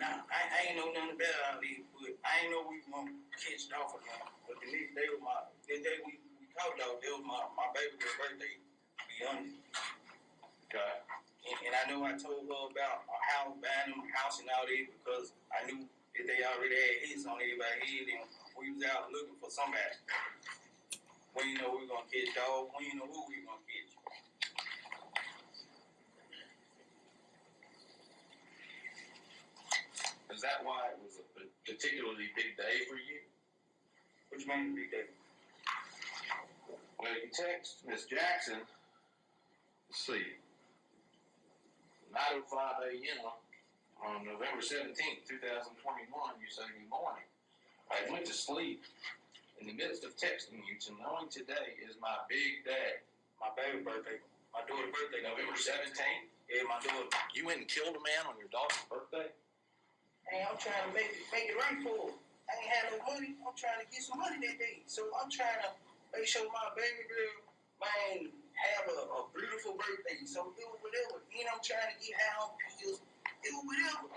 Nah, I ain't know nothing about Ali, but I ain't know we were going to catch Dolph again. But the next day was the day we caught Dolph, that was my baby's birthday, to be honest. Okay. And I know I told her about a house, buying them a house and all that because I knew that they already had hits on everybody's head and we was out looking for somebody. When you know we were going to catch Dolph, when you know who we were going to catch. Is that why it was a particularly big day for you? What you mean big day? Well, you text Miss Jackson, let's see, 9:05 a.m. on November 17th, 2021, you say, good morning. I went to sleep in the midst of texting you to knowing today is my big day. My baby's birthday. My daughter's birthday. November 17th? Yeah, my daughter. You went and killed a man on your daughter's birthday? Hey, I'm trying to make it right for her. I ain't had no money. I'm trying to get some money that day. So I'm trying to make sure my baby girl, man, have a beautiful birthday. So do whatever. And I'm trying to get high on pills. Do whatever.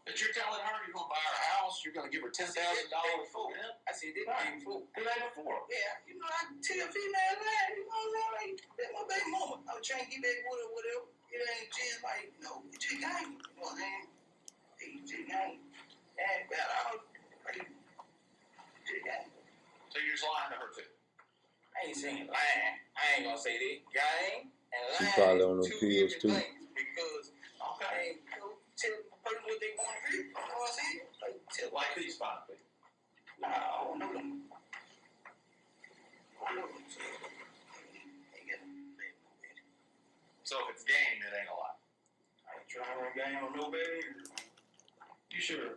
But you're telling her you're going to buy her house, you're going to give her $10,000 for it? I said, that day before. The day before? Yeah, you know, I can tell female lie. You know what I'm saying? Like, that's my baby mama. I was trying to get back with her, whatever. It ain't just like, you know, it's just game. You know what I'm saying? It's just game. And about all, like, just game. So you're just lying to her, too? I ain't saying lying. I ain't gonna say that. Game and lying. She probably on them two pills, different too. things because I ain't, you know, tell the person what they want to hear. You know what I'm saying? Like, tell Like these fine people. Nah, I don't know them. I know them. So, ain't got them. So if it's game, it ain't a lie. I ain't trying to run game on nobody. You sure?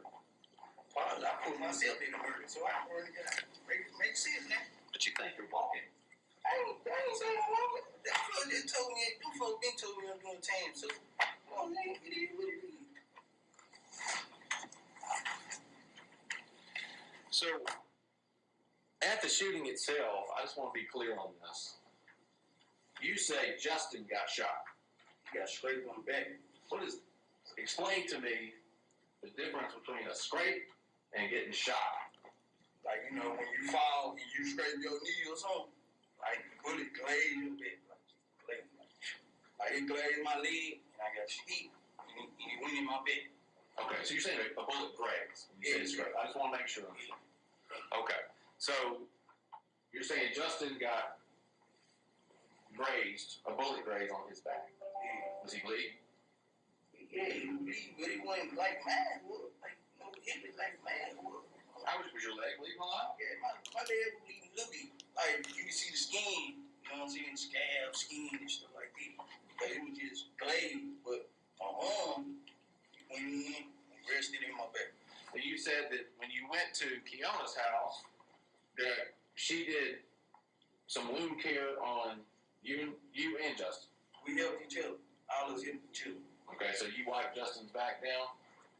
Well, I put myself in the murder, so I can really make sense now. But you think you're walking. I ain't saying I'm walking. That folks just told me, them folks been told me I'm doing time, so, well, man, it is what it is. So, at the shooting itself, I just want to be clear on this. You say Justin got shot. He got scraped on the back. What is? Explain to me the difference between a scrape and getting shot. Like, you know, when you fall and you scrape your knee or something, like the bullet glazed your back. Like it glazed my leg, and I got hit, and it went in my back. Okay, so you're saying a bullet grazed. You said scrape. I just want to make sure. Okay, so You're saying Justin got grazed, a bullet graze on his back. Was he bleeding? Yeah, he bleed, but he wasn't like mine was. Like, no, hit it like mine was. How was your leg bleeding a lot? Yeah, my leg was bleeding a little bit. Like, you can see the skin, you know what I'm saying? Scab, skin, and stuff like that. But it was just glazed, but my arm went in and rested in my back. So you said that when you went to Keona's house, that she did some wound care on you and Justin. We helped each other. All of us helped each other. Okay, so you wiped Justin's back down?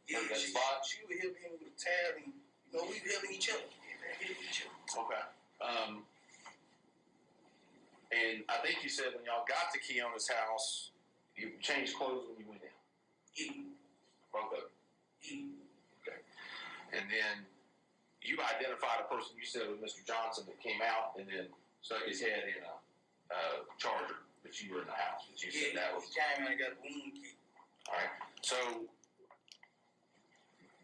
Yeah, that she spot? would help him with a tab, and, you know, we were helping each other. Okay. And I think you said when y'all got to Keona's house, you changed clothes when you went in. Yeah. Both of them. Yeah. Okay. And then you identified a person you said was Mr. Johnson that came out and then stuck his head in a charger, but you were in the house. But you said that was. He came and I got the wound kit. All right. So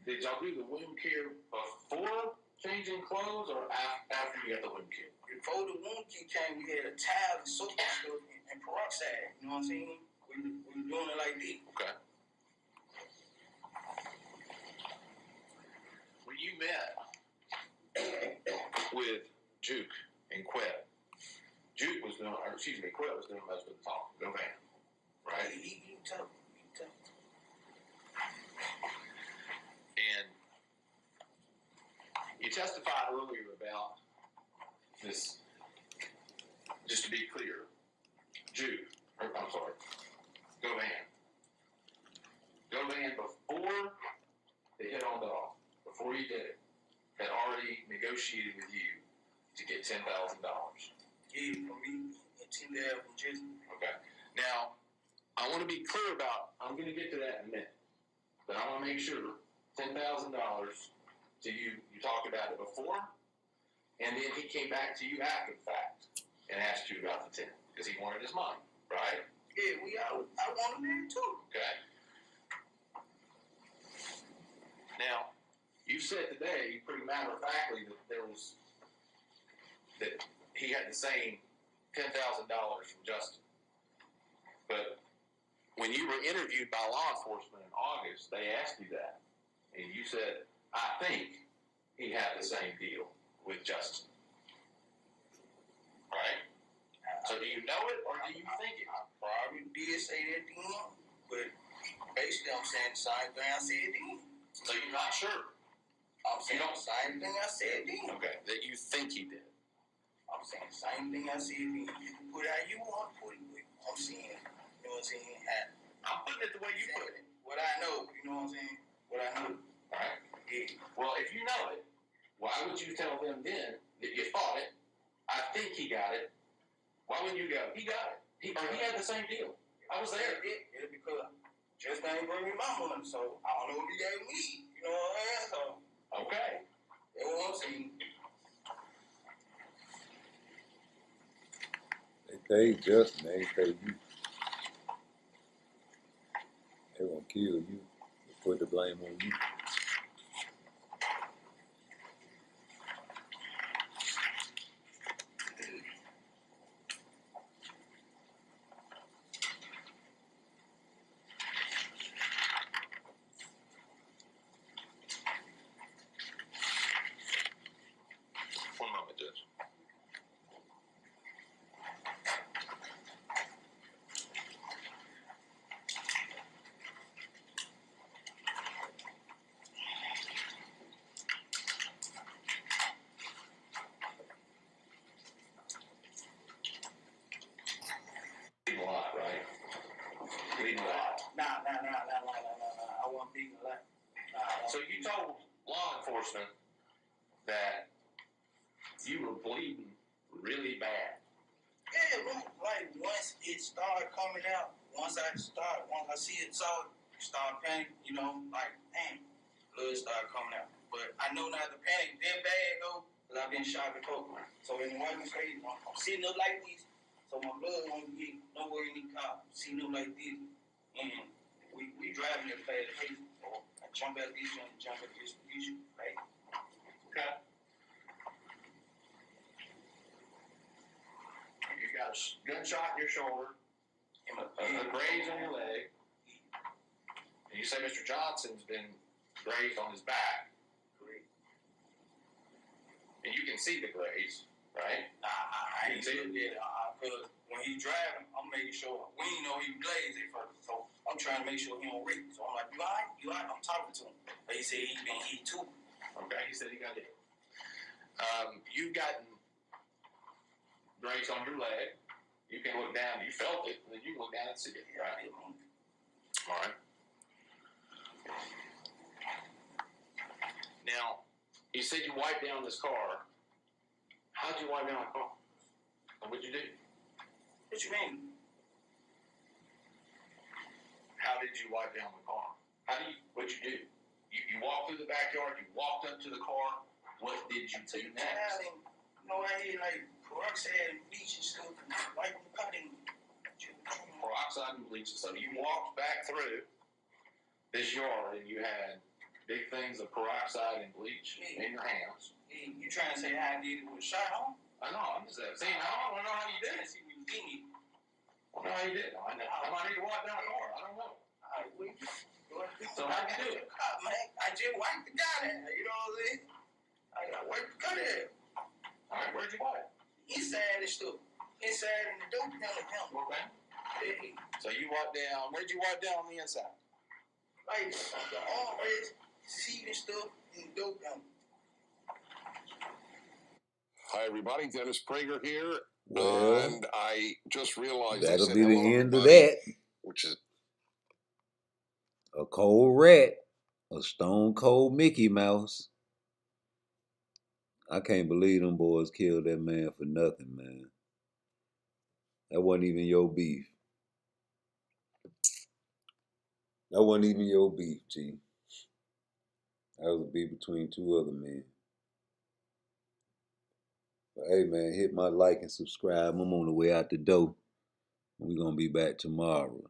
did y'all do the wound care before changing clothes or after you got the wound care? Before the wound kit came, we had a towel and soap and stuff and peroxide. You know what I'm saying? We were doing it like this. Okay. When you met with Juke and Quet, Quet was doing most of the talking. Go Van. Right? He tough. And you testified earlier about this, just to be clear, Go Van before they hit on dog, before you did it, had already negotiated with you to get $10,000. Yeah, for me, $10,000 from Justin. Okay. Now, I want to be clear about, I'm going to get to that in a minute, but I want to make sure $10,000 to you talked about it before, and then he came back to you after the fact and asked you about the 10 because he wanted his money, right? Yeah, I wanted that too. Okay. Now, you said today, pretty matter-of-factly, that he had the same $10,000 from Justin. But when you were interviewed by law enforcement in August, they asked you that. And you said, I think he had the same deal with Justin. Right? So do you know it or do you think it? I probably did say that then, but basically I'm saying the same thing I said then. So you're not sure? I'm saying the same thing I said then. Okay, that you think he did. I'm saying the same thing I said then. You can put it how you want to put it, but I'm saying, you know what I'm saying? I'm putting it the way you put it. What I know, you know what I'm saying? What I know. All right? Yeah. Well, if you know it, why would you tell them then that you thought it? I think he got it. Why wouldn't you go, he got it? He had the same deal. I was there. Yeah, because just ain't bring me my money, so I don't know what he gave me. You know what I'm saying? So, okay. That's what I'm saying. They paid Justin, they ain't paid you. They gonna kill you. They put the blame on you. One moment, Judge. Bleeding a lot, right? Bleeding a lot. Nah. I wasn't bleeding a lot. So you told law enforcement that you were bleeding really bad. Yeah, like once it started coming out, once I see it, saw it, start panicking, you know, like, damn, blood started coming out. But I know not to panic that bad though, because I've been shot before. So in the one phase, I'm sitting up like this, so my blood won't get nowhere in the car. I'm sitting up like this, and we driving at a fast pace. So I jump out this one, jump out this, like, okay. got a gunshot in your shoulder, a graze on your leg, and you say Mr. Johnson's been grazed on his back, and you can see the graze, right? I ain't see it yet, because when he driving, I'm making sure, we didn't know he was glazed at first, so I'm trying to make sure he don't read. So I'm like, you all right? You all right? I'm talking to him. But he said he been hit too. Okay, he said he got hit. You've gotten graze on your leg. You can look down. You felt it, and then you can look down and see it, right? All right. Now, you said you wiped down this car. How'd you wipe down the car? And what'd you do? What you mean? How did you wipe down the car? What'd you do? You walked through the backyard, you walked up to the car. What did you do next? I had like peroxide and bleach and stuff, like cutting. Peroxide and bleach. So you walked back through this yard and you had big things of peroxide and bleach in your hands. You trying to say how I did it with a shirt on? I know, I'm just saying, I don't know how you did it. See what you did me. I don't know how you did it. I might need to walk down the car. I don't know. Alright, so how'd you do it? I just wiped the guy there, you know what I'm saying? I got wiped the guy there. Alright, where'd you wipe? Inside and stuff. Inside in the dope down the hell. Okay. So you wiped down, where'd you wipe down on the inside? Like the armrest, seat and stuff, and the dope down. Hi, everybody. Dennis Prager here. Well, and I just realized that'll be the end of that. Which is a cold rat, a stone cold Mickey Mouse. I can't believe them boys killed that man for nothing, man. That wasn't even your beef. That wasn't even your beef, G. That was a beef between two other men. But hey, man, hit my like and subscribe. I'm on the way out the door. We're going to be back tomorrow.